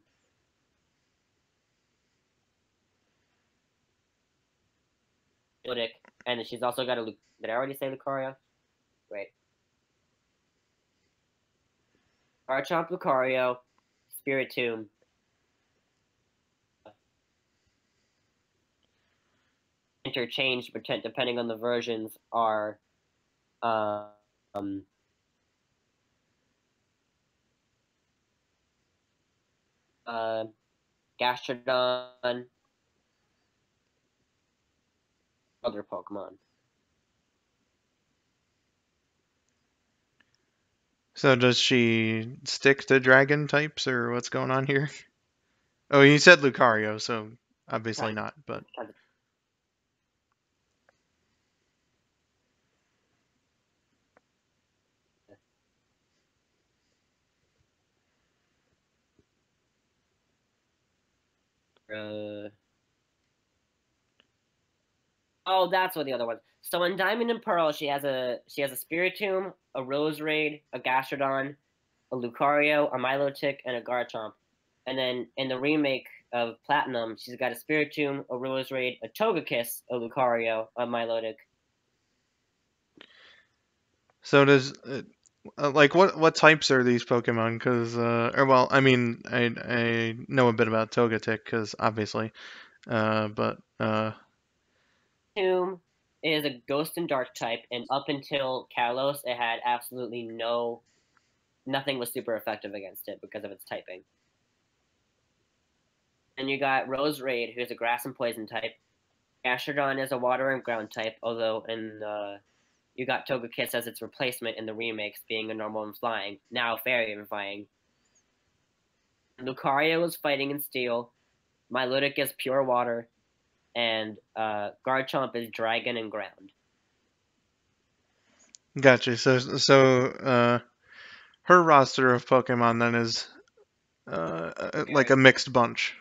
and then she's also got a did I already say Lucario? Wait. Garchomp, Lucario, Spiritomb. Interchanged, depending on the versions, are Gastrodon, other Pokemon. So does she stick to dragon types, or what's going on here? Oh, you said Lucario, so obviously Right. not, but... Oh, that's what the other one. So in Diamond and Pearl, she has a Spiritomb, a Roserade, a Gastrodon, a Lucario, a Milotic, and a Garchomp. And then in the remake of Platinum, she's got a Spiritomb, a Roserade, a Togekiss, a Lucario, a Milotic. So does... like, what types are these Pokemon? Because, or well, I mean, I know a bit about Togetic, because obviously, but, Tomb is a Ghost and Dark type, and up until Kalos, it had absolutely nothing was super effective against it because of its typing. And you got Roserade, who's a Grass and Poison type. Gastrodon is a Water and Ground type, although you got Togekiss as its replacement in the remakes, being a normal and flying, now fairy and flying. Lucario is fighting and steel. Milotic is pure water, and Garchomp is dragon and ground. gotcha. So, her roster of Pokemon then is like a mixed bunch,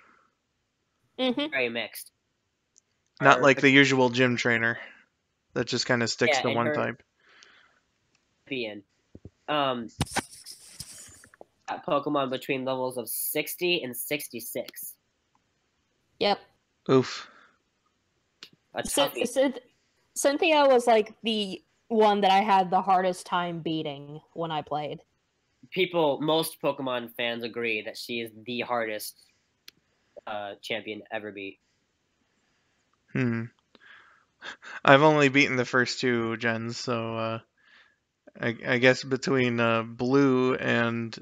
Very mixed. not like the usual gym trainer that just kind of sticks to and one her type. champion, got Pokemon between levels of 60 and 66. Yep. Oof. A toughie. Cynthia was like the one that I had the hardest time beating when I played. Most Pokemon fans agree that she is the hardest champion to ever beat. I've only beaten the first two gens, so I guess between Blue and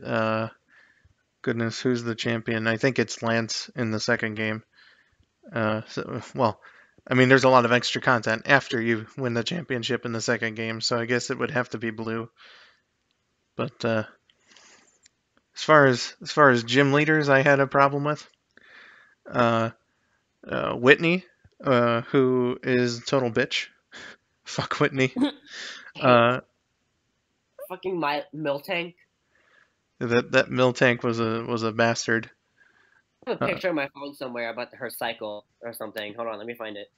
goodness, who's the champion? I think it's Lance in the second game. Well, I mean, there's a lot of extra content after you win the championship in the second game, so I guess it would have to be Blue. But as far as gym leaders, I had a problem with Whitney, who is total bitch. Fuck Whitney. Fucking Miltank. That Miltank was a bastard. I have a picture on my phone somewhere about her cycle or something. Hold on, let me find it.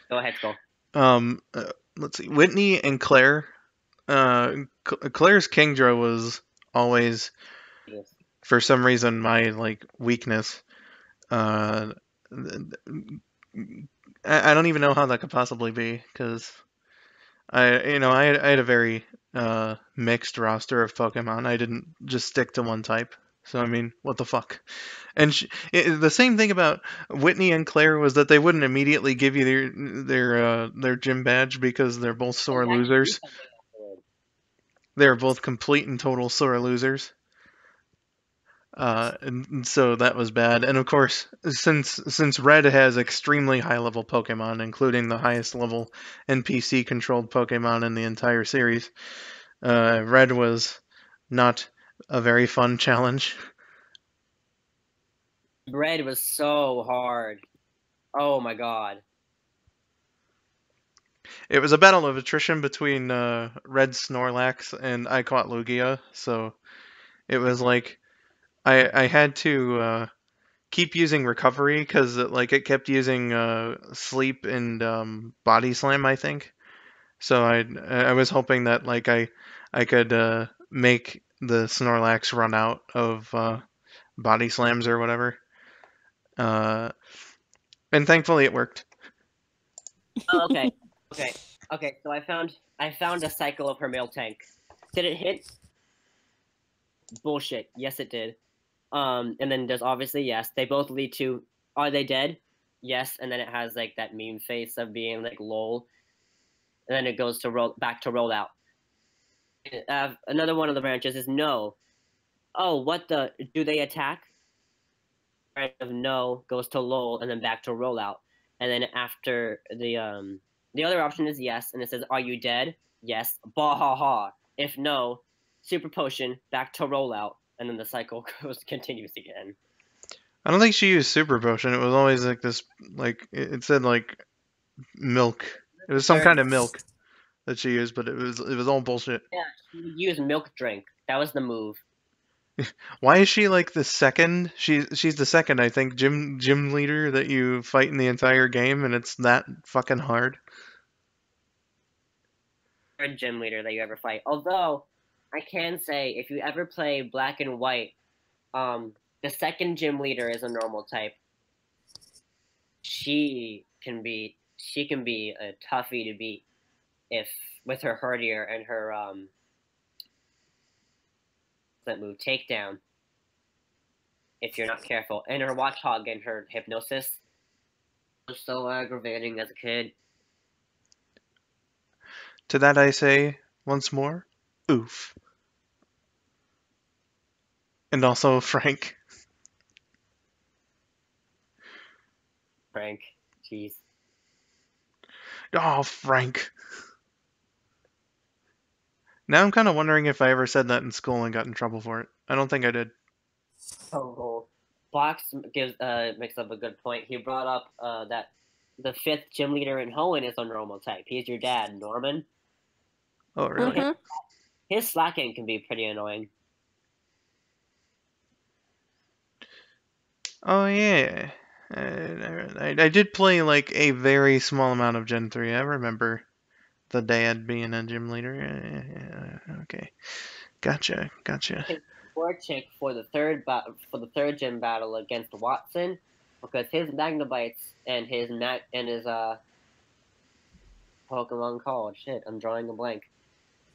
Go ahead, Skull. Let's see. Whitney and Claire. Claire's Kingdra was always, for some reason, my like weakness. I don't even know how that could possibly be, because I had a very mixed roster of Pokemon. I didn't just stick to one type. So I mean, what the fuck? And the same thing about Whitney and Claire was that they wouldn't immediately give you their gym badge because they're both sore losers. They're both complete and total sore losers. And so that was bad. And of course, since Red has extremely high level Pokemon, including the highest level NPC controlled Pokemon in the entire series, Red was not a very fun challenge. Red was so hard. Oh my god. It was a battle of attrition between Red Snorlax and I caught Lugia, so it was like I had to keep using recovery because it kept using sleep and body slam, I think. So I was hoping that like I could make the Snorlax run out of body slams or whatever. And thankfully it worked. Oh, okay, okay. So I found a cycle of her male tank. Did it hit? Bullshit. Yes, it did. And then there's obviously yes. They both lead to are they dead? Yes, and then it has like that meme face of being like lol, and then it goes to back to rollout. Another one of the branches is no. Oh, what the? Do they attack? Branch of no goes to lol, and then back to rollout. And then after the other option is yes, and it says are you dead? Yes. Bah ha ha. If no, super potion back to rollout, and then the cycle continues again. I don't think she used Super Potion. It was always like this, like it said like milk. It was some kind of milk that she used, but it was all bullshit. Yeah, she would use milk drink. That was the move. Why is she like the second? She's the second, I think, gym leader that you fight in the entire game, and it's that fucking hard. Third gym leader that you ever fight. Although, I can say if you ever play Black and White, the second gym leader is a normal type. She can be a toughie to beat if with her Herdier and her that move takedown. If you're not careful, and her Watchhog and her Hypnosis was so aggravating as a kid. To that I say once more, oof. And also Frank. Frank, jeez. Oh, Frank. Now I'm kind of wondering if I ever said that in school and got in trouble for it. I don't think I did. Oh, Box makes up a good point. He brought up that the fifth gym leader in Hoenn is a normal type. He's your dad, Norman. Oh, really? Mhm. His slacking can be pretty annoying. Oh, yeah. I did play like a very small amount of Gen 3. I remember the dad being a gym leader. Yeah, okay. Gotcha. His Vorchick for the third gym battle against Watson, because his Magnabites and his Pokemon called shit. I'm drawing a blank.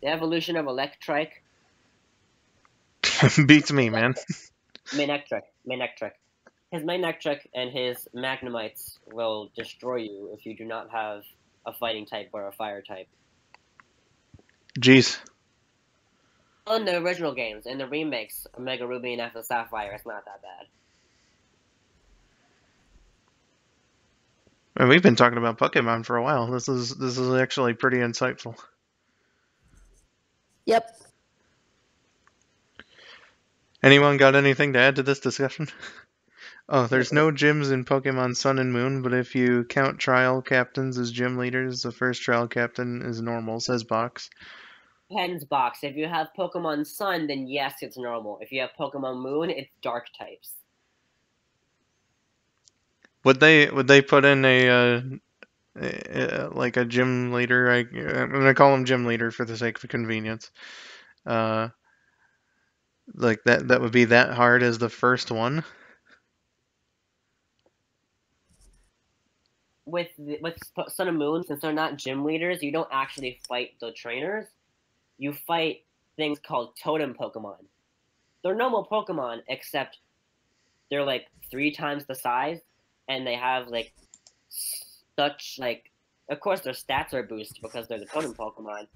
The evolution of Electrike. Beats me, man. Manectric. His Manectric and his Magnemites will destroy you if you do not have a fighting type or a fire type. Jeez. In the original games, in the remakes, Omega Ruby and Alpha Sapphire, it's not that bad. And we've been talking about Pokemon for a while. This is actually pretty insightful. Yep. Anyone got anything to add to this discussion? Oh, there's no gyms in Pokemon Sun and Moon, but if you count trial captains as gym leaders, the first trial captain is normal, says Box. Depends, Box. If you have Pokemon Sun, then yes, it's normal. If you have Pokemon Moon, it's dark types. Would they put in like a gym leader? I'm gonna call him gym leader for the sake of convenience. Like that would be that hard as the first one. With Sun and Moon, since they're not gym leaders, you don't actually fight the trainers. You fight things called totem Pokemon. They're normal Pokemon, except they're like 3 times the size, and they have like such like. Of course, their stats are boosted because they're the totem Pokemon,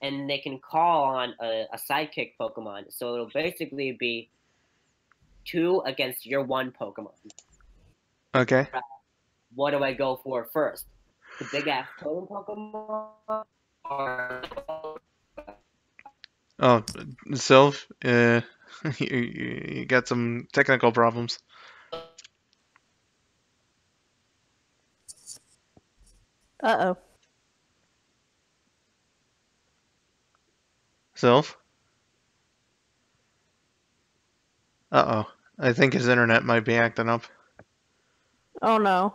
and they can call on a sidekick Pokemon. So it'll basically be 2 against your 1 Pokemon. Okay. What do I go for first? The big ass totem Pokemon or Oh, Sylph, you got some technical problems. Uh-oh. Sylph? Uh-oh. I think his internet might be acting up. Oh no.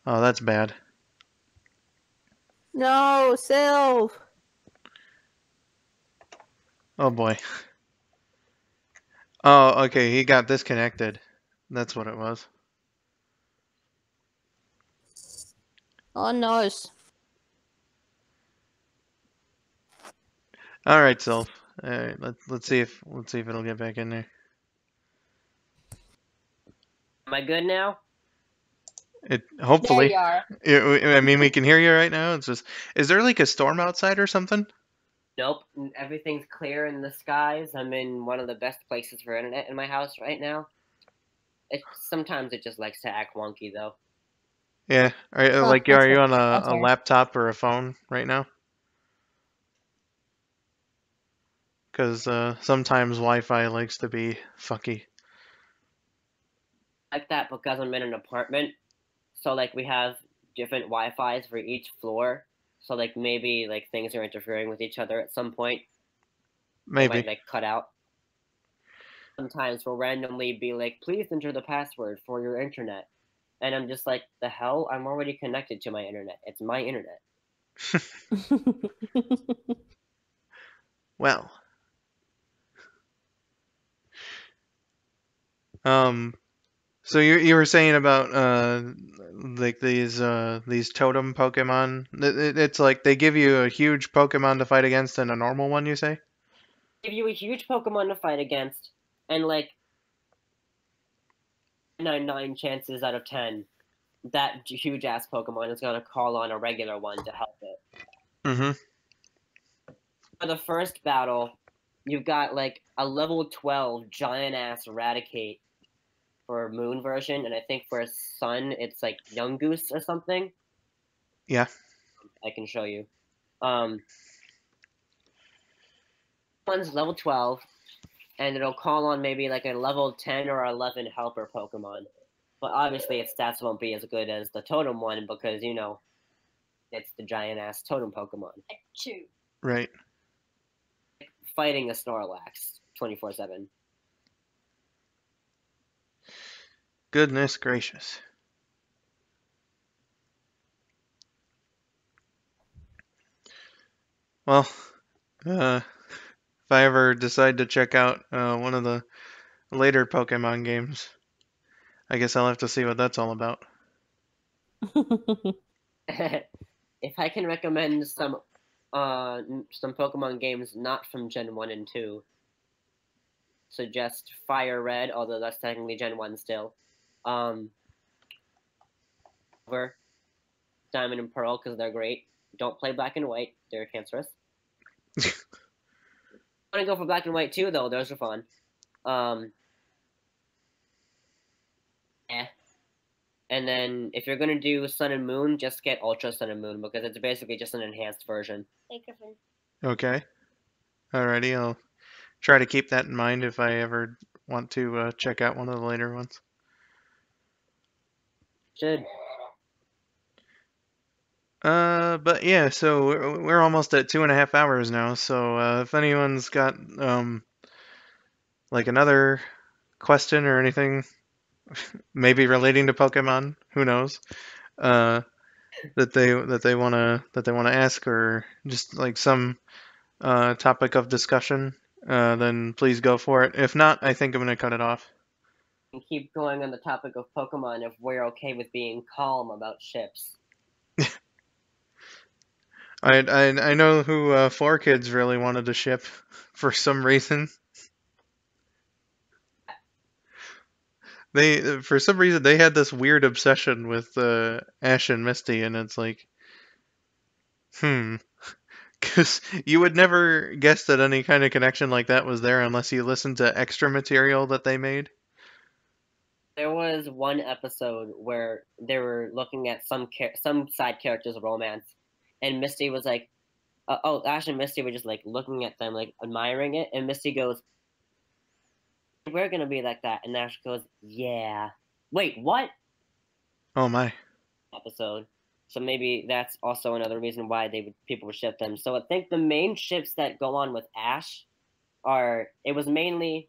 Oh, that's bad. No, Sylv. Oh boy. Oh, okay, he got disconnected. That's what it was. Oh no. All right, Sylph. All right, let's see if it'll get back in there. Am I good now? It There hopefully. you are. I mean, we can hear you right now. It's just, is there like a storm outside or something? Nope. Everything's clear in the skies. I'm in one of the best places for internet in my house right now. Sometimes it just likes to act wonky though. Yeah. Are Huh, are you that's on a fair. laptop or a phone right now? Because sometimes Wi-Fi likes to be fucky. Like that because I'm in an apartment. So like we have different Wi-Fi's for each floor. So like maybe like things are interfering with each other at some point. They Maybe. might like cut out. Sometimes we'll randomly be like, please enter the password for your internet. And I'm just like, the hell? I'm already connected to my internet. It's my internet. Well. So you were saying about like these totem Pokemon. It's like they give you a huge Pokemon to fight against and a normal one, you say? Give you a huge Pokemon to fight against, and like 9 chances out of 10, that huge ass Pokemon is gonna call on a regular one to help it. Mm-hmm. For the first battle, you've got like a level 12 giant ass Eradicate for Moon version, and I think for Sun it's like Young Goose or something. Yeah. I can show you. One's level 12, and it'll call on maybe like a level 10 or 11 helper Pokemon. But obviously its stats won't be as good as the Totem one because, you know, it's the giant ass Totem Pokemon. Two. Right. Fighting a Snorlax 24/7. Goodness gracious. Well, if I ever decide to check out one of the later Pokemon games, I guess I'll have to see what that's all about. If I can recommend some Pokemon games not from Gen 1 and 2, suggest Fire Red, although that's technically Gen 1 still. Over Diamond and Pearl because they're great. Don't play Black and White; they're cancerous. I want to go for Black and White too, though. Those are fun. And then if you're gonna do Sun and Moon, just get Ultra Sun and Moon because it's basically just an enhanced version. Hey, Griffin. Okay. Alrighty, I'll try to keep that in mind if I ever want to check out one of the later ones. Should. But yeah, so we're almost at 2.5 hours now. So if anyone's got like another question or anything, maybe relating to Pokemon, who knows, that they wanna ask, or just like some topic of discussion, then please go for it. If not, I think I'm gonna cut it off. And keep going on the topic of Pokemon if we're okay with being calm about ships. I know who 4Kids really wanted to ship for some reason. For some reason they had this weird obsession with Ash and Misty, and it's like, because you would never guess that any kind of connection like that was there unless you listened to extra material that they made. There was one episode where they were looking at some side character's romance, and Misty was like, Ash and Misty were just like looking at them, like admiring it, and Misty goes, "We're gonna be like that," and Ash goes, "Yeah." Wait, what? Oh my. Episode. So maybe that's also another reason why people would ship them. So I think the main ships that go on with Ash it was mainly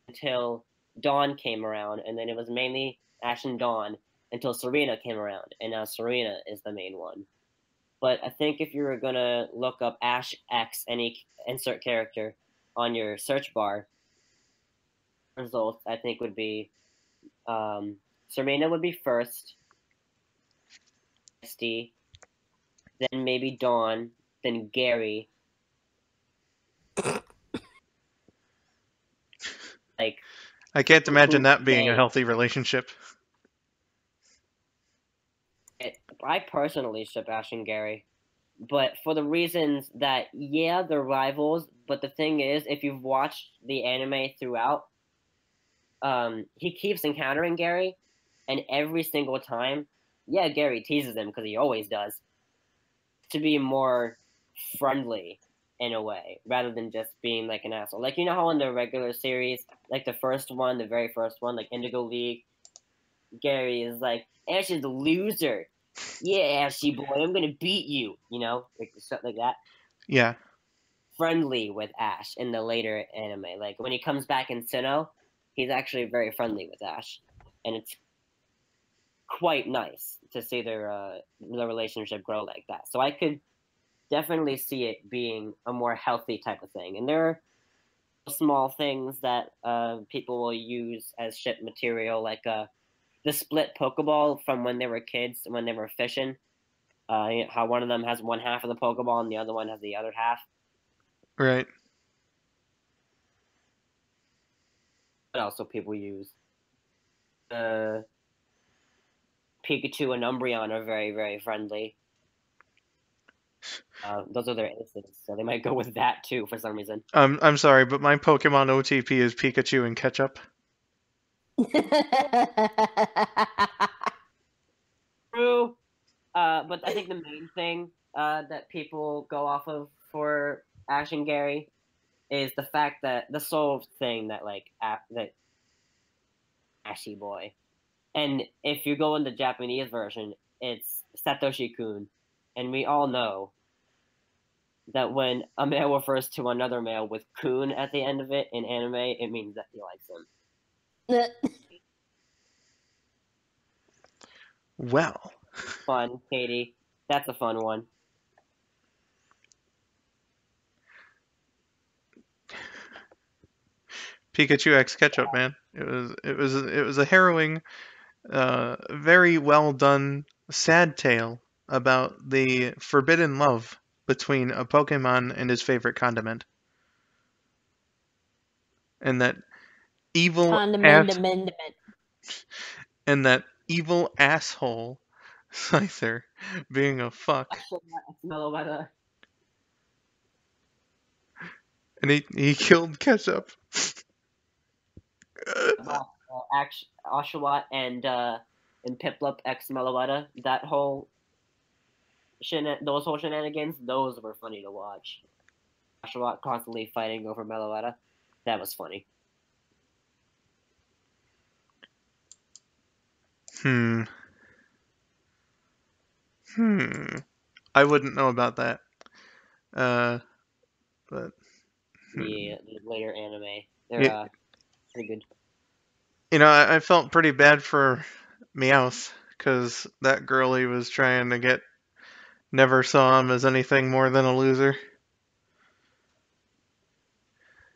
until Dawn came around, and then it was mainly Ash and Dawn until Serena came around, and now Serena is the main one. But I think if you were gonna look up Ash X, any insert character on your search bar, results I think would be Serena would be first, Misty, then maybe Dawn, then Gary. Like, I can't imagine that being a May. healthy relationship. I personally ship Ash and Gary, but for the reasons that, yeah, they're rivals, but the thing is, if you've watched the anime throughout, he keeps encountering Gary, and every single time, yeah, Gary teases him because he always does, to be more friendly in a way, rather than just being like an asshole. Like, you know how in the regular series, like the first one, the very first one, like Indigo League, Gary is like, Ash is a loser. Yeah, Ashy boy, I'm gonna beat you. You know, like stuff like that. Yeah. Friendly with Ash in the later anime. Like when he comes back in Sinnoh, he's actually very friendly with Ash, and it's quite nice to see their relationship grow like that. So I could definitely see it being a more healthy type of thing. And there are small things that people will use as ship material, like the split Pokeball from when they were kids, when they were fishing. How one of them has one half of the Pokeball and the other one has the other half. Right. What else will people use? Pikachu and Umbreon are very, very friendly. Those are their aces, so they might go with that too for some reason. I'm sorry, but my Pokemon OTP is Pikachu and Ketchup. True, but I think the main thing that people go off of for Ash and Gary is the fact that the soul thing that that Ashy boy, and if you go in the Japanese version, it's Satoshi-kun, and we all know that when a male refers to another male with kun at the end of it in anime, it means that he likes him. Well. Fun, Katie. That's a fun one. Pikachu X Ketchup, man. It was a harrowing, very well done, sad tale about the forbidden love between a Pokemon and his favorite condiment. And that evil ass and that evil asshole Scyther being a fuck. And he killed Ketchup. Oshawott and Piplup X Meloetta, that whole those whole shenanigans, those were funny to watch. Oshawott constantly fighting over Meloetta, that was funny. I wouldn't know about that. But the later anime, they're pretty good. You know, I felt pretty bad for Meowth, because that girl he was trying to get never saw him as anything more than a loser.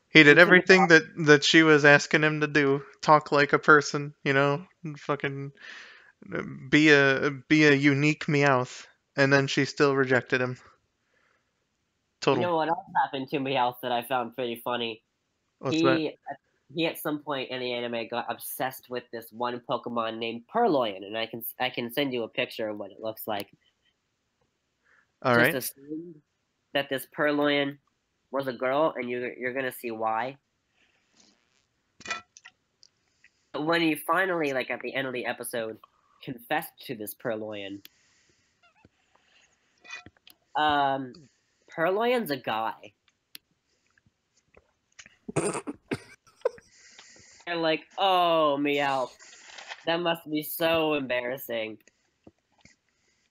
He did everything that she was asking him to do. Talk like a person, you know, fucking be a unique Meowth, and then she still rejected him. Total. You know what else happened to Meowth that I found pretty funny? What's that? He at some point in the anime got obsessed with this one Pokemon named Purloin, and I can send you a picture of what it looks like. All right. Just assume that this Purloin was a girl, and you're gonna see why. But when he finally, like at the end of the episode, confessed to this Purloin, Purloin's a guy. They're like, oh, Meowth, that must be so embarrassing.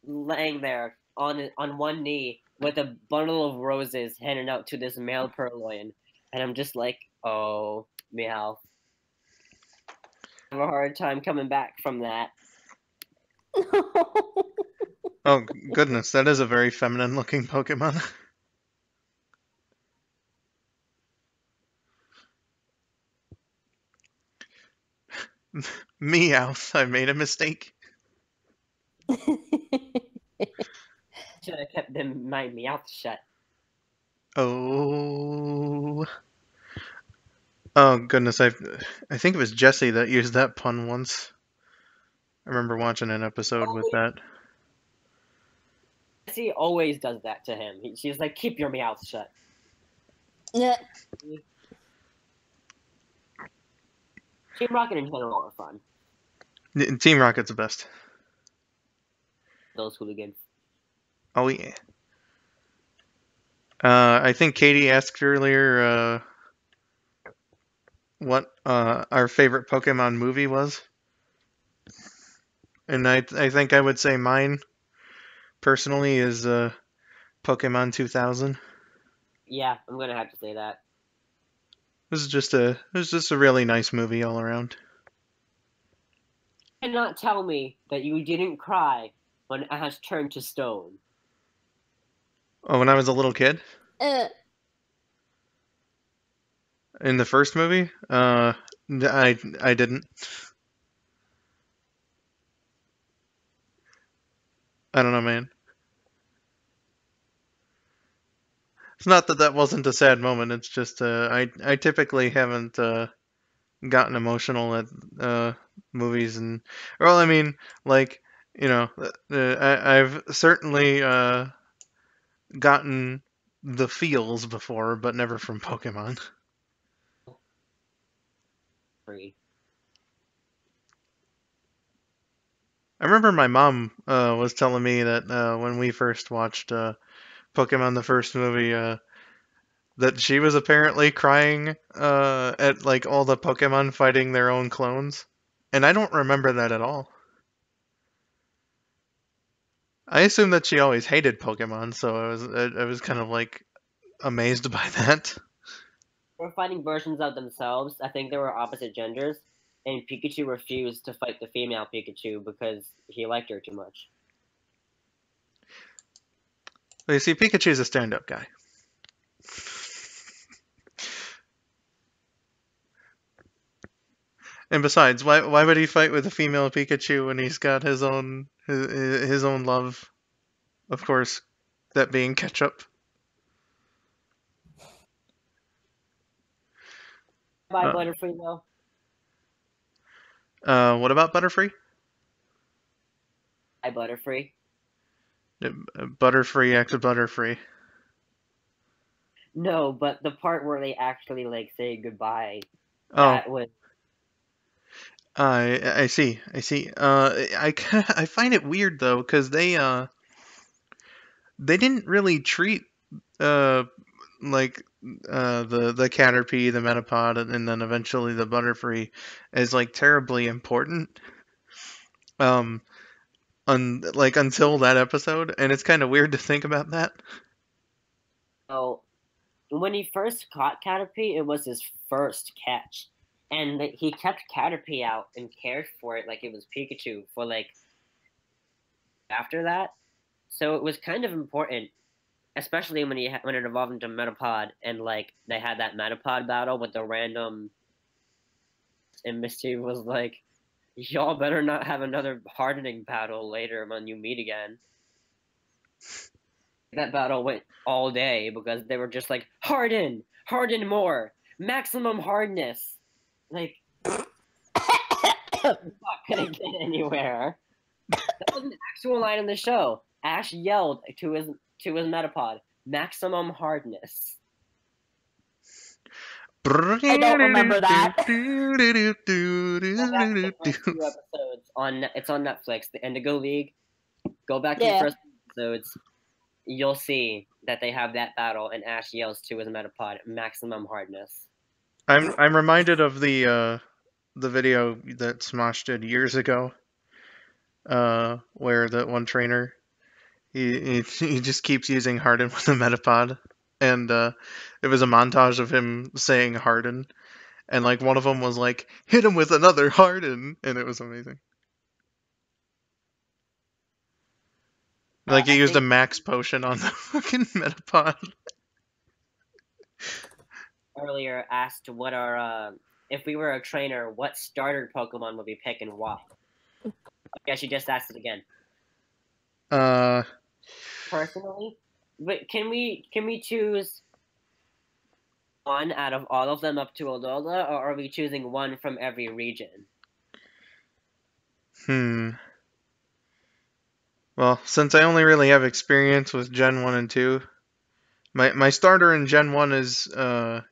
Laying there on one knee with a bundle of roses handed out to this male Purloin, and I'm just like, oh, Meowth. I have a hard time coming back from that. Oh, goodness, that is a very feminine-looking Pokemon. Meowth, I made a mistake. Should have kept my mouth shut. Oh. Oh, goodness, I think it was Jesse that used that pun once. I remember watching an episode with that. She always does that to him. She's like, keep your mouth shut. Yeah. Team Rocket in general are fun. Team Rocket's the best. Those hooligans. Oh, yeah. I think Katie asked earlier what our favorite Pokemon movie was. And I think I would say mine, personally, is Pokemon 2000. Yeah, I'm gonna have to say that. It was just a really nice movie all around. You cannot tell me that you didn't cry when Ash turned to stone. Oh, when I was a little kid? In the first movie? I didn't. I don't know, man. It's not that wasn't a sad moment. It's just I typically haven't gotten emotional at movies and well, I mean, like I've certainly gotten the feels before, but never from Pokemon. Free. I remember my mom was telling me that when we first watched Pokemon the first movie, that she was apparently crying at like all the Pokemon fighting their own clones, and I don't remember that at all. I assume that she always hated Pokemon, so I was kind of like amazed by that. They were fighting versions of themselves. I think they were opposite genders, and Pikachu refused to fight the female Pikachu because he liked her too much. Well, you see, Pikachu's a stand-up guy. And besides, why would he fight with a female Pikachu when he's got his own love? Of course, that being ketchup. Bye, Butterfree, though. What about Butterfree? Bye, Butterfree. Butterfree X Butterfree. No, but the part where they actually like say goodbye. Oh, That was I see. I find it weird though, because they didn't really treat like the Caterpie, the Metapod, and then eventually the Butterfree as like terribly important. Like until that episode, and it's kind of weird to think about that. oh. When he first caught Caterpie, it was his first catch, and he kept Caterpie out and cared for it like it was Pikachu for like after that. So it was kind of important, especially when when it evolved into Metapod and like they had that Metapod battle with the random. And Misty was like, "Y'all better not have another hardening battle later when you meet again." That battle went all day because they were just like, harden more, maximum hardness. Like, not gonna get anywhere. That was an actual line in the show. Ash yelled to his Metapod, maximum hardness. I don't remember that. It's on Netflix, the Indigo League. Go back to the first episodes. You'll see that they have that battle, and Ash yells to his Metapod, maximum hardness. I'm reminded of the video that Smosh did years ago, where that one trainer he just keeps using Harden with the Metapod, and it was a montage of him saying Harden, and like one of them was like hit him with another Harden, and it was amazing. Like you I used a think max potion on the fucking Metapod. earlier asked what our if we were a trainer, what starter Pokemon would we pick and why? I guess you just asked it again. Personally, but can we choose one out of all of them up to Alola, or are we choosing one from every region? Well, since I only really have experience with Gen 1 and 2, my starter in Gen 1 is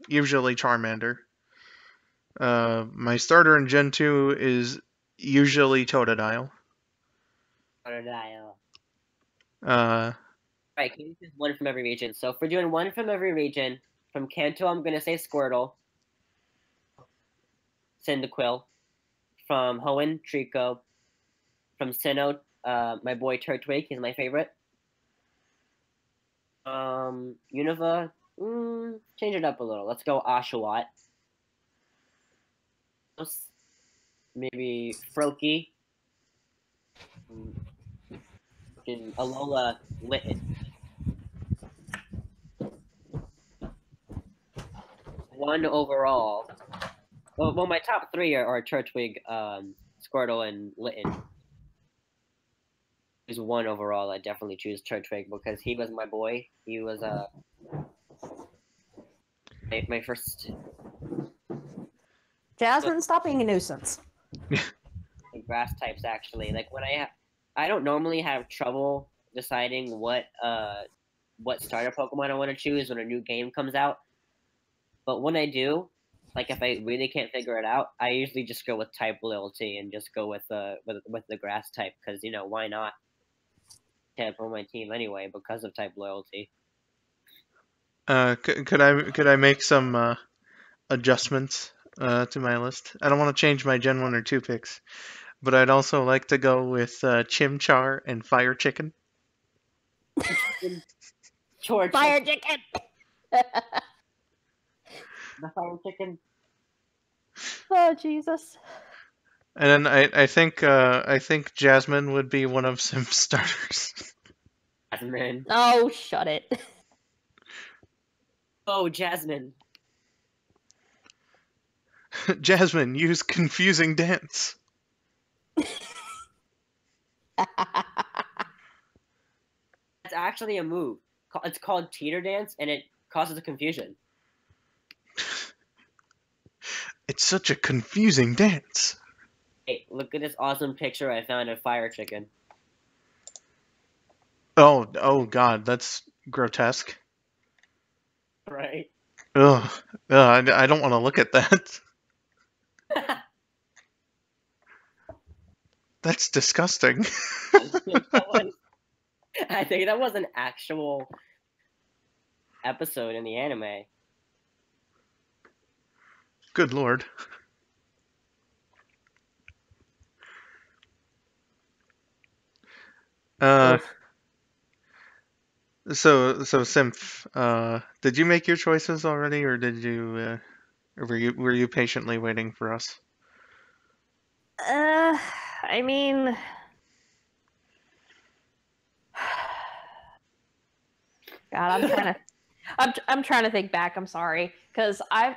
usually Charmander. My starter in Gen 2 is usually Totodile. Totodile. Uh, Right, can you choose one from every region? So if we're doing one from every region, from Kanto, I'm gonna say Squirtle. Cyndaquil. From Hoenn, Trico. From Sinnoh, my boy Turtwig, he's my favorite. Unova, change it up a little. Let's go Oshawott. Maybe Froakie. Alola Litten. One overall. Well, my top three are Turtwig, Squirtle, and Litten. There's one overall. I definitely choose Turtwig because he was my boy. He was my first Jasmine, stop being a nuisance. grass types actually. Like when I don't normally have trouble deciding what starter Pokemon I want to choose when a new game comes out. But when I do, like if I really can't figure it out, I usually just go with type loyalty and just go with the grass type because why not? Type on my team anyway because of type loyalty. could I make some adjustments to my list? I don't want to change my Gen 1 or 2 picks, but I'd also like to go with Chimchar and Fire Chicken. George, Fire chicken. the fire chicken. Oh Jesus. And then I think Jasmine would be one of some starters. Jasmine. Oh, shut it. Oh, Jasmine. Jasmine, use confusing dance. That's actually a move. It's called Teeter Dance, and it causes a confusion. It's such a confusing dance. Hey, look at this awesome picture I found of Fire Chicken. Oh God, that's grotesque. Right. Ugh, I don't want to look at that. That's disgusting. I think that was an actual episode in the anime. Good Lord. So Symph, did you make your choices already, or did you, or were you patiently waiting for us? I mean, God, I'm trying to think back. I'm sorry, because I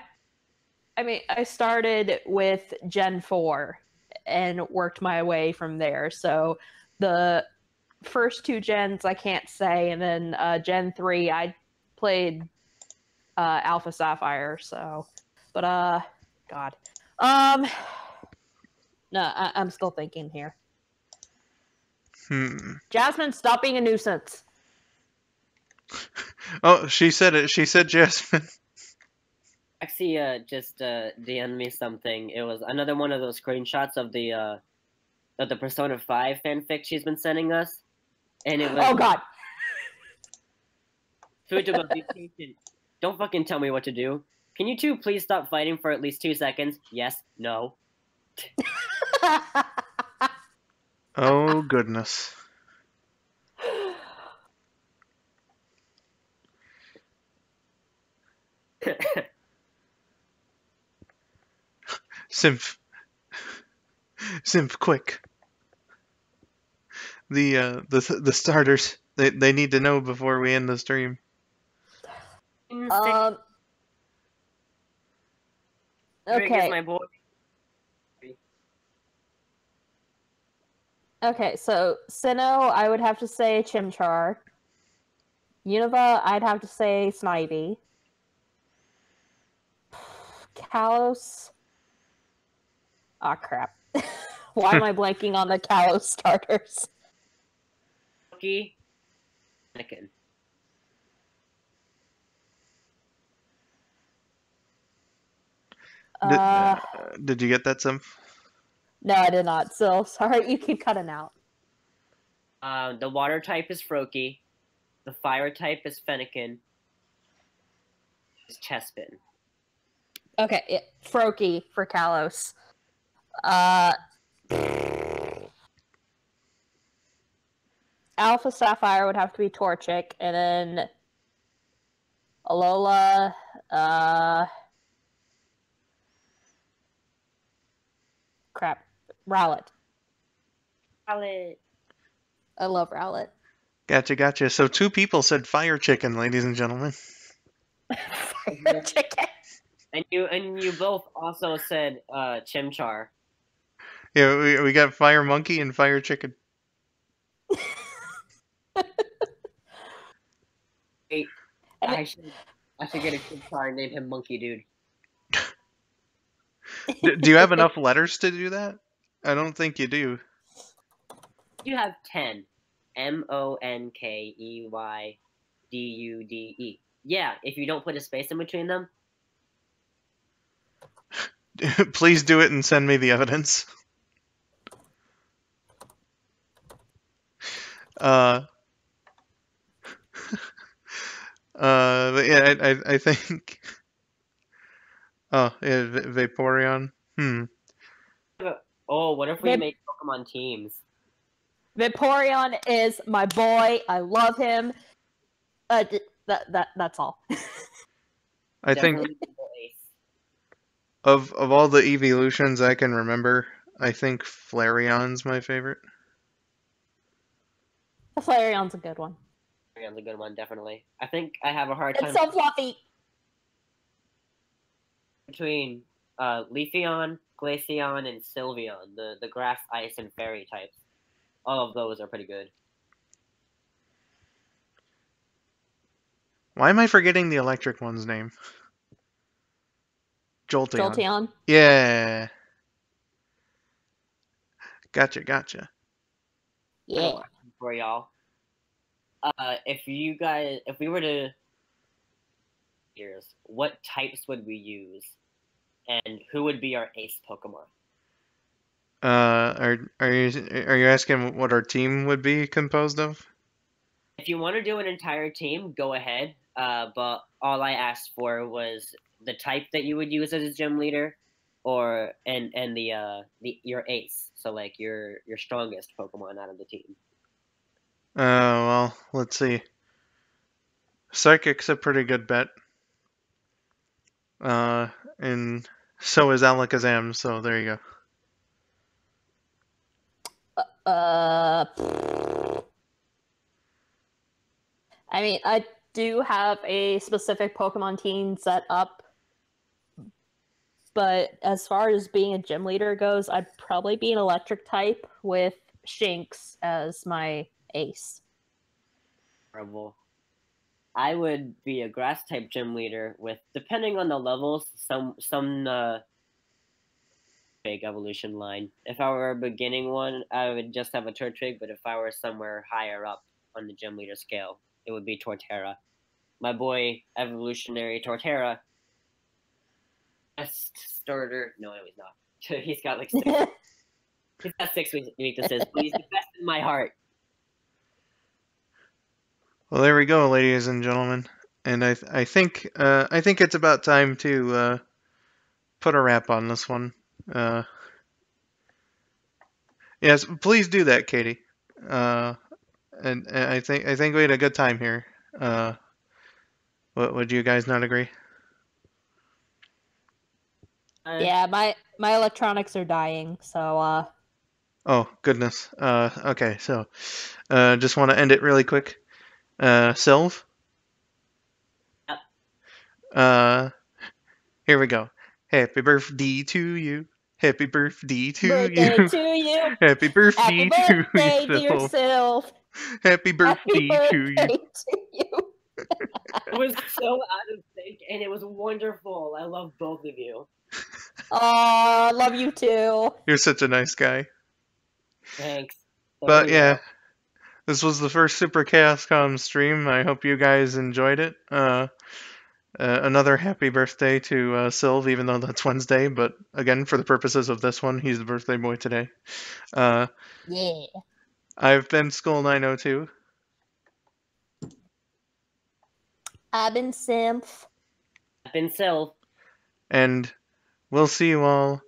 started with Gen 4 and worked my way from there. So the first two gens I can't say, and then Gen 3 I played Alpha Sapphire. So, but God, no, I'm still thinking here. Jasmine, stop being a nuisance. Oh, she said it. She said Jasmine. Actually, just DM'd me something. It was another one of those screenshots of the Persona 5 fanfic she's been sending us, and it was. Oh God. Fujiba, be patient. Don't fucking tell me what to do. Can you two please stop fighting for at least 2 seconds? Yes. No. Oh goodness. Symph, quick. The starters. They need to know before we end the stream. Okay. Is my boy. Okay, so Sinnoh, I would have to say Chimchar. Unova, I'd have to say Snivy. Kalos. Ah, crap. Why am I blanking on the Kalos starters? Loki. Anakin. Did you get that, Sim? No, I did not. So, sorry, you keep cutting out. The water type is Froakie. The fire type is Fennekin. It's Chespin. Okay, Froakie for Kalos. Alpha Sapphire would have to be Torchic, and then Alola, crap, Rowlet. Rowlet. I love Rowlet. Gotcha. So 2 people said fire chicken, ladies and gentlemen. Fire chicken. And you both also said Chimchar. Yeah, we got fire monkey and fire chicken. Wait, I should get a Chimchar and name him Monkey Dude. Do you have enough letters to do that? I don't think you do. You have 10. MONKEYDUDE. Yeah, if you don't put a space in between them. Please do it and send me the evidence. But yeah, I think. Oh, yeah, Vaporeon. Oh, what if we make Pokemon teams? Vaporeon is my boy. I love him. That's all. I think of all the evolutions I can remember, I think Flareon's my favorite. Flareon's a good one. Flareon's a good one, definitely. I think I have a hard time. It's so fluffy. Between Leafeon, Glaceon, and Sylveon, the grass, ice, and fairy types. All of those are pretty good. Why am I forgetting the electric one's name? Jolteon. Yeah. Gotcha. Yeah. For y'all, if we were to, what types would we use, and who would be our ace Pokemon? Are you asking what our team would be composed of? If you want to do an entire team, go ahead. But all I asked for was the type that you would use as a gym leader, or and your ace. So like your strongest Pokemon out of the team. Well, let's see. Psychic's a pretty good bet. And so is Alakazam, so there you go. I mean, I do have a specific Pokemon team set up, but as far as being a gym leader goes, I'd probably be an electric type with Shinx as my ace. Terrible. I would be a grass type gym leader with, depending on the levels, some big evolution line. If I were a beginning one, I would just have a Turtwig, but if I were somewhere higher up on the gym leader scale, it would be Torterra. My boy, evolutionary Torterra. Best starter. No, he's not. He's got like 6. He's got 6 weaknesses, but he's the best in my heart. Well, there we go, ladies and gentlemen. And I think it's about time to put a wrap on this one. Yes, please do that, Katie. And I think we had a good time here. Would you guys not agree? Yeah, my electronics are dying, so Oh goodness. Okay, so just want to end it really quick. Sylv? Yep. Here we go. Happy birthday to you. Happy birthday to Birthday you. to you. Happy birthday Happy to birthday, dear yourself. Sylph. Happy Happy birthday to you. birthday to you. It was so out of sync, and it was wonderful. I love both of you. Aw, love you too. You're such a nice guy. Thanks. So But anyhow, yeah, this was the first SuperChaosComms stream. I hope you guys enjoyed it. Another happy birthday to Sylv, even though that's Wednesday. But again, for the purposes of this one, he's the birthday boy today. Yeah. I've been Skull902. I've been Symph. I've been Sylph. And we'll see you all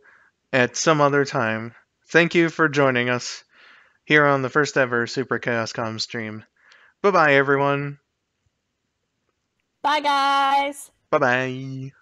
at some other time. Thank you for joining us here on the first ever SuperChaosComms stream. Bye-bye, everyone. Bye, guys. Bye-bye.